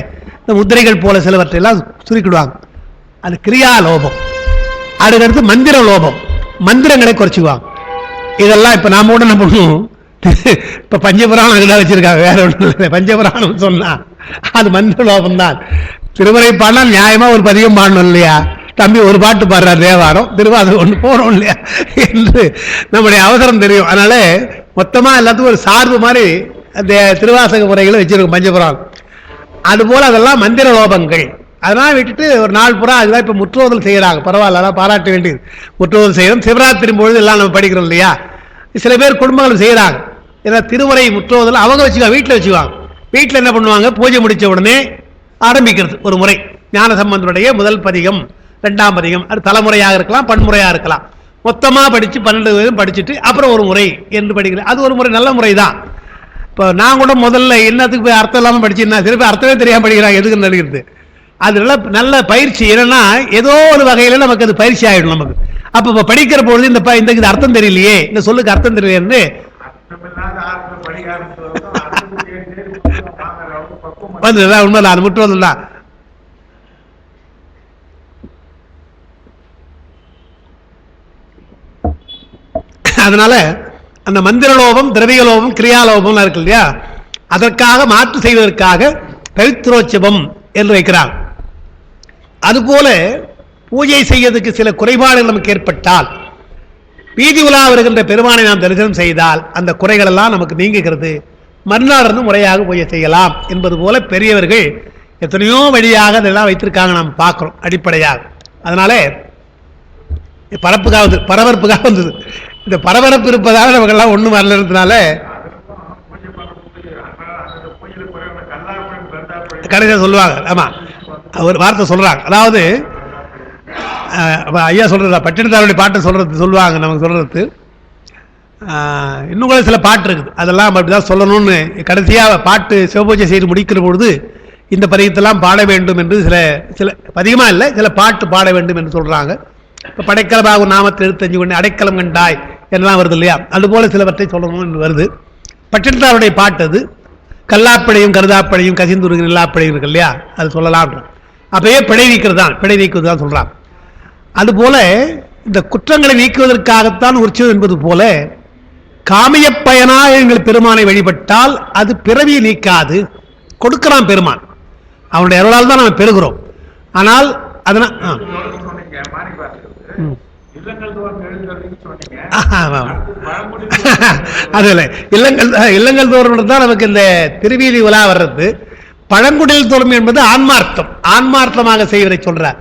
[SPEAKER 1] இந்த முத்திரைகள் போல சிலவற்றையெல்லாம் சுருக்கிடுவாங்க, அது கிரியாலோபம். அதுக்கடுத்து மந்திர லோபம், மந்திரங்களை குறைச்சிக்குவாங்க. இதெல்லாம் இப்போ நாம கூட என்ன பண்ணுவோம், இப்போ பஞ்சபுராணம் இதெல்லாம் வச்சிருக்காங்க, வேற ஒன்றும் இல்லை. பஞ்சபுராணம் சொன்னா அது மந்திர லோபம் தான். திருமுறை பாடினால் நியாயமா ஒரு பதிகம் பாடணும் இல்லையா, தம்பி ஒரு பாட்டு பாடுறார் தேவாரம், திருவாசகம் ஒன்று போறோம் இல்லையா என்று நம்முடைய அவசரம் தெரியும். அதனால மொத்தமா எல்லாத்துக்கும் ஒரு சார்பு மாதிரி அந்த திருவாசக முறைகளை வச்சிருக்கோம் பஞ்சபுராணம். அதுபோல அதெல்லாம் மந்திர லோபங்கள். அதெல்லாம் விட்டுட்டு ஒரு நாள் புறா அதுதான் இப்போ முற்றோதல் செய்யறாங்க. பரவாயில்ல, அதான் பாராட்ட வேண்டியது. முற்றோதல் செய்யறோம், சிவராத்திரி பொழுது எல்லாம் நம்ம படிக்கிறோம் இல்லையா. சில பேர் குடும்பங்கள் செய்யறாங்க, ஏன்னா திருமுறை முற்றோதல் அவங்க வச்சுக்குவாங்க, வீட்டில் வச்சுக்குவாங்க. வீட்டில் என்ன பண்ணுவாங்க, பூஜை முடிச்ச உடனே ஆரம்பிக்கிறது ஒரு முறை. ஞான சம்பந்தனுடைய முதல் பதிகம், இரண்டாம் பதிகம், அது தலைமுறையாக இருக்கலாம், பன்முறையாக இருக்கலாம். மொத்தமாக படித்து 12 படிச்சுட்டு அப்புறம் ஒரு முறை என்று படிக்கிறேன். அது ஒரு முறை, நல்ல முறை தான். இப்போ நான் கூட முதல்ல என்னத்துக்கு போய் அர்த்தம் இல்லாமல் படிச்சுன்னா சில பேர் அர்த்தமே தெரியாமல் படிக்கிறாங்க, எதுக்கு நடிக்கிறது. அது நல்ல பயிற்சி. என்னன்னா ஏதோ ஒரு வகையில் நமக்கு அது பயிற்சி ஆகிடும் நமக்கு. அப்போ இப்போ படிக்கிற பொழுது இந்த இது அர்த்தம் தெரியலையே, இந்த சொல்லுக்கு அர்த்தம் தெரியலையே வந்துதான் உண்மை தான், முற்றுவதும் தான். அதனால அந்த மந்திரலோபம், திரவியலோபம், கிரியாலோபம் இருக்கு இல்லையா, அதற்காக மாற்று செய்வதற்காக பவித்ரோற்சவம் என்று வைக்கிறார். அதுபோல பூஜை செய்வதற்கு சில குறைபாடுகள் நமக்கு ஏற்பட்டால், வீதி உலா வருகின்ற பெருமானை நாம் தரிசனம் செய்தால் அந்த குறைகள் எல்லாம் நமக்கு நீங்குகிறது. மறுநாள் முறையாக பூஜை செய்யலாம் என்பது போல பெரியவர்கள் எத்தனையோ வழியாக அதெல்லாம் வைத்திருக்காங்க, நாம் பார்க்கிறோம் அடிப்படையாக. அதனால பரபரப்புக்காக வந்தது. இந்த பரபரப்பு இருப்பதாக நமக்கெல்லாம் ஒன்றும் வரலன்றதுனால கடைசியாக சொல்லுவாங்க. ஆமா, ஒரு வார்த்தை சொல்றாங்க. அதாவது ஐயா சொல்றதா, பட்டினத்தாருடைய பாட்டை சொல்லுவாங்க நமக்கு சொல்றது. இன்னும் கூட சில பாட்டு இருக்குது, அதெல்லாம் அப்படிதான் சொல்லணும்னு கடைசியாக பாட்டு சிவபூஜை செய்து முடிக்கிற பொழுது இந்த பதிகத்தெல்லாம் பாட வேண்டும் என்று சில அதிகமாக இல்லை, சில பாட்டு பாட வேண்டும் என்று சொல்றாங்க. இப்போ படைக்கலமாக நாமத்தை எடுத்து கொண்டு அடைக்கலம் கண்டாய் என்னெல்லாம் வருது இல்லையா, அதுபோல சிலவற்றை சொல்லணும் என்று வருது. பட்டினத்தாருடைய பாட்டு அது. கல்லாப்படையும் கருதாப்படையும் கசிந்துருகிற எல்லாப்படையும் இருக்கு இல்லையா, அது சொல்லலாம். அப்பயே பிழை நீக்குவது தான் சொல்றாங்க. அதுபோல இந்த குற்றங்களை நீக்குவதற்காகத்தான் உற்சவம் என்பது போல காமிய பயனாக எங்கள் பெருமானை வழிபட்டால் அது பிறவியை நீக்காது, கொடுக்கிறான் பெருமான், அவனுடைய அருளால் தான் நம்ம பெறுகிறோம். ஆனால் அதனால் அதுல இல்லங்கள் தோறும் தான் நமக்கு இந்த திருவீதி உலா வர்றது. பழங்குடியில் தோறும் என்பது ஆன்மார்த்தமாக செய்வதை சொல்றார்.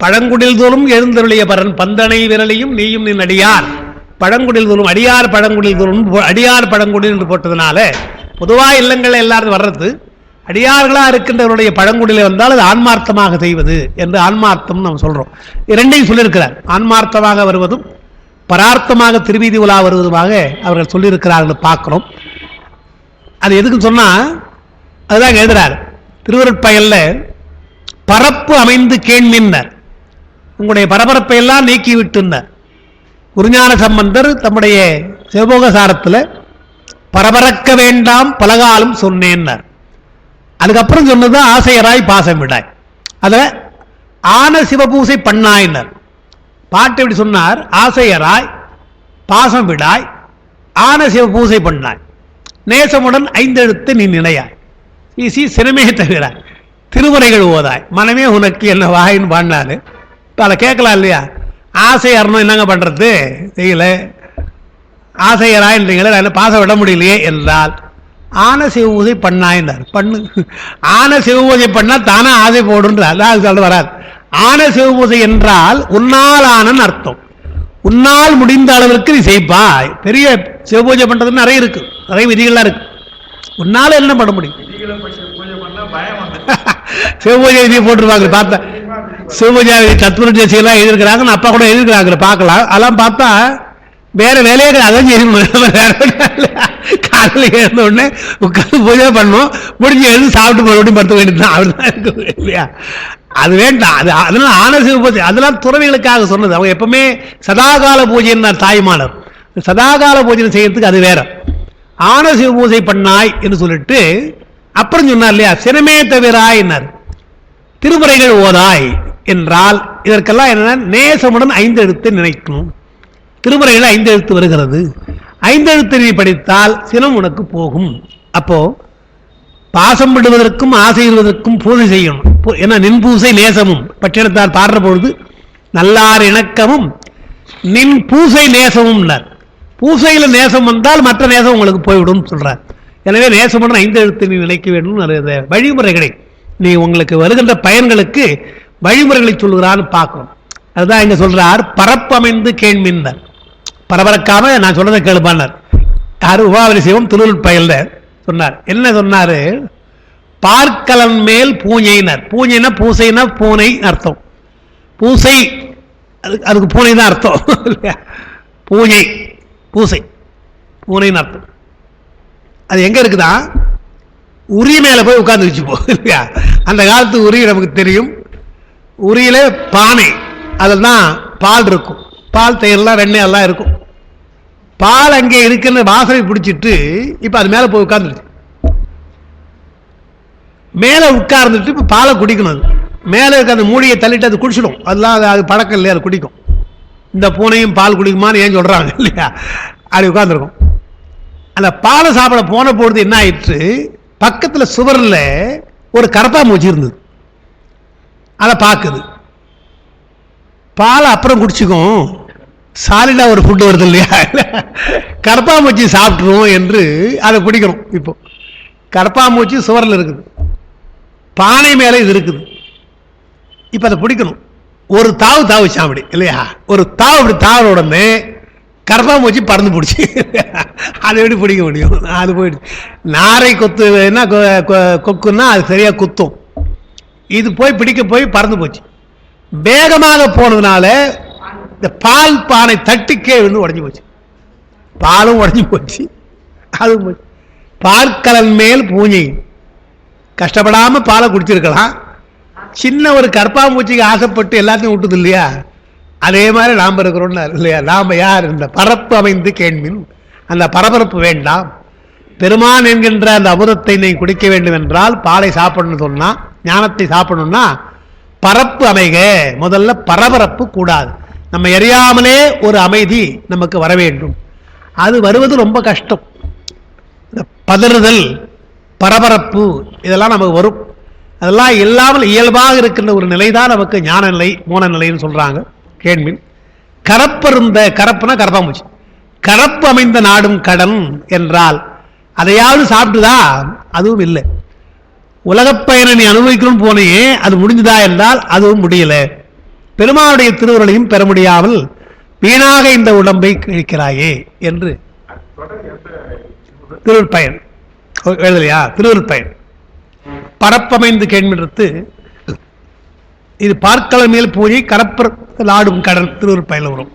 [SPEAKER 1] பழங்குடில் தோறும் எழுந்தருளிய பரன் பந்தனை விரலையும் நீயும் நின் அடியார் பழங்குடில் தோறும் அடியார் பழங்குடில் தோறும் அடியார் பழங்குடில் என்று போட்டதுனால பொதுவாக இல்லங்கள் எல்லாரும் வர்றது அடியார்களாக இருக்கின்றவருடைய பழங்குடியில் வந்தால் அது ஆன்மார்த்தமாக செய்வது என்று ஆன்மார்த்தம் நம்ம சொல்கிறோம். இரண்டையும் சொல்லியிருக்கிறார். ஆன்மார்த்தமாக வருவதும் பரார்த்தமாக திருவீதி உலா வருவதுமாக அவர்கள் சொல்லியிருக்கிறார்கள் பார்க்குறோம். அது எதுக்கு சொன்னால் அதுதான் எழுதுறார் திருவருட்பயல்ல பரப்பு அமைந்து கேண்மின்னர் உங்களுடைய பரபரப்பை எல்லாம் நீக்கி விட்டுனார். குருஞான சம்பந்தர் தம்முடைய சிவபோகசாரத்தில் பரபரக்க வேண்டாம் பலகாலம் சொன்னேன்னார். அதுக்கப்புறம் சொன்னது ஆசையராய் பாசம் விடாய். அதில் ஆன சிவபூசை பண்ணாயினர். பாட்டு எப்படி சொன்னார்? ஆசையராய் பாசம் விடாய் ஆன சிவபூசை பண்ணாய் நேசமுடன் ஐந்தெழுத்து நீ நினையாய் ஈசி சினமே தவிர திருமுறைகள் ஓதாய் மனமே உனக்கு என்ன வாயின்னு பாடினாரு. இப்போ அதை கேட்கலாம் இல்லையா? ஆசையறணும் என்னங்க பண்ணுறது தெரியல, ஆசையராயின்றீங்களே அதில் பாசம் விட முடியலையே என்றால் ஆன சிவபூஜை பண்ணாயினார். பண்ணு ஆன சிவபூஜை பண்ணால் தானே ஆசை போடுன்றார். அதான் சொல்ல வராது. ஆன சிவபூஜை என்றால் உன்னால் ஆனன்னு அர்த்தம். உன்னால் முடிந்த அளவிற்கு நீ செய்ப்பா. பெரிய சிவபூஜை பண்ணுறதுன்னு நிறைய இருக்கு, நிறைய விதிகள்லாம் இருக்கு. உன்னால் என்ன பண்ண முடியும்? சிவபூஜை விதியை போட்டுருவாங்க. பார்த்தா சிவபூஜை தத்துவ ஜெயெல்லாம் எழுதியிருக்கிறாங்க, அப்பா கூட எழுதியிருக்கிறாங்க பார்க்கலாம். அதெல்லாம் பார்த்தா வேற வேலையே அதான் காலையில் எழுந்த உடனே உட்காந்து பூஜை பண்ணோம், முடிஞ்சு எழுந்து சாப்பிட்டு மறுபடியும் படுத்த வேண்டியதுதான். அப்படிதான் இருக்கு இல்லையா? அது வேண்டாம். அது அதனால ஆன சிவபூஜை அதெல்லாம் துறவிகளுக்காக சொன்னது. அவங்க எப்பவுமே சதாகால பூஜைன்னார் தாய்மானர். சதாகால பூஜை செய்யறதுக்கு அது வேற. ஆன சிவபூஜை பண்ணாய் என்று சொல்லிட்டு அப்புறம் சொன்னார் இல்லையா, சினமே தவிராயினார். திருமுறைகள் ஓதாய் என்றால் இதற்கெல்லாம் என்னன்னா நேசமுடன் ஐந்தெழுத்து நினைக்கணும். திருமுறைகள் ஐந்தெழுத்து வருகிறது. ஐந்தெழுத்து நீ படித்தால் சினம் உனக்கு போகும். அப்போ பாசம் விடுவதற்கும் ஆசையிடுவதற்கும் பூஜை செய்யணும். ஏன்னா நின் பூசை நேசமும் பட்டினத்தார் பாடுற பொழுது நல்லார் இணக்கமும் நின் பூசை நேசமும். பூசையில் நேசம் வந்தால் மற்ற நேசம் உங்களுக்கு போய்விடும் சொல்றார். எனவே நேசமுடன் ஐந்தெழுத்து நீ நினைக்க வேண்டும். வழிமுறைகளை நீ உங்களுக்கு வருகின்ற பயன்களுக்கு வழிமுறைகளை சொல்லுகிறான்னு பார்க்கணும். அதுதான் இங்க சொல்றார் பரப்பமைந்து கேள்மின்னர். பரபரக்காம நான் சொல்றதை கேளுப்பானார். யாரு? உபாவலி சிவம் திருவருட்பயல்ல சொன்னார். என்ன சொன்னாரு? பார்க்கலன் மேல் பூஞ்சையினர். பூஞ்சைனா பூசைனா பூனை அர்த்தம். பூசை அதுக்கு பூனை தான் அர்த்தம். பூஜை பூசை பூனைன்னு அர்த்தம். அது எங்க இருக்குதா? உரி மேல போய் உட்கார்ந்து வச்சுப்போ இல்லையா? அந்த காலத்து உரி நமக்கு தெரியும். உரியில பானை, அதில் தான் பால் இருக்கும். பால் தயிரெல்லாம் வெண்ணெய் எல்லாம் இருக்கும். பால் அங்கே இருக்குன்னு வாசனை பிடிச்சிட்டு இப்போ அது மேலே போய் உட்கார்ந்துருச்சு. மேலே உட்கார்ந்துட்டு இப்போ பாலை குடிக்கணும். அது மேலே இருக்க அந்த மூடியை தள்ளிட்டு அது குடிச்சிடும். அதெல்லாம் அது பழக்கம் இல்லையா, அது குடிக்கும். இந்த பூனையும் பால் குடிக்குமான்னு ஏன் சொல்கிறாங்க இல்லையா? அப்படி உட்காந்துருக்கும். அந்த பாலை சாப்பிட போன பொழுது என்ன ஆயிடுச்சு, பக்கத்தில் சுவரில் ஒரு கரப்பாம்பூச்சி இருந்தது. அதை பார்க்குது. பால் அப்புறம் குடிச்சுக்கும், சாலிடா ஒரு ஃபுட்டு வருது இல்லையா, கரப்பாம்பூச்சி சாப்பிட்ருவோம் என்று அதை குடிக்கணும். இப்போ கரப்பாம்பூச்சி சுவரில் இருக்குது, பானை மேலே இது இருக்குது. இப்போ அதை பிடிக்கணும். ஒரு தாவு தாவுச்சான் அப்படி இல்லையா? ஒரு தாவு அப்படி தாவ உடனே கரப்பாம்பூச்சி பறந்து பிடிச்சி அதை எப்படி பிடிக்க முடியும்? அது போயிடுச்சு. நாரை கொத்துன்னா கொக்குன்னா அது சரியாக குத்தும். இது போய் பிடிக்க போய் பறந்து போச்சு. வேகமாக போனதுனால இந்த பால் பானை தட்டிக்கே விழுந்து உடஞ்சி போச்சு. பாலும் உடஞ்சி போச்சு, அதுவும் போச்சு. பார்க்கலன் மேல் பூஞ்சை. கஷ்டப்படாம பாலை குடிச்சிருக்கலாம். சின்ன ஒரு கற்பாம்பூச்சிக்கு ஆசைப்பட்டு எல்லாத்தையும் விட்டுது இல்லையா? அதே மாதிரி நாம் இருக்கிறோம் இல்லையா? நாம் யார்? இந்த பரப்பு அமைந்து கேள்வின் அந்த பரபரப்பு வேண்டாம். பெருமான் என்கின்ற அந்த அமுதத்தை நீ குடிக்க வேண்டும் என்றால் பாலை சாப்பிடணும்னு சொன்னா, ஞானத்தை சாப்பிடணும்னா பரப்பு அமைக. முதல்ல பரபரப்பு கூடாது. நம்ம எறியாமலே ஒரு அமைதி நமக்கு வர வேண்டும். அது வருவது ரொம்ப கஷ்டம். பதறுதல், பரபரப்பு இதெல்லாம் நமக்கு வரும். அதெல்லாம் இல்லாமல் இயல்பாக இருக்கின்ற ஒரு நிலை தான் நமக்கு ஞான நிலை, மோன நிலைன்னு சொல்றாங்க. கேள்வின் கரப்பருந்த, கரப்புனா கரப்பாம்பூச்சி, கரப்பு அமைந்த நாடும் கடன் என்றால் அதையாவது சாப்பிட்டுதா? அதுவும் இல்லை. உலகப் பயனை நீ அனுபவிக்கணும்னு போனையே, அது முடிஞ்சுதா என்றால் அதுவும் முடியல. பெருமானுடைய திருவுருளையும் பெற முடியாமல் வீணாக இந்த உடம்பை கழிக்கிறாயே என்று திருவுருட்பயன் எழுதலையா? திருவுருட்பயன் பரப்பமைந்து கேள்வித்து இது பார்க்கல மேல் பூஜை கரப்பத்தில் ஆடும் கடல் திருவுருட்பயன் வரும்.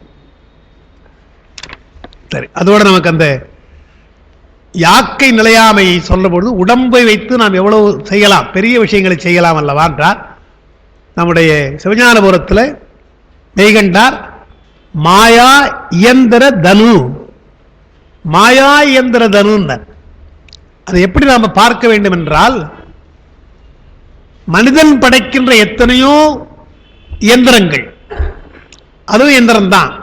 [SPEAKER 1] சரி, அதோட நமக்கு அந்த யாக்கை நிலையாமையை சொல்லும்பொழுது உடம்பை வைத்து நாம் எவ்வளவு செய்யலாம், பெரிய விஷயங்களை செய்யலாம் அல்லவா என்றார். நம்முடைய சிவஞானபுரத்தில் மெய்கண்டார் மாயா இயந்திர தனு, மாயா இயந்திர தனுன்னார். அதை எப்படி நாம் பார்க்க வேண்டும் என்றால், மனிதன் படைக்கின்ற எத்தனையோ இயந்திரங்கள், அதுவும் இயந்திரம்தான்.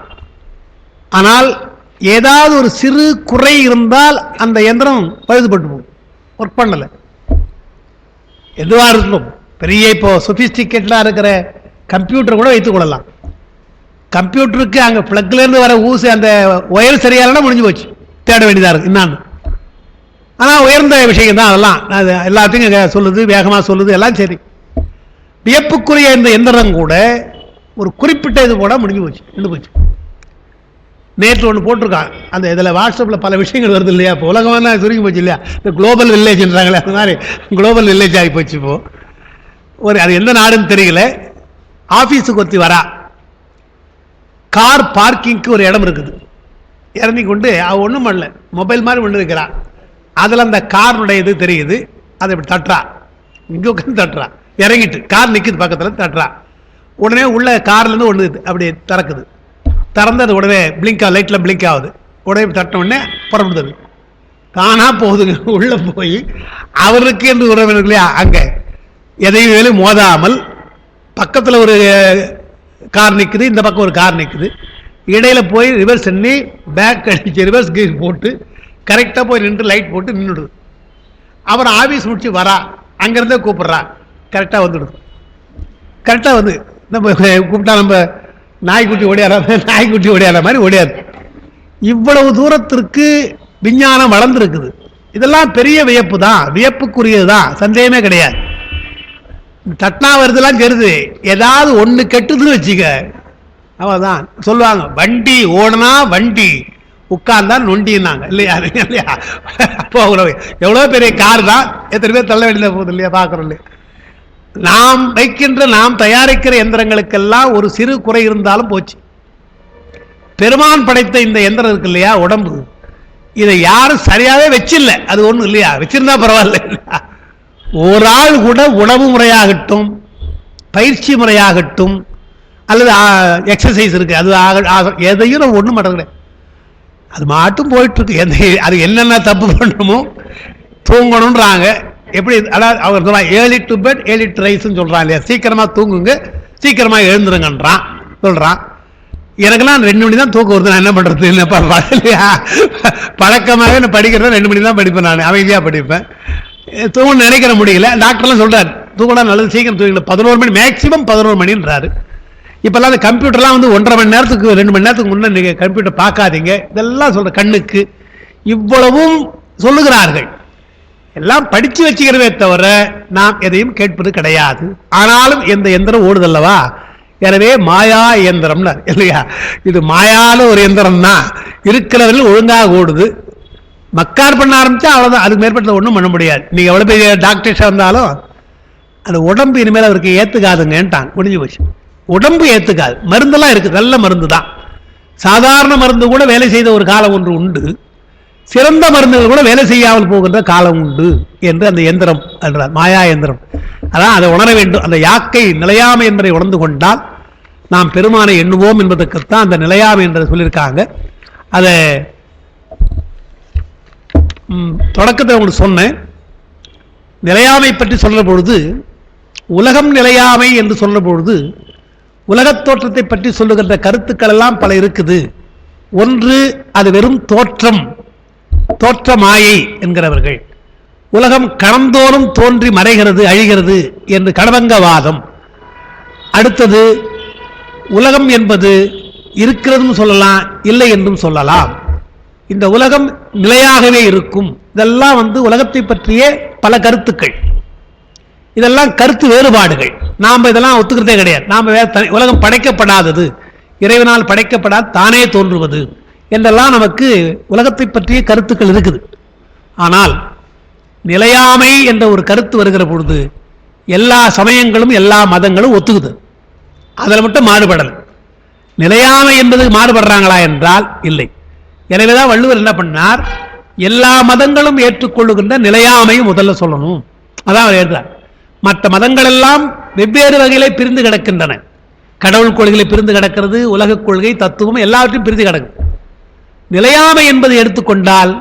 [SPEAKER 1] ஆனால் ஏதாவது ஒரு சிறு குறை இருந்தால் அந்த இயந்திரம் பழுதுபட்டு போகும், ஒர்க் பண்ணல. எதுவாக இருக்கும், பெரிய இப்போ சொபிஸ்டிகேட்டடாக இருக்கிற கம்ப்யூட்டர் கூட வைத்துக் கொள்ளலாம். கம்ப்யூட்டருக்கு அங்கே பிளக்லேருந்து வர ஊசி அந்த ஒயர் சரியாலன்னா முடிஞ்சு போச்சு, தேட வேண்டியதாக இருக்கு என்னான்னு. ஆனால் உயர்ந்த விஷயம் தான் அதெல்லாம், அது எல்லாத்தையும் சொல்லுது, வேகமாக சொல்லுது, எல்லாம் சரி. வியப்புக்குரிய இந்த எந்திரம் கூட ஒரு குறிப்பிட்ட இது கூட முடிஞ்சு போச்சு, நின்று போச்சு. நேற்று ஒன்று போட்டிருக்கான் அந்த இதில் வாட்ஸ்அப்பில் பல விஷயங்கள் வருது இல்லையா? இப்போ உலகமான சுருங்கி போச்சு இல்லையா? இந்த குளோபல் வில்லேஜ்ன்றாங்களே, அந்த மாதிரி குளோபல் வில்லேஜ் ஆகி போச்சு. இப்போ ஒரு அது எந்த நாடுன்னு தெரியல, ஆஃபீஸுக்கு ஒருத்தி வரா, கார் பார்க்கிங்க்கு ஒரு இடம் இருக்குது, இறங்கி கொண்டு அவள் ஒன்றும் பண்ணல, மொபைல் மாதிரி ஒன்று இருக்கிறான். அதில் அந்த காருடைய இது தெரியுது, அதை இப்படி தட்டுறா, இங்கே உட்காந்து தட்டுறா, இறங்கிட்டு கார் நிற்குது பக்கத்தில் தட்டுறா. உடனே உள்ள கார்லேருந்து ஒன்று அப்படி திறக்குது, திறந்தது உடனே பிளிங்க் லைட்டில் பிளிங்க் ஆகுது, உடனே தட்டின உடனே புறப்படுது, தானாக போகுதுங்க. உள்ளே போய் அவருக்கு என்று உறவினர் இல்லையா, அங்கே எதையும் வேலை மோதாமல் பக்கத்தில் ஒரு கார் நிற்குது, இந்த பக்கம் ஒரு கார் நிற்குது, இடையில போய் ரிவர்ஸ் பண்ணி பேக் அடிச்சு ரிவர்ஸ் கீர் போட்டு கரெக்டாக போய் நின்று லைட் போட்டு நின்றுடுது. அப்புறம் ஆஃபீஸ் முடிச்சு வரா, அங்கேருந்தே கூப்பிட்றா, கரெக்டாக வந்துடுது. கரெக்டாக வந்து நம்ம கூப்பிட்டா நம்ம நாய்க்குட்டி ஓடியாத மாதிரி ஓடியாது. இவ்வளவு தூரத்திற்கு விஞ்ஞானம் வளர்ந்துருக்குது. இதெல்லாம் பெரிய வியப்பு தான், வியப்புக்குரியது தான், சந்தேகமே கிடையாது. தட்னா வருதுலாம் கருது, ஏதாவது ஒன்று கெட்டுதுன்னு வச்சுக்க, அவதான் சொல்லுவாங்க, வண்டி ஓடனா வண்டி உட்கார்ந்தா நொண்டினாங்க இல்லையா? இல்லையா? எவ்வளோ பெரிய கார் தான், எத்தனை பேர் தள்ள வேண்டியதாக போகுது இல்லையா? பார்க்குறோம் இல்லையா? நாம் வைக்கின்ற, நாம் தயாரிக்கிற எந்திரங்களுக்கெல்லாம் ஒரு சிறு குறை இருந்தாலும் போச்சு. பெருமான் படைத்த இந்த எந்திரம் இருக்கு இல்லையா, உடம்பு, இதை யாரும் சரியாவே வச்சில்ல, அது ஒன்றும் இல்லையா? வச்சிருந்தா பரவாயில்ல. ஒரு ஆள் கூட உணவு முறையாகட்டும், பயிற்சி முறையாகட்டும், அல்லது எக்ஸசைஸ் இருக்கு, அது எதையும் நம்ம ஒன்றும் மாட்டேங்க, அது மாட்டும் போயிட்டு இருக்கு. அது என்னென்ன தப்பு பண்ணணுமோ, தூங்கணுன்றாங்க, எப்படி அதாவது அவர் சொல்றான், 7 to bed 7 to rise சொல்றான் இல்லையா? சீக்கிரமா தூங்குங்க, சீக்கிரமா எழுந்துருங்கன்றான் சொல்றான். எனக்கெல்லாம் 2 மணி தான் தூக்கம் வருது, நான் என்ன பண்றது இல்லையா? பழக்கமாகவே நான் படிக்கிறத 2 மணி தான் படிப்பேன், நான் அமைதியாக படிப்பேன். தூங்க நினைக்கிற முடியல, டாக்டர்லாம் சொல்றாரு தூங்கினா நல்லது, சீக்கிரம் தூங்கிடும், 11 மணி மேக்சிமம் 11 மணின்றாரு. இப்பெல்லாம் அந்த கம்ப்யூட்டர்லாம் வந்து 1.5 மணி நேரத்துக்கு 2 மணி நேரத்துக்கு முன்னே நீங்கள் கம்ப்யூட்டர் பார்க்காதீங்க, இதெல்லாம் சொல்ற கண்ணுக்கு இவ்வளவும் சொல்லுகிறார்கள். எல்லாம் படிச்சு வச்சுக்கிறதே தவிர நாம் எதையும் கேட்பது கிடையாது. ஆனாலும் எந்த எந்திரம் ஓடுதல்லவா, எனவே மாயா இயந்திரம் இல்லையா? இது மாயால ஒரு எந்திரம் தான், இருக்கிறவர்கள் ஒழுங்காக ஓடுது. மக்கார் பண்ண ஆரம்பிச்சா அவ்வளோதான், அதுக்கு மேற்பட்ட ஒன்றும் பண்ண முடியாது. நீங்கள் எவ்வளோ பெரிய டாக்டர்ஸாக இருந்தாலும் அந்த உடம்பு இனிமேல் அவருக்கு ஏற்றுக்காதுங்கன்ட்டாங்க, முடிஞ்சு போச்சு. உடம்பு ஏற்றுக்காது. மருந்தெல்லாம் இருக்குது, நல்ல மருந்து தான், சாதாரண மருந்து கூட வேலை செய்த ஒரு காலம் ஒன்று உண்டு, சிறந்த மருந்துகள் கூட வேலை செய்யாமல் போகின்ற காலம் உண்டு என்று அந்த எந்திரம் என்றார், மாயா எந்திரம். அதான் அதை உணர வேண்டும். அந்த யாக்கை நிலையாமை என்பதை உணர்ந்து கொண்டால் நாம் பெருமானை எண்ணுவோம் என்பதற்குத்தான் அந்த நிலையாமை என்று சொல்லியிருக்காங்க. அதை தொடக்கத்தை உங்களுக்கு சொன்னேன். நிலையாமை பற்றி சொல்ற பொழுது, உலகம் நிலையாமை என்று சொல்ற பொழுது உலகத் தோற்றத்தை பற்றி சொல்லுகின்ற கருத்துக்கள் எல்லாம் பல இருக்குது. ஒன்று, அது வெறும் தோற்றம், தோற்ற மாயை என்கிறவர்கள். உலகம் கணந்தோறும் தோன்றி மறைகிறது, அழிகிறது என்று கடவங்கவாதம். அடுத்தது, உலகம் என்பது இருக்கிறதும் சொல்லலாம், இல்லை என்றும் சொல்லலாம். இந்த உலகம் நிலையாகவே இருக்கும். இதெல்லாம் உலகத்தை பற்றிய பல கருத்துக்கள். இதெல்லாம் கருத்து வேறுபாடுகள். நாம் இதெல்லாம் ஒத்துக்கிறதே கிடையாது. நாம் உலகம் படைக்கப்படாதது, இறைவனால் படைக்கப்படாது, தானே தோன்றுவது என்றெல்லாம் நமக்கு உலகத்தை பற்றிய கருத்துக்கள் இருக்குது. ஆனால் நிலையாமை என்ற ஒரு கருத்து வருகிற பொழுது எல்லா சமயங்களும் எல்லா மதங்களும் ஒத்துக்குது. அதில் மட்டும் மாறுபடல். நிலையாமை என்பது மாறுபடுறாங்களா என்றால் இல்லை. எனவேதான் வள்ளுவர் என்ன பண்ணார், எல்லா மதங்களும் ஏற்றுக்கொள்ளுகின்ற நிலையாமையும் முதல்ல சொல்லணும். அதான் அவர் எழுதுறார். மற்ற மதங்கள் எல்லாம் வெவ்வேறு வகையிலே பிரிந்து கிடக்கின்றன. கடவுள் கொள்கைகளை பிரிந்து கிடக்கிறது, உலக கொள்கை, தத்துவம் எல்லாவற்றையும் பிரிந்து கிடக்கு. நிலையாமை என்பது எடுத்துக்கொண்டால்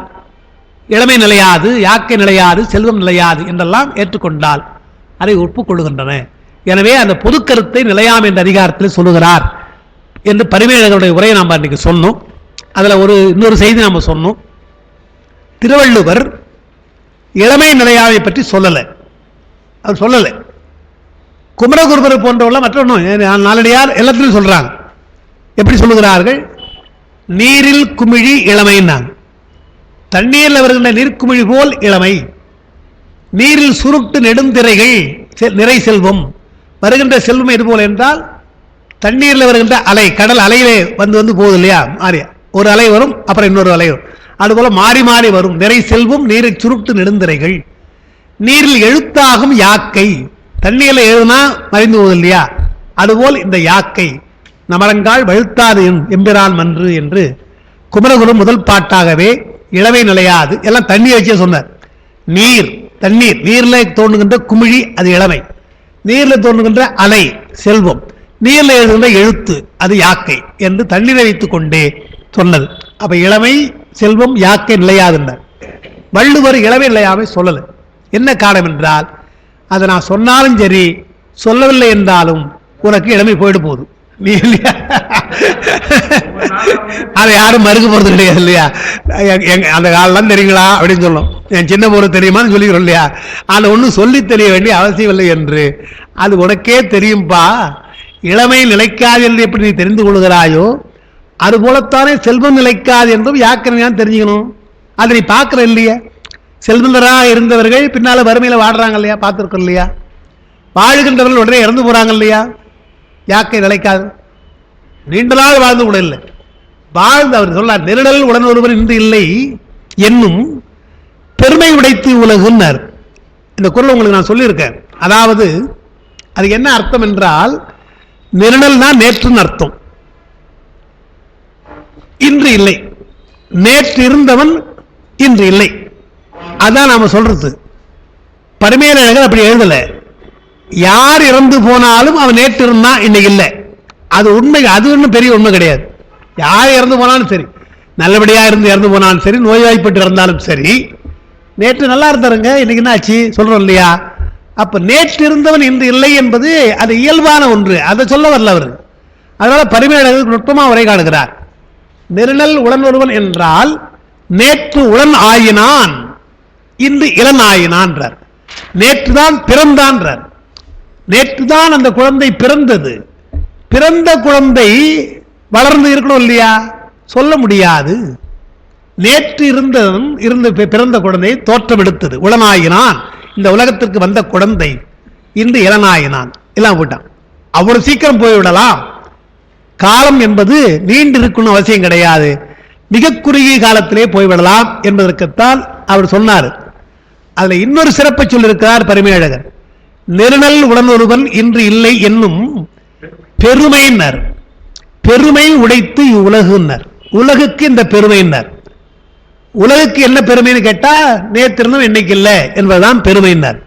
[SPEAKER 1] இளமை நிலையாது, யாக்கை நிலையாது, செல்வம் நிலையாது என்றெல்லாம் ஏற்றுக்கொண்டால் அதை ஒப்புக்கொள்ளுகின்றன. எனவே அந்த பொது கருத்தை நிலையாமை என்ற அதிகாரத்தில் சொல்லுகிறார் என்று பரிமேலழகருடைய உரையை நாம் இன்னைக்கு சொன்னோம். அதில் இன்னொரு செய்தி நாம் சொன்னோம். திருவள்ளுவர் இளமை நிலையாமை பற்றி சொல்லலை. அவர் சொல்லலை. குமரகுருபர் போன்றவர்கள் மற்றொன்றும் நாளடியார் எல்லாத்திலும் சொல்றாங்க. எப்படி சொல்லுகிறார்கள்? நீரில் குமிழி இளமைன்னாங்க. தண்ணீரில் வருகின்ற நீர்க்குமிழி போல் இளமை. நீரில் சுருட்டு நெடுந்திரைகள் நிறை செல்வம். வருகின்ற செல்வம் எது போல என்றால் தண்ணீரில் வருகின்ற அலை, கடல் அலையிலே வந்து போகுது இல்லையா, மாறி ஒரு அலை வரும், அப்புறம் இன்னொரு அலை வரும். அதுபோல மாறி மாறி வரும் நிறை செல்வம் நீரை சுருட்டு நெடுந்திரைகள். நீரில் எழுத்தாகும் யாக்கை, தண்ணீரில் எழுதுனா மறைந்து போகுது இல்லையா, அதுபோல் இந்த யாக்கை நமரங்கால் வழுத்தாது எம்பிரான் மன்று என்று குமரகுரு முதல் பாட்டாகவே இளமை நிலையாது எல்லாம் தண்ணி வச்சே சொன்னார். நீர், தண்ணீர், நீரில் தோன்றுகின்ற குமிழி அது இளமை, நீரில் தோன்றுகின்ற அலை செல்வம், நீரில் எழுதுகின்ற எழுத்து அது யாக்கை என்று தண்ணீரை வைத்துக் கொண்டே சொன்னது. அப்ப இளமை, செல்வம், யாக்கை நிலையாதுன்றார். வள்ளுவர் இளமை நிலையாமை சொல்லலை. என்ன காரணம் என்றால், அதை நான் சொன்னாலும் சரி சொல்லவில்லை என்றாலும் உனக்கு இளமை போயிட்டு போகுது, நீ இல்லையா, அதை யாரும் மறுக்க போறது கிடையாது இல்லையா. அந்த காலெல்லாம் தெரியுங்களா அப்படின்னு சொல்லும். என் சின்ன போது தெரியுமான்னு சொல்லிக்கிறோம் இல்லையா. அதை ஒன்றும் சொல்லி தெரிய வேண்டிய அவசியம் இல்லை என்று அது உனக்கே தெரியும்பா. இளமை நிலைக்காது என்று எப்படி நீ தெரிந்து கொள்கிறாயோ அதுபோலத்தானே செல்வம் நிலைக்காது என்றும் யாக்கரையான் தெரிஞ்சுக்கணும். அதை நீ பார்க்கற இல்லையா. செல்வந்தராக இருந்தவர்கள் பின்னால வறுமையில வாடுறாங்க இல்லையா, பார்த்துருக்கோம் இல்லையா. வாழ்கின்றவர்கள் உடனே இறந்து போறாங்க இல்லையா. யாக்கை நிலைக்காது, நீண்ட நாள் வாழ்ந்து கூட இல்லை. வாழ்ந்து அவர் சொல்லார், நெருடல் உடன் ஒருவர் இன்று இல்லை என்னும் பெருமை உடைத்து உலகுன்னார். இந்த குறள் உங்களுக்கு நான் சொல்லியிருக்கேன். அதாவது அது என்ன அர்த்தம் என்றால், நெருடல்னா நேற்றுன்னு அர்த்தம். இன்று இல்லை, நேற்று இருந்தவன் இன்று இல்லை, அதான் நாம சொல்றது. பரிமேலழகர் அப்படி எழுதல. யார் இறந்து போனாலும் அவன் நேற்று இருந்தா இன்னைக்கு இல்லை, அது உண்மை. அது ஒன்றும் பெரிய உண்மை கிடையாது. யார் இறந்து போனாலும் சரி, நல்லபடியா இருந்து இறந்து போனாலும் சரி, நோய்வாய்ப்பட்டு இறந்தாலும் சரி, நேற்று நல்லா இருந்தாருங்க இன்னைக்கு என்ன ஆச்சு சொல்றோம் இல்லையா. அப்ப நேற்று இருந்தவன் இன்று இல்லை என்பது அது இயல்பான ஒன்று, அதை சொல்ல வரல அவர். அதனால பரிமேலழகர் நுட்பமா உரை காணுகிறார். நெருநல் உடன் ஒருவன் என்றால் நேற்று உடன் ஆயினான் இன்று இளன் ஆயினான்றார். நேற்றுதான் பிறந்தான்றார். நேற்றுதான் அந்த குழந்தை பிறந்தது. பிறந்த குழந்தை வளர்ந்து இருக்கணும் இல்லையா, சொல்ல முடியாது. நேற்று இருந்த பிறந்த குழந்தை தோற்றம் எடுத்தது, உளனாயினான். இந்த உலகத்திற்கு வந்த குழந்தை இன்று இளனாயினான். எல்லாம் போட்டான். அவ்வளவு சீக்கிரம் போய்விடலாம். காலம் என்பது நீண்டு இருக்கணும் அவசியம் கிடையாது, மிக குறுகிய காலத்திலே போய்விடலாம் என்பதற்குத்தான் அவர் சொன்னார். அதுல இன்னொரு சிறப்பை சொல்லியிருக்கிறார் பரிமேலழகர். நெருநல் உடனொருவன் இன்று இல்லை என்னும் பெருமையினர். பெருமை உடைத்து உலகுனர். உலகுக்கு இந்த பெருமையினர். உலகுக்கு என்ன பெருமைன்னு கேட்டா, நேற்றிருந்தும் இன்னைக்கு இல்லை என்பதுதான் பெருமையினர்.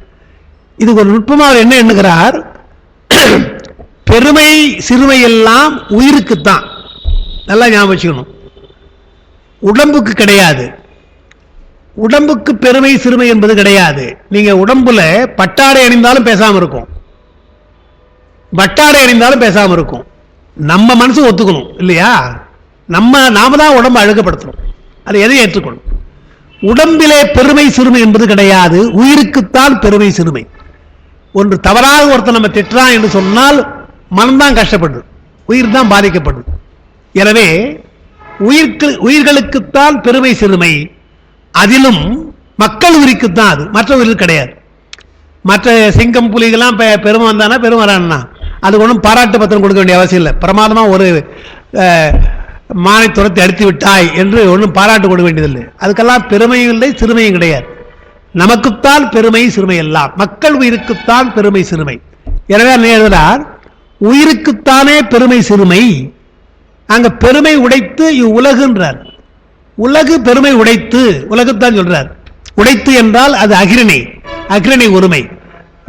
[SPEAKER 1] இதுக்கு ஒரு நுட்பமா அவர் என்ன எண்ணுகிறார், பெருமை சிறுமை எல்லாம் உயிருக்குத்தான். நல்லா ஞாபகம் வச்சுக்கணும். உடம்புக்கு கிடையாது. உடம்புக்கு பெருமை சிறுமை என்பது கிடையாது. நீங்க உடம்புல பட்டாடை அணிந்தாலும் பேசாம இருக்கும், பட்டாடை அணிந்தாலும் பேசாம இருக்கும். நம்ம மனசு ஒத்துக்கணும் இல்லையா. நாம தான் உடம்பு அழகுபடுத்தணும், அதை எதையும் ஏற்றுக்கணும். உடம்பிலே பெருமை சிறுமை என்பது கிடையாது, உயிருக்குத்தான் பெருமை சிறுமை. ஒன்று தவறாக ஒருத்தர் நம்ம திட்டுறான் என்று சொன்னால் மனம்தான் கஷ்டப்படுது, உயிர் தான் பாதிக்கப்படுது. எனவே உயிர்களுக்குத்தான் பெருமை சிறுமை. அதிலும் மக்கள் உயிருக்குத்தான், அது மற்ற உயிர்கள் கிடையாது. மற்ற சிங்கம் புலிகள்லாம் பெருமை வந்தானா பெருமை வரான்னா அது ஒன்றும் பாராட்டு பத்திரம் கொடுக்க வேண்டிய அவசியம் இல்லை. பிரமாதமாக ஒரு மானை துரத்தி அடித்து விட்டாய் என்று ஒன்றும் பாராட்டு கொடுக்க வேண்டியதில்லை. அதுக்கெல்லாம் பெருமையும் இல்லை சிறுமையும் கிடையாது. நமக்குத்தான் பெருமை சிறுமை எல்லாம், மக்கள் உயிருக்குத்தான் பெருமை சிறுமை. எனவே எழுதுகிறார், உயிருக்குத்தானே பெருமை சிறுமை, அங்க பெருமை உடைத்து இவ்வுலகுன்றார். உலகு பெருமை உடைத்து, உலகுத்தான் சொல்றார். உடைத்து என்றால் அது அகிரணை, அகிரணை ஒருமை.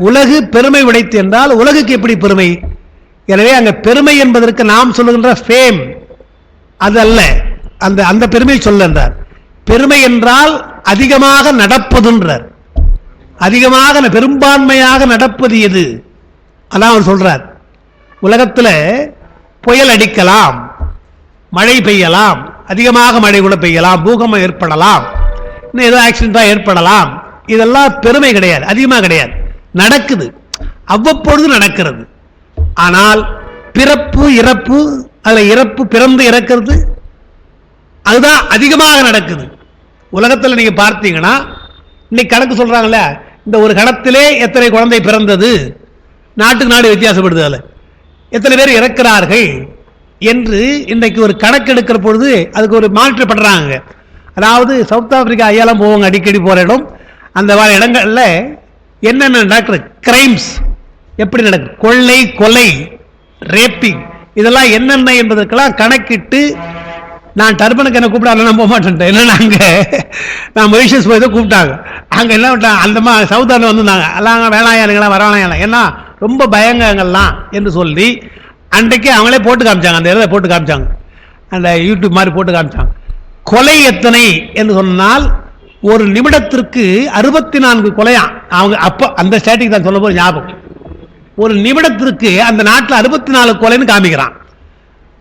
[SPEAKER 1] உலகு பெருமை உடைத்து என்றால் உலகுக்கு எப்படி பெருமை? எனவே அங்க பெருமை என்பதற்கு நாம் சொல்லுகின்ற ஃபேம் அது அல்ல, அந்த அந்த பெருமை சொல்ல என்றார். பெருமை என்றால் அதிகமாக நடப்பதுன்றார். அதிகமாக பெரும்பான்மையாக நடப்பது எது? அதான் அவர் சொல்றார். உலகத்தில் புயல் அடிக்கலாம், மழை பெய்யலாம், அதிகமாக மழை கூட பெய்யலாம், பூகம்பம் ஏற்படலாம், இன்னும் ஏதோ ஆக்சிடென்டா ஏற்படலாம். இதெல்லாம் பெருமை கிடையாது, அதிகமாக கிடையாது, நடக்குது, அவ்வப்பொழுது நடக்கிறது. ஆனால் பிறப்பு இறப்பு, அதில் இறப்பு பிறந்து இறக்கிறது, அதுதான் அதிகமாக நடக்குது. உலகத்தில் நீங்க பார்த்தீங்கன்னா இன்னைக்கு கணக்கு சொல்றாங்கல்ல, இந்த ஒரு கணத்திலே எத்தனை குழந்தை பிறந்தது, நாட்டுக்கு நாடு வித்தியாசப்படுது, அதில் எத்தனை பேர் இறக்கிறார்கள் என்று இன்றைக்கு ஒரு கணக்கு எடுக்கிற பொழுது அதுக்கு ஒரு மாற்றம் பண்றாங்க. அதாவது சவுத் ஆப்பிரிக்கா ஐயாலாம் போவாங்க அடிக்கடி போற இடம், அந்த இடங்கள்ல என்னென்ன நடக்குது, கிரைம்ஸ் எப்படி நடக்குது, கொள்ளை கொலை ரேப்பிங், இதெல்லாம் என்னென்ன என்பதற்கெல்லாம் கணக்கிட்டு, நான் டர்பனுக்கு என்ன கூப்பிடாத நான் போக மாட்டேன், என்னன்னா அங்க நான் மொரிஷியஸ் போய் தான் கூப்பிட்டாங்க. அங்க என்ன விட்டாங்க, அந்த சவுத்தாண்டில் வந்துருந்தாங்க, எல்லாம் வேணாயானுங்களாம் வரவேணாம், ஏன்னா ரொம்ப பயங்கரங்கள்லாம் என்று சொல்லி அன்றைக்கு அவங்களே போட்டு காமிச்சாங்க, அந்த இடத்த போட்டு காமிச்சாங்க, அந்த யூடியூப் மாதிரி போட்டு காமிச்சாங்க. கொலை எத்தனை என்று சொன்னால் ஒரு நிமிடத்திற்கு 64 கொலையா. அவங்க அப்போ அந்த ஸ்டாட்டிக் தான் சொல்ல போது ஞாபகம், ஒரு நிமிடத்திற்கு அந்த நாட்டில் 64 கொலைன்னு காமிக்கிறான்.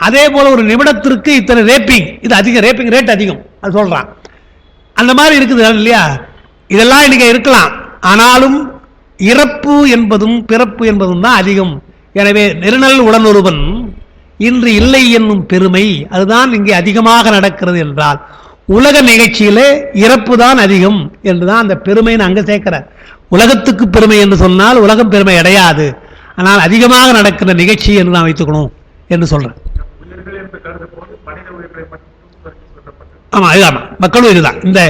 [SPEAKER 1] அதே போல ஒரு நிமிடத்திற்கு இத்தனை ரேப்பிங், இது அதிகம், ரேப்பிங் ரேட் அதிகம் அது சொல்றான். அந்த மாதிரி இருக்குது இல்லையா? இதெல்லாம் இன்னைக்கு இருக்கலாம், ஆனாலும் இறப்பு என்பதும் பிறப்பு என்பதும் தான் அதிகம். எனவே நெருநல் உடனொருவன் இன்று இல்லை என்னும் பெருமை அதுதான் இங்கே அதிகமாக நடக்கிறது என்றால், உலக நிகழ்ச்சியிலே இறப்பு தான் அதிகம் என்றுதான் அந்த பெருமைன்னு அங்க சேர்க்கிறார். உலகத்துக்கு பெருமை என்று சொன்னால் உலகம் பெருமை அடையாது, ஆனால் அதிகமாக நடக்கிற நிகழ்ச்சி என்று நான் வைத்துக்கணும் என்று சொல்றேன். ஆமா, இதுதான் மக்கள் உயிர். இந்த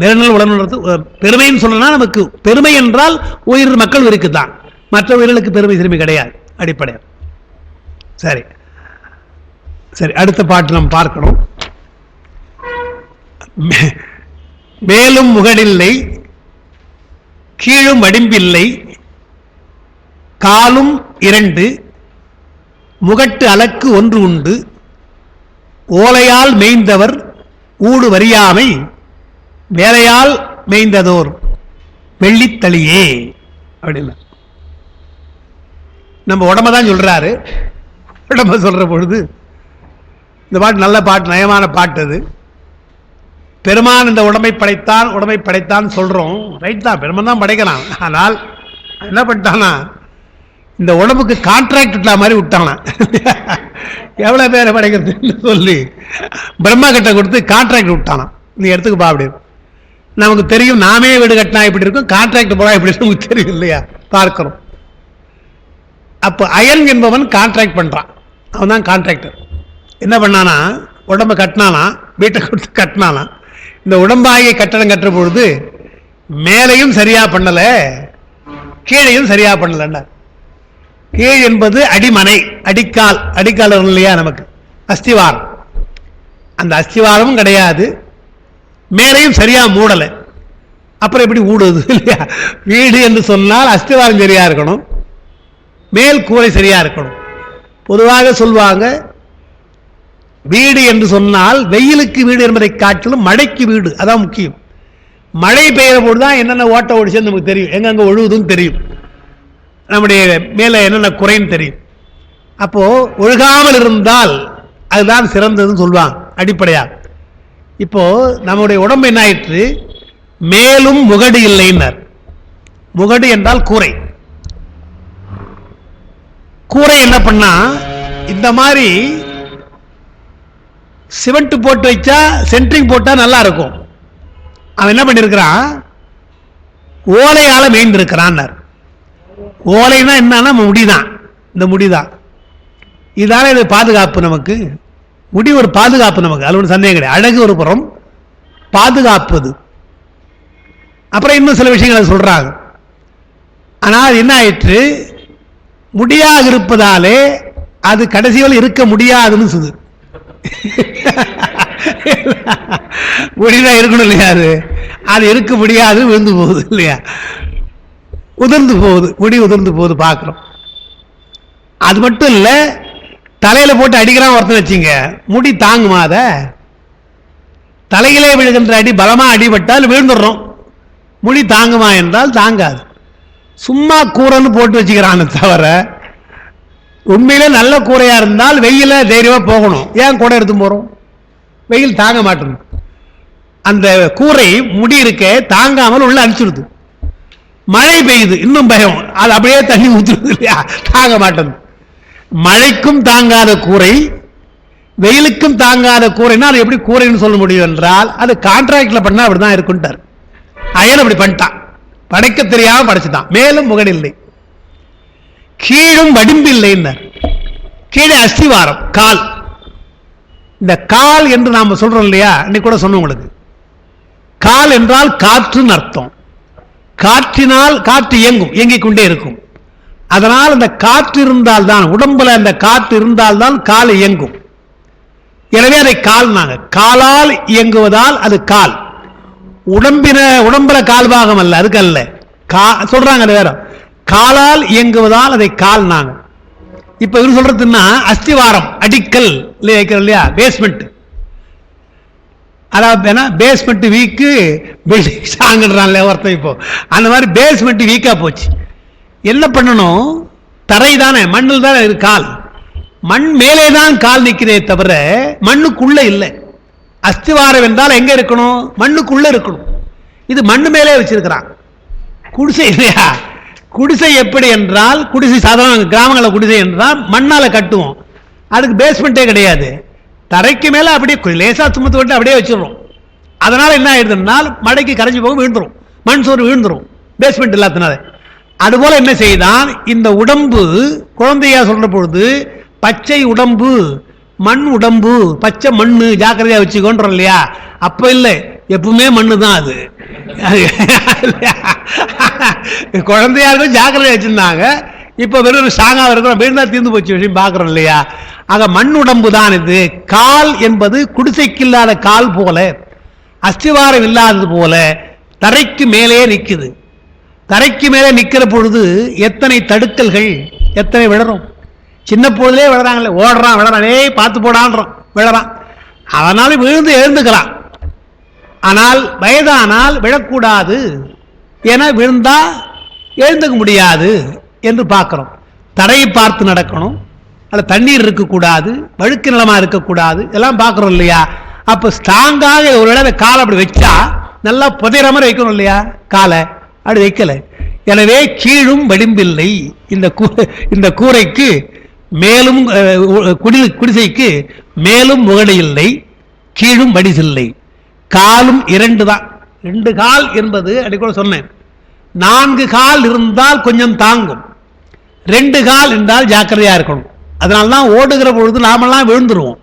[SPEAKER 1] நிரநல் உடனுறது பெருமைன்னு சொல்லனா, நமக்கு பெருமை என்றால் உயிர் மக்கள் உயிருக்கு தான், மற்ற உயிர்களுக்கு பெருமை சிறுமை கிடையாது அடிப்படையாக. சரி சரி, அடுத்த பாட்டு நாம் பார்க்கணும். மேலும் முகடில்லை, கீழும் வடிம்பில்லை, காலும் 2, முகட்டு அலக்கு 1 உண்டு, ஓலையால் மேய்ந்தவர் ஊடு வரியாமை, வேலையால் மேய்ந்ததோர் வெள்ளித்தளியே அப்படின்னு நம்ம உடம்ப தான் சொல்றாரு. உடம்ப சொல்ற பொழுது இந்த பாட்டு நல்ல பாட்டு, நயமான பாட்டு. அது பெருமான் இந்த உடம்பை படைத்தான், உடம்பை படைத்தான் சொல்றோம், ரைட் தான், பெருமான் தான் படைக்கலாம். ஆனால் என்ன பண்ணிட்டானா, இந்த உடம்புக்கு கான்ட்ராக்ட் மாதிரி விட்டானா, எவ்வளவு பேரை படைக்கிறதுன்னு சொல்லி பிரம்மா கிட்ட கொடுத்து கான்ட்ராக்ட் விட்டானா, நீ எடுத்துக்கப்பா அப்படின்னு. நமக்கு தெரியும், நாமே வீடு கட்டினா இப்படி இருக்கும், கான்ட்ராக்ட் போனா இப்படி இருக்கும், தெரியும் இல்லையா, பார்க்கிறோம். அப்போ அயன் என்பவன் கான்ட்ராக்ட் பண்றான், அவன் தான் கான்ட்ராக்டர். என்ன பண்ணானா, உடம்பை கட்டினானா, வீட்டை கொடுத்து கட்டினானா, இந்த உடம்பாகிய கட்டடம் கட்டுற பொழுது மேலையும் சரியா பண்ணல, கீழையும் சரியா பண்ணலன்னா. கீழ் என்பது அடிமனை, அடிக்கால், அடிக்கால் இல்லையா நமக்கு, அஸ்திவாரம், அந்த அஸ்திவாரமும் கிடையாது, மேலையும் சரியா மூடலை, அப்புறம் எப்படி ஊடுது இல்லையா? வீடு என்று சொன்னால் அஸ்திவாரம் சரியா இருக்கணும், மேல் கூரை சரியா இருக்கணும். பொதுவாக சொல்வாங்க, வீடு என்று சொன்னால் வெயிலுக்கு வீடு என்பதை காட்டிலும் மழைக்கு வீடு அதான் முக்கியம். மழை பெய்கிற போதுதான் என்னென்ன ஓட்ட ஓடிச்சு நமக்கு தெரியும், எங்கெங்க ஒழுகுதுன்னு தெரியும், நம்முடைய மேல என்னென்ன குறைன்னு தெரியும். அப்போ ஒழுகாமல் இருந்தால் அதுதான் சிறந்ததுன்னு சொல்லுவாங்க அடிப்படையா. இப்போ நம்முடைய உடம்பு என்ன ஆயிற்று, மேலும் முகடு இல்லைன்னார். முகடு என்றால் கூரை. கூரை என்ன பண்ணா, இந்த மாதிரி சிமெண்ட் போட்டு வச்சா, சென்ட்ரிங் போட்டா நல்லா இருக்கும். அவன் என்ன பண்ணிருக்கிறான், ஓலையால மேய்ந்திருக்கிறான். ஓலைன்னா என்னன்னா முடிதான், இந்த முடிதான். இதான இது பாதுகாப்பு நமக்கு. முடி ஒரு பாதுகாப்பு நமக்கு, அது ஒரு சந்தேகம் கிடையாது. அழகு ஒரு புறம், பாதுகாப்பது. அப்புறம் இன்னும் சில விஷயங்களை சொல்றாங்க. ஆனால் என்ன ஆயிற்று, முடியாக இருப்பதாலே அது கடைசியில் இருக்க முடியாதுன்னு சொல்லுது. முடிதான் இருக்கணும் இல்லையா, அது இருக்க முடியாது, விழுந்து போகுது இல்லையா, உதிர்ந்து போகுது, முடி உதிர்ந்து போகுது பார்க்கிறோம். அது மட்டும் இல்ல, தலையில போட்டு அடிக்கிறான் ஒருத்தன் வச்சுங்க, முடி தாங்குமா? அத தலையிலே விழுகின்ற அடி பலமா அடிபட்டால் விழுந்துடுறோம். முடி தாங்குமா என்றால் தாங்காது. சும்மா கூரைன்னு போட்டு வச்சுக்கிறான்னு தவிர, உண்மையிலே நல்ல கூரையா இருந்தால் வெயில தைரியமா போகணும். ஏன் கூடை எடுத்து போறோம்? வெயில் தாங்க மாட்டேன். அந்த கூரை முடி இருக்க தாங்காமல் உள்ள அடிச்சிடுது. மழை பெய்யுது, இன்னும் பயம், அது அப்படியே தண்ணி ஊற்றுறது இல்லையா, தாங்க மாட்டேன். மழைக்கும் தாங்காத கூரை, வெயிலுக்கும் தாங்காத கூரைன்னா அது எப்படி கூரைன்னு சொல்ல முடியும் என்றால், அது கான்ட்ராக்ட்ல பண்ணா அப்படிதான் இருக்குன்ட்டார். அயன் அப்படி பண்ணிட்டான், படைக்க தெரியாம படைச்சுட்டான். மேலும் முகடில்லை, கீழும் வடிம்பில்லைன்னார். கீழே அஸ்திவாரம், கால். இந்த கால் என்று நாம சொல்றோம் இல்லையா, இன்னைக்கு கூட சொன்னோம் உங்களுக்கு. கால் என்றால் காற்றுன்னு அர்த்தம். காற்றினால் காற்று இயங்கும், இயங்கிக் கொண்டே இருக்கும். அதனால் அந்த காற்று இருந்தால் தான், உடம்புல அந்த காற்று இருந்தால் தான் கால் இயங்கும். எனவே அதை கால், நாங்க காலால் இயங்குவதால் அது கால். உடம்புல கால் பாகம் அல்ல, அதுக்கு அல்ல சொல்றாங்க. அது வேற, காலால் இயங்குவதால் அதை கால் நாங்க. இப்ப இவரு சொல்றதுன்னா அஸ்திவாரம், அடிக்கல் வைக்கிறோம் இல்லையா, பேஸ்மெண்ட். அதாவது பேஸ்மெண்ட் வீக்கு பில்டிங் ஸ்ட்ராங்ன்றான்ல ஒருத்தன். இப்போ அந்த மாதிரி பேஸ்மெண்ட் வீக்கா போச்சு. என்ன பண்ணணும்? தரை தானே, மண்ணில் தானே இருக்கு கால். மண் மேலே தான் கால் நிற்கிறதே தவிர மண்ணுக்குள்ள இல்லை. அஸ்திவாரம் என்றால் எங்க இருக்கணும்? மண்ணுக்குள்ள இருக்கணும். இது மண்ணு மேலே வச்சிருக்கிறான். குடிசை இல்லையா, குடிசை எப்படி என்றால், குடிசை சாதாரண கிராமங்களில் குடிசை என்றால் மண்ணால கட்டுவோம். அதுக்கு பேஸ்மெண்ட்டே கிடையாது. தரைக்கு மேல அப்படியே லேசா சுமத்து விட்டு அப்படியே வச்சிடறோம். அதனால என்ன ஆயிடுதுன்னா, மழைக்கு கரைஞ்சி போக விழுந்துரும், மண் சோறு விழுந்துரும், பேஸ்மெண்ட் இல்லாதனால. அதுபோல என்ன செய்தான், இந்த உடம்பு குழந்தையா சொல்ற பொழுது பச்சை உடம்பு, மண் உடம்பு, பச்சை மண்ணு ஜாக்கிரதையா வச்சுக்கோன்றோம் இல்லையா. அப்ப இல்லை, எப்பவுமே மண்ணு தான் அது. குழந்தையா இருக்கும் ஜாக்கிரதையா வச்சிருந்தாங்க. இப்ப வெறும் ஸ்ட்ராங்கா இருக்கிறோம், விழுந்தா தீர்ந்து போச்சு விஷயம் பார்க்கிறோம் இல்லையா. ஆக மண் உடம்பு தான் இது. கால் என்பது குடிசைக்கு இல்லாத கால் போல, அஸ்திவாரம் இல்லாதது போல தரைக்கு மேலே நிற்குது. தரைக்கு மேலே நிற்கிற பொழுது எத்தனை தடுக்கல்கள், எத்தனை விழறோம். சின்ன பொழுதுலே விழறாங்களே, ஓடுறான் விழறான், பார்த்து போடான்றோம், விழறான். அதனால விழுந்து எழுந்துக்கலாம். ஆனால் வயதானால் விழக்கூடாது, என விழுந்தா எழுந்துக்க முடியாது என்று பார்க்கிறோம். தரையை பார்த்து நடக்கணும், அல்ல தண்ணீர் இருக்கக்கூடாது, வழுக்கு நிலமா இருக்கக்கூடாது, எல்லாம் பார்க்கிறோம் இல்லையா. அப்ப ஸ்ட்ராங்காக ஒரு இடம் காலை அப்படி வச்சா நல்லா புதைற மாதிரி வைக்கணும் இல்லையா, காலை அப்படி வைக்கல. எனவே கீழும் வடிம்பில்லை. இந்த கூரைக்கு மேலும், குடிசைக்கு மேலும் முகடு இல்லை, கீழும் வடிசில்லை. காலும் இரண்டு தான். 2 கால் என்பது அடிக்கூட சொன்னேன். 4 கால் இருந்தால் கொஞ்சம் தாங்கும், 2 கால் என்றால் ஜாக்கிரதையா இருக்கணும். அதனால்தான் ஓடுகிற பொழுது நாமெல்லாம் விழுந்துருவோம்.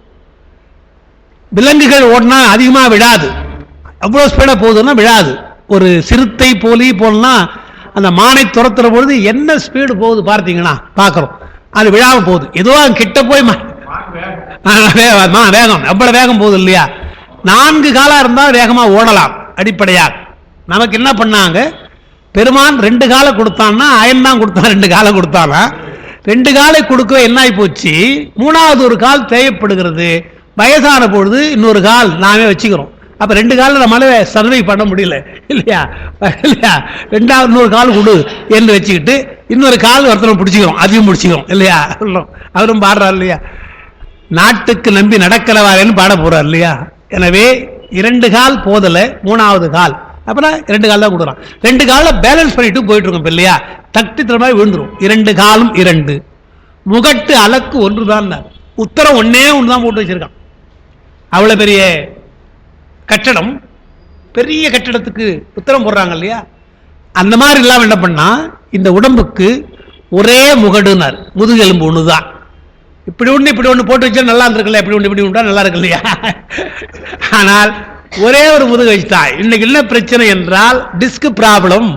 [SPEAKER 1] விலங்குகள் ஓடினா அதிகமா விழாது, அவ்வளவு ஸ்பீடா போகுதுன்னா விழாது. ஒரு சிறுத்தை போலி போலனா அந்த மானை துரத்துற பொழுது என்ன ஸ்பீடு போகுது பார்த்தீங்கன்னா பார்க்கிறோம், அது விழாம போகுது. ஏதோ கிட்ட போய் வேகம், எவ்வளவு வேகம் போகுது இல்லையா. 4 காலா இருந்தால் வேகமா ஓடலாம். அடிப்படையாக நமக்கு என்ன பண்ணாங்க, பெருமான் 2 காலை கொடுத்தான்னா, அயன் தான் கொடுத்தான் 2 காலை கொடுத்தானா. 2 காலை கொடுக்க என்ன ஆகி போச்சு, 3வது ஒரு கால் தேவைப்படுகிறது. வயசான பொழுது இன்னொரு கால் நாமே வச்சுக்கிறோம். அப்ப 2 காலில் நம்மளால சர்வை பண்ண முடியல இல்லையா. 2வது இன்னொரு கால் கொடு என்று வச்சுக்கிட்டு இன்னொரு கால் ஒருத்தரை பிடிச்சிக்கிறோம், அதையும் பிடிச்சிக்கிறோம் இல்லையா. அவரும் பாடுறார் இல்லையா, நாட்டுக்கு நம்பி நடக்கிறவாருன்னு பாட போறார் இல்லையா. எனவே 2 கால் போதல, 3வது கால் அப்புறம் 2 கால் தான் கொடுக்குறான். 2 காலில் பேலன்ஸ் பண்ணிட்டு போயிட்டு இருக்கோம் இல்லையா. தட்டி திறமை விழுந்துரும். 2 காலும் 2 முகட்டு அலக்கு ஒன்றுதான். உத்தரம் ஒன்னே ஒன்று தான் போட்டு வச்சிருக்கான். அவ்வளவு பெரிய கட்டடம், பெரிய கட்டடத்துக்கு உத்தரம் போடுறாங்க இல்லையா. அந்த மாதிரி இல்லாம என்ன பண்ணா, இந்த உடம்புக்கு ஒரே முகடுனார். முதுகெலும்பு ஒண்ணுதான். இப்படி ஒண்ணு போட்டு வச்சா நல்லா இருந்திருக்கல, இப்படி ஒன்று நல்லா இருக்கு இல்லையா? ஆனால் ஒரே ஒரு முதுகு வச்சுதான். இன்னைக்கு என்ன பிரச்சனை என்றால் டிஸ்க் ப்ராப்ளம்.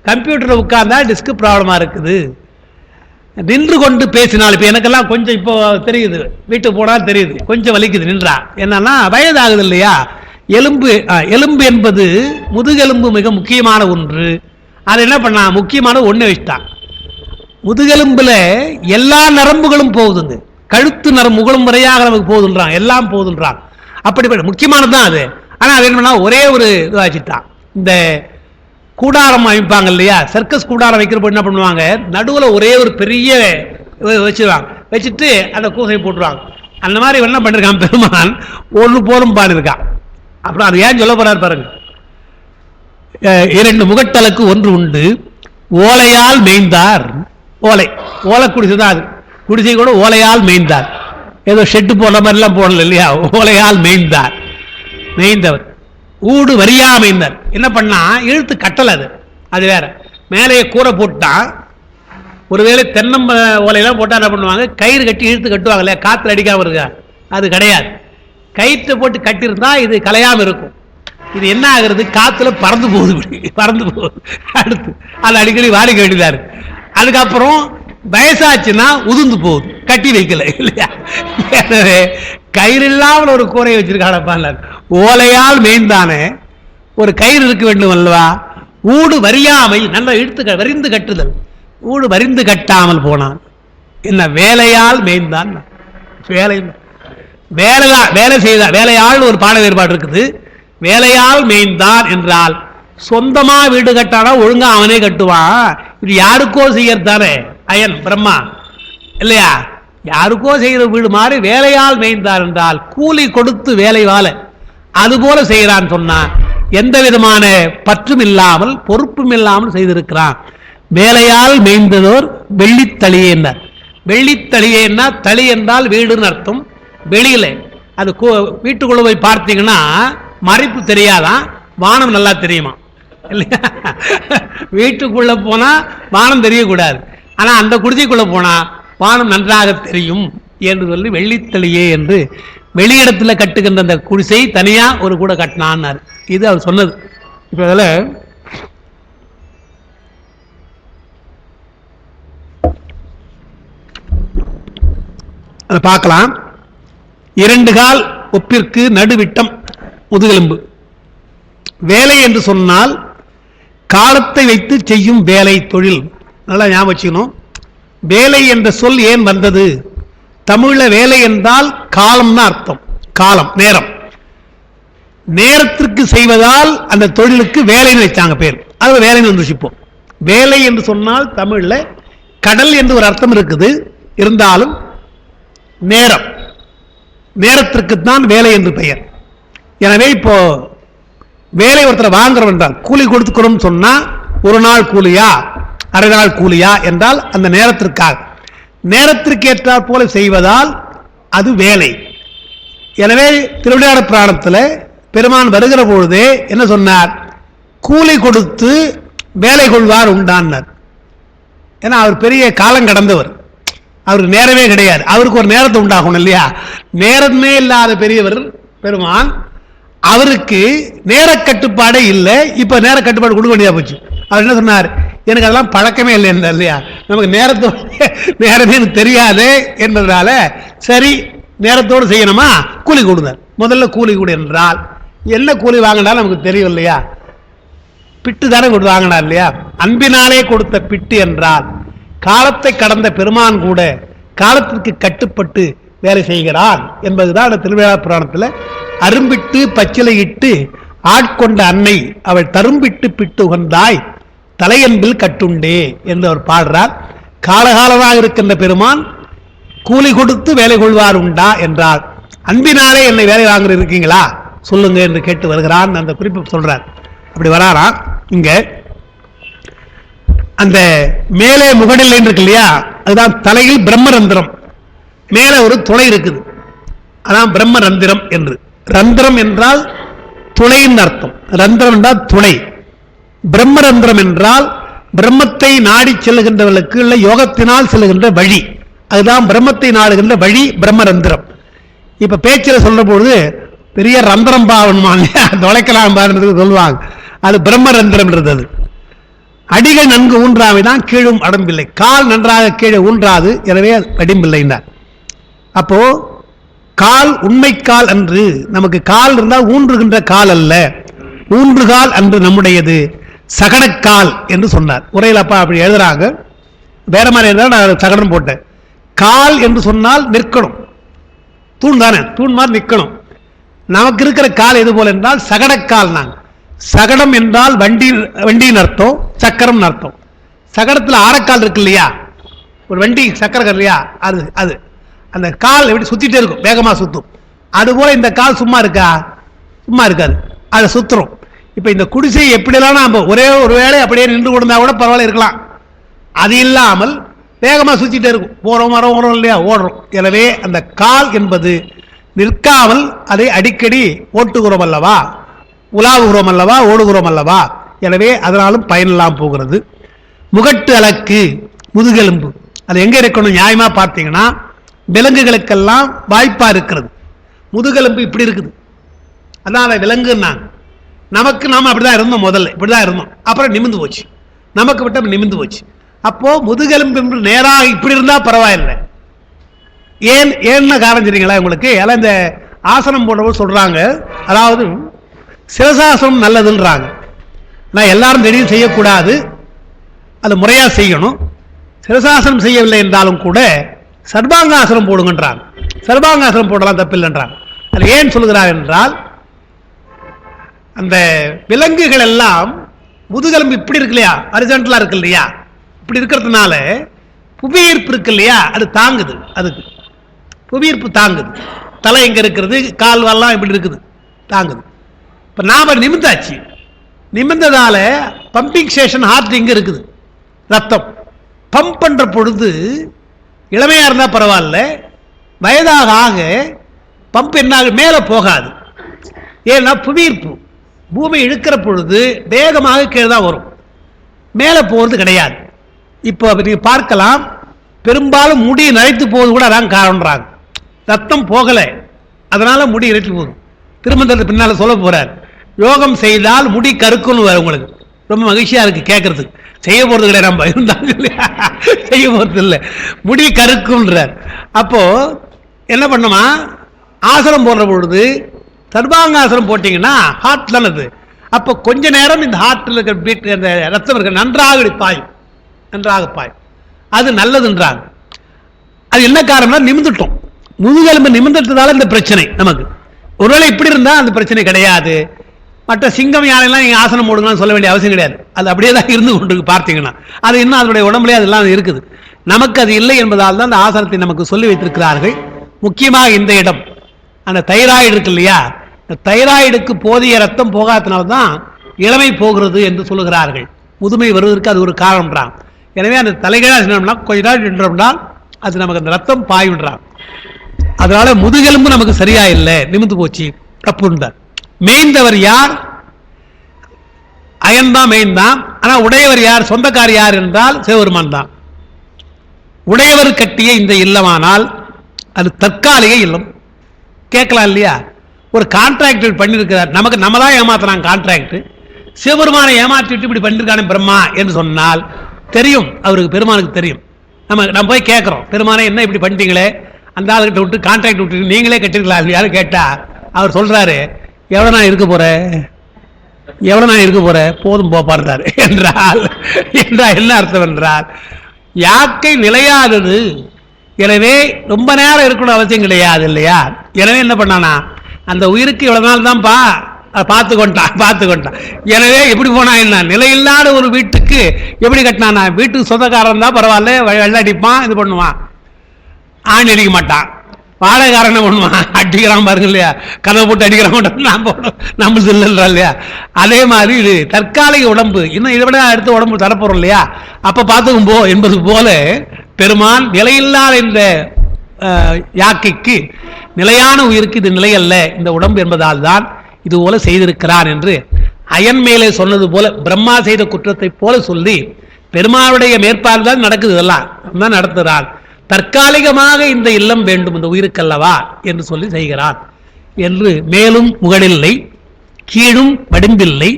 [SPEAKER 1] கம்ப்யூட்டர் உட்கார்ந்தா டிஸ்க் ப்ராப்ளமா இருக்குது. நின்று கொண்டு பேசினால் இப்ப எனக்கெல்லாம் கொஞ்சம் இப்போ தெரியுது, வீட்டுக்கு போனா தெரியுது, கொஞ்சம் வலிக்குது நின்றா. என்னன்னா வயதாகுது இல்லையா? எலும்பு என்பது முதுகெலும்பு மிக முக்கியமான ஒன்று. அது என்ன பண்ணா, முக்கியமான ஒண்ணு வச்சுட்டான். முதுகெலும்புல எல்லா நரம்புகளும் போகுதுங்க. கழுத்து நரம்புகளும் முறையாக நமக்கு போகுதுன்றான், எல்லாம் போகுதுன்றான். அப்படிப்பட்ட முக்கியமானதுதான் அது. ஆனா அது என்ன ஒரே ஒரு இதாச்சுட்டான். இந்த கூடாரம் அமைப்பாங்க இல்லையா, சர்க்கஸ் கூடாரம் வைக்கிறப்ப என்ன பண்ணுவாங்க, நடுவுல ஒரே ஒரு பெரிய வச்சிருவாங்க, வச்சுட்டு அந்த கூசை போட்டுருவாங்க. அந்த மாதிரி என்ன பண்ணிருக்கான் பெருமான், ஒன்று போலும் பாடிருக்கான். அப்புறம் அது ஏன் சொல்ல போறாரு பாருங்க. 2 முகட்டலுக்கு ஒன்று உண்டு, ஓலையால் மேய்ந்தார். ஓலை குடிசைதான் அது. குடிசை கூட ஓலையால் மேய்ந்தார். ஏதோ ஷெட்டு போடுற மாதிரி எல்லாம் போடல இல்லையா, ஓலையால் மேய்ந்தவர். ஊடு வரியா மேய்ந்தார். என்ன பண்ணா, இழுத்து கட்டல. அது வேற. மேலேயே கூரை போட்டா, ஒருவேளை தென்னம் ஓலையெல்லாம் போட்டா என்ன பண்ணுவாங்க, கயிறு கட்டி இழுத்து கட்டுவாங்க இல்லையா, காத்துல அடிக்காம இருக்கா. அது கிடையாது. கயிற்றை போட்டு கட்டியிருந்தா இது கலையாம இருக்கும். இது என்ன ஆகுறது, காத்துல பறந்து போகுது. அடுத்து அது அடிக்கடி வாடிக்க வேண்டியதா இருக்கு. அதுக்கப்புறம் வயசாச்சுன்னா உதிர்ந்து போகுது, கட்டி வைக்கல இல்லையா. எனவே கயிறு இல்லாமல் ஒரு கூரையை வச்சிருக்கான ஓலையால் மேய்ந்தானே, ஒரு கயிறு இருக்க வேண்டும் அல்லவா. ஊடு வரியாமை, நல்லா இழுத்து வரிந்து கட்டுதல். ஊடு வரிந்து கட்டாமல் போனான். என்ன வேலையால் மேய்ந்தான். வேலை செய்தார். வேலையால் ஒரு பாட வேறுபாடு இருக்குது. வேலையால் மேய்ந்தான் என்றால் சொந்தமா வீடு கட்டானா ஒழுங்கா அவனே கட்டுவான். இது யாருக்கோ செய்யறதானே, அயன் பிரம்மா இல்லையா, யாருக்கோ செய்யற வீடு மாதிரி வேலையால் மேய்ந்தார் என்றால் கூலி கொடுத்து வேலை வாழ அதுபோல செய்யறான். சொன்னா எந்த விதமான பற்றும் இல்லாமல் பொறுப்பும் இல்லாமல் செய்திருக்கிறான். வேலையால் மேய்ந்ததோர் வெள்ளித்தளியேன்னார். வெள்ளித்தளியேன்னா தளி என்றால் வீடுன்னு அர்த்தம். வெளியில அது வீட்டுக்குள்ள போய் பார்த்தீங்கன்னா மறைப்பு தெரியாதான், வானம் நல்லா தெரியுமா இல்லையா. வீட்டுக்குள்ள போனா வானம் தெரியக்கூடாது, ஆனா அந்த குடிசைக்குள்ள போனா வானம் நன்றாக தெரியும் என்று சொல்லி வெள்ளித்தளியே என்று வெளியிடத்துல கட்டுகின்ற அந்த குடிசை தனியா ஒரு கூட கட்டினான். இது அவர் சொன்னது. இப்ப இதுல அதை பார்க்கலாம். 2 கால் ஒப்பிற்கு நடுவிட்டம் முதுகெலும்பு. வேலை என்று சொன்னால் காலத்தை வைத்து செய்யும் வேலை, தொழில். நல்லா ஞாபகம் வச்சுக்கணும். வேலை என்ற சொல் ஏன் வந்தது? தமிழ்ல வேலை என்றால் காலம் தான் அர்த்தம். காலம், நேரம். நேரத்திற்கு செய்வதால் அந்த தொழிலுக்கு வேலைன்னு வச்சாங்க பேர். அது வேலைன்னு வந்துச்சுப்போம். வேலை என்று சொன்னால் தமிழ்ல கடல் என்று ஒரு அர்த்தம் இருக்குது. இருந்தாலும் நேரம், நேரத்திற்கு தான் வேலை என்று பெயர். எனவே இப்போ வேலை ஒருத்தர் வாங்குறோம் என்றால் கூலி கொடுத்துக்கிறோம் சொன்னா ஒரு நாள் கூலியா அரை நாள் கூலியா என்றால் அந்த நேரத்திற்காக, நேரத்திற்கு ஏற்றாற் போல செய்வதால் அது வேலை. எனவே திருவிளையாடற் புராணத்தில் பெருமான் வருகிற பொழுதே என்ன சொன்னார், கூலி கொடுத்து வேலை கொள்வார் உண்டான்னார். ஏன்னா அவர் பெரிய காலம் கடந்தவர், அவருக்கு நேரமே கிடையாது. அவருக்கு ஒரு நேரத்தை உண்டாகணும் இல்லையா. நேரமே இல்லாத பெரியவர் பெருமான், அவருக்கு நேர கட்டுப்பாடே இல்லை. இப்ப நேர கட்டுப்பாடு கொடுக்க வேண்டியதா போச்சு. அவர் என்ன சொன்னார், எனக்கு அதெல்லாம் பழக்கமே இல்லை இல்லையா, நமக்கு நேரமே தெரியாது என்பதனால சரி நேரத்தோடு செய்யணுமா, கூலி கொடுத்தார். முதல்ல கூலி கொடு என்றால் என்ன கூலி வாங்கினாலும் நமக்கு தெரியும் இல்லையா, பிட்டு தானே கொடுத்து வாங்கினார் இல்லையா. அன்பினாலே கொடுத்த பிட்டு என்றால் காலத்தை கடந்த பெருமான் கூட காலத்திற்கு கட்டுப்பட்டு வேலை செய்கிறான் என்பதுதான் திருவிளையாடற் புராணத்தில் அரும்பிட்டு பச்சிலையிட்டு ஆட்கொண்ட அன்னை அவள் தரும்பிட்டு பிட்டு உகந்தாய் தலையன்பில் கட்டுண்டே என்று அவர் பாடுறார். காலகாலமாக இருக்கின்ற பெருமான் கூலி கொடுத்து வேலை கொள்வார் உண்டா என்றால் அன்பினாலே என்னை வேலை வாங்க இருக்கீங்களா சொல்லுங்க என்று கேட்டு வருகிறான். அந்த குறிப்பு சொல்றார். அப்படி வராராம். இங்க அந்த மேலே முகடில் இருக்கு இல்லையா, அதுதான் தலையில் பிரம்மரந்திரம், மேல ஒரு துளை இருக்குது, அதான் பிரம்மரந்திரம் என்று. ரந்திரம் என்றால் துளையின் அர்த்தம். ரந்திரம் என்றால் துளை. பிரம்மரந்திரம் என்றால் பிரம்மத்தை நாடி செல்லுகின்றவர்களுக்கு உள்ள யோகத்தினால் செல்லுகின்ற வழி, அதுதான் பிரம்மத்தை நாடுகின்ற வழி பிரம்மரந்திரம். இப்ப பேச்சில் சொல்ற பொழுது பெரிய ரந்திரம் பாவன்மான் தொலைக்கலாம் சொல்லுவாங்க, அது பிரம்மரந்திரம்ன்றது. அது அடிகள் நன்கு ஊன்றாமைதான் கீழும் அடம்பில்லை, கால் நன்றாக கீழே ஊன்றாது, எனவே அடிம்பில்லைன்னார். அப்போ கால் உண்மை கால் அன்று, நமக்கு கால் இருந்தால் ஊன்றுகின்ற கால் அல்ல, ஊன்றுகால் அன்று நம்முடையது சகடக்கால் என்று சொன்னார். உரையில் அப்பா அப்படி எழுதுறாங்க, வேற மாதிரி இருந்தால் நான் சகடம் போட்டேன். கால் என்று சொன்னால் நிற்கணும், தூண் தானே, தூண் மாதிரி நிற்கணும். நமக்கு இருக்கிற கால் எது போல என்றால் சகடக்கால். நாங்கள் சகடம் என்றால் வண்டியின் அர்த்தம், சக்கரம் அர்த்தம். சகடத்தில் ஆரக்கால் இருக்கு இல்லையா, ஒரு வண்டி சக்கரம் இல்லையா, அது அது அந்த கால் எப்படி சுத்திட்டே இருக்கும், வேகமாக சுத்தும். அதுபோல இந்த கால் சும்மா இருக்கா, சும்மா இருக்காது, அதை சுத்துறோம். இப்ப இந்த குடிசை எப்படிலாம் நம்ம ஒரே ஒரு வேளை அப்படியே நின்று கொடுத்தா கூட பரவாயில்ல இருக்கலாம், அது இல்லாமல் வேகமாக சுத்திட்டே இருக்கும், போறோம் வரோம் ஓடுறோம் இல்லையா, ஓடுறோம். எனவே அந்த கால் என்பது நிற்காமல் அதை அடிக்கடி ஓட்டுகிறோம் அல்லவா, உலாவுகிறோம் அல்லவா, ஓடுகிறோம் அல்லவா, எனவே அதனாலும் பயனெல்லாம் போகிறது. முகட்டு அலக்கு முதுகெலும்பு, அது எங்க இருக்கணும் நியாயமா பார்த்தீங்கன்னா, விலங்குகளுக்கெல்லாம் வாய்ப்பா இருக்கிறது. முதுகெலும்பு இப்படி இருக்குது, அதான் அதை விலங்குன்னாங்க. நமக்கு நாம அப்படிதான் இருந்தோம், முதல்ல இப்படிதான் இருந்தோம், அப்புறம் நிமிந்து போச்சு, நமக்கு விட்ட நிமிந்து போச்சு. அப்போ முதுகெலும்பு நேராக இப்படி இருந்தா பரவாயில்லை. ஏன்னு காரணம் தெரியுங்களா உங்களுக்கு? எல்லாம் இந்த ஆசனம் போடுறவங்க சொல்றாங்க, அதாவது சிரசாசனம் நல்லதுன்றாங்க. நான் எல்லாரும் திடீர்னு செய்யக்கூடாது, அது முறையா செய்யணும். சிரசாசனம் செய்யவில்லை என்றாலும் கூட சர்வாங்காசனம் போடுங்கன்றாங்க. சர்வாங்காசனம் போடலாம், தப்பில்லைன்றாங்க. அது ஏன் சொல்கிறார் என்றால், அந்த விலங்குகள் எல்லாம் முதுகெலும்பு இப்படி இருக்கு இல்லையா, ஹரிசாண்டலா இருக்கு இல்லையா, இப்படி இருக்கிறதுனால புவியீர்ப்பு இருக்கு இல்லையா, அது தாங்குது, அதுக்கு புவியீர்ப்பு தாங்குது. தலை எங்க இருக்கிறது, கால்வெல்லாம் இப்படி இருக்குது, தாங்குது. இப்ப நாம நிமிந்தாச்சு, நிமிந்ததால பம்பிங் ஸ்டேஷன் ஹார்ட் இங்க இருக்குது, ரத்தம் பம்ப் பண்ற பொழுது இளமையா இருந்தா பரவாயில்ல, வயதாக ஆக பம்ப் என்ன மேல போகாது. ஏன்னா புவியீர்ப்பு, பூமி இழுக்கிற பொழுது வேகமாக கீழே தான் வரும், மேலே போகிறது கிடையாது. இப்போ நீங்க பார்க்கலாம், பெரும்பாலும் முடி நரைத்து போவது கூட அதான் காரணம்ன்றாங்க. ரத்தம் போகலை, அதனால முடி இறைத்து போகுது. திருமந்திரத்தை பின்னால சொல்ல போறார், யோகம் செய்தால் முடி கருக்குன்னு வரும். உங்களுக்கு ரொம்ப மகிழ்ச்சியா இருக்கு கேட்கறதுக்கு. செய்ய போறது கிடையாது, நம்ம இருந்தாங்க இல்லையா, செய்ய போறது இல்லை, முடி கருக்குன்றார். அப்போ என்ன பண்ணுமா, ஆசனம் போடுற பொழுது சர்வாங்காசனம் போட்டீங்கன்னா ஹார்ட் தானே அது. அப்போ கொஞ்ச நேரம் இந்த ஹார்ட்டில் இருக்கிற பீட், அந்த ரத்தம் இருக்க நன்றாக பாயும், நன்றாக பாயும், அது நல்லதுன்றாங்க. அது என்ன காரணம்னா நிமிந்துட்டோம், முதுகெலும்பு நிமிந்துட்டதால இந்த பிரச்சனை நமக்கு. ஒருவேளை இப்படி இருந்தா அந்த பிரச்சனை கிடையாது. மற்ற சிங்கம் யானைலாம் நீங்க ஆசனம் போடுங்கன்னு சொல்ல வேண்டிய அவசியம் கிடையாது, அது அப்படியே தான் இருந்து கொண்டு பார்த்தீங்கன்னா அது இன்னும் அதனுடைய உடம்புலேயே அதெல்லாம் இருக்குது. நமக்கு அது இல்லை என்பதால் தான் அந்த ஆசனத்தை நமக்கு சொல்லி வைத்திருக்கிறார்கள். முக்கியமாக இந்த இடம், அந்த தைராய்டு இருக்கு இல்லையா, தைராய்டுக்கு போதிய ரத்தம் போகாதனால்தான் இளமை போகிறது என்று சொல்லுகிறார்கள். முதுமை வருவதற்கு அது ஒரு காரணம்ன்றான். எனவே அந்த தலைகீழா கொஞ்ச நாள் நின்றோம்னால் அது நமக்கு அந்த ரத்தம் பாயுன்றான். அதனால முதுகெலும்பு நமக்கு சரியா இல்லை, நிமிந்து போச்சு தப்புன்றார். மேய்ந்தவர் யார்? அயன்தான் மேய்ந்தான். ஆனா உடையவர் யார், சொந்தக்கார் யார் என்றால் சிவபெருமான் தான். உடையவர் கட்டிய இந்த இல்லமானால் அது தற்காலிக இல்லம். கேட்கலாம் இல்லையா, ஒரு கான்ட்ராக்ட் பண்ணியிருக்கிறார், நமக்கு நம்ம தான் ஏமாத்துறாங்க கான்ட்ராக்ட். சிவபெருமானை ஏமாற்றிட்டு இப்படி பண்ணிருக்கானே பிரம்மா என்று சொன்னால் தெரியும், அவருக்கு பெருமானுக்கு தெரியும். நம்ம போய் கேட்கிறோம், பெருமானை என்ன இப்படி பண்ணிட்டீங்களே, அந்த ஆளுகிட்ட விட்டு கான்ட்ராக்ட் விட்டு நீங்களே கட்டிருக்கலாம் யாரும் கேட்டா அவர் சொல்றாரு, எவ்வளவு நான் இருக்க போறேன், எவ்வளவு நான் இருக்க போறேன், போதும் போப்பாருந்தாரு என்றால் என்ன அர்த்தம் என்றால், யாக்கை நிலையாதது, எனவே ரொம்ப நேரம் இருக்கணும் அவசியம் கிடையாது இல்லையா. எனவே என்ன பண்ணானா, அந்த உயிருக்கு இவ்வளவு நாள் தான்ப்பா பார்த்து கொண்டான். எனவே எப்படி போனா என்ன, நிலையில்லாத ஒரு வீட்டுக்கு எப்படி கட்டினானா, வீட்டுக்கு சொந்தக்காரன் தான் பரவாயில்ல, வெள்ளடிப்பான், இது பண்ணுவான், ஆணி அடிக்க மாட்டான். வாடகைக்காரன் என்ன பண்ணுவான், அடிக்கிறான் பாருங்க இல்லையா, கதை போட்டு அடிக்கிற மாட்டோம், நம்ம இல்லைன்றா இல்லையா. அதே மாதிரி இது தற்காலிக உடம்பு, இன்னும் இதை விட அடுத்த உடம்பு தரப்போறோம் இல்லையா, அப்ப பார்த்துக்கும் போ என்பது போல பெருமான் நிலையில்லாத இந்த யாக்கைக்கு, நிலையான உயிருக்கு இது நிலை அல்ல இந்த உடம்பு என்பதால் தான் இது போல செய்திருக்கிறான் என்று அயன் மேலே சொன்னது போல பிரம்மா செய்த குற்றத்தை போல சொல்லி பெருமாளுடைய மேற்பார்வை தான் நடக்குது, இதெல்லாம் தான் நடத்துகிறான். தற்காலிகமாக இந்த இல்லம் வேண்டும் இந்த உயிருக்கல்லவா என்று சொல்லி செய்கிறான் என்று. மேலும் முகடில்லை, கீழும் வடிம்பில்லை,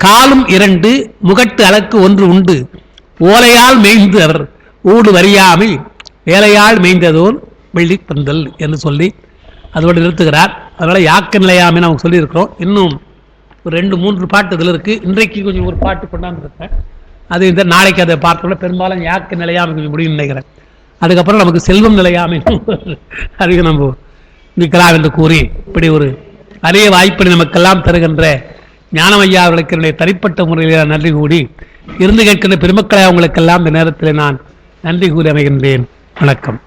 [SPEAKER 1] காலும் 2, முகட்டு அலக்கு 1 உண்டு, ஓலையால் மேய்ந்தர் ஊடு வரியாமை வேலையால் மேய்ந்ததோர் வெள்ளி பந்தல் என்று சொல்லி அதோடு நிறுத்துகிறார். அதனால யாக்க நிலையாமை நம்ம சொல்லியிருக்கிறோம். இன்னும் ஒரு 2-3 பாட்டு இதில் இருக்குது. இன்றைக்கு கொஞ்சம் ஒரு பாட்டு கொண்டாந்துருக்கேன். அது இந்த நாளைக்கு அதை பார்த்தோம்னா பெரும்பாலும் யாக்க நிலையாமை கொஞ்சம் முடியும் நினைக்கிறேன். அதுக்கப்புறம் நமக்கு செல்வம் நிலையாமை அதுக்கு நம்ம நிற்கலாம் என்று கூறி இப்படி ஒரு அரிய வாய்ப்பை நமக்கெல்லாம் தருகின்ற ஞானமையா அவர்களுக்கு என்னுடைய தனிப்பட்ட முறையில் நன்றி கூடி இருந்து கேட்கின்ற பெருமக்களை அவங்களுக்கெல்லாம் இந்த நேரத்தில் நான் நன்றி கூறி அமைகின்றேன். வணக்கம்.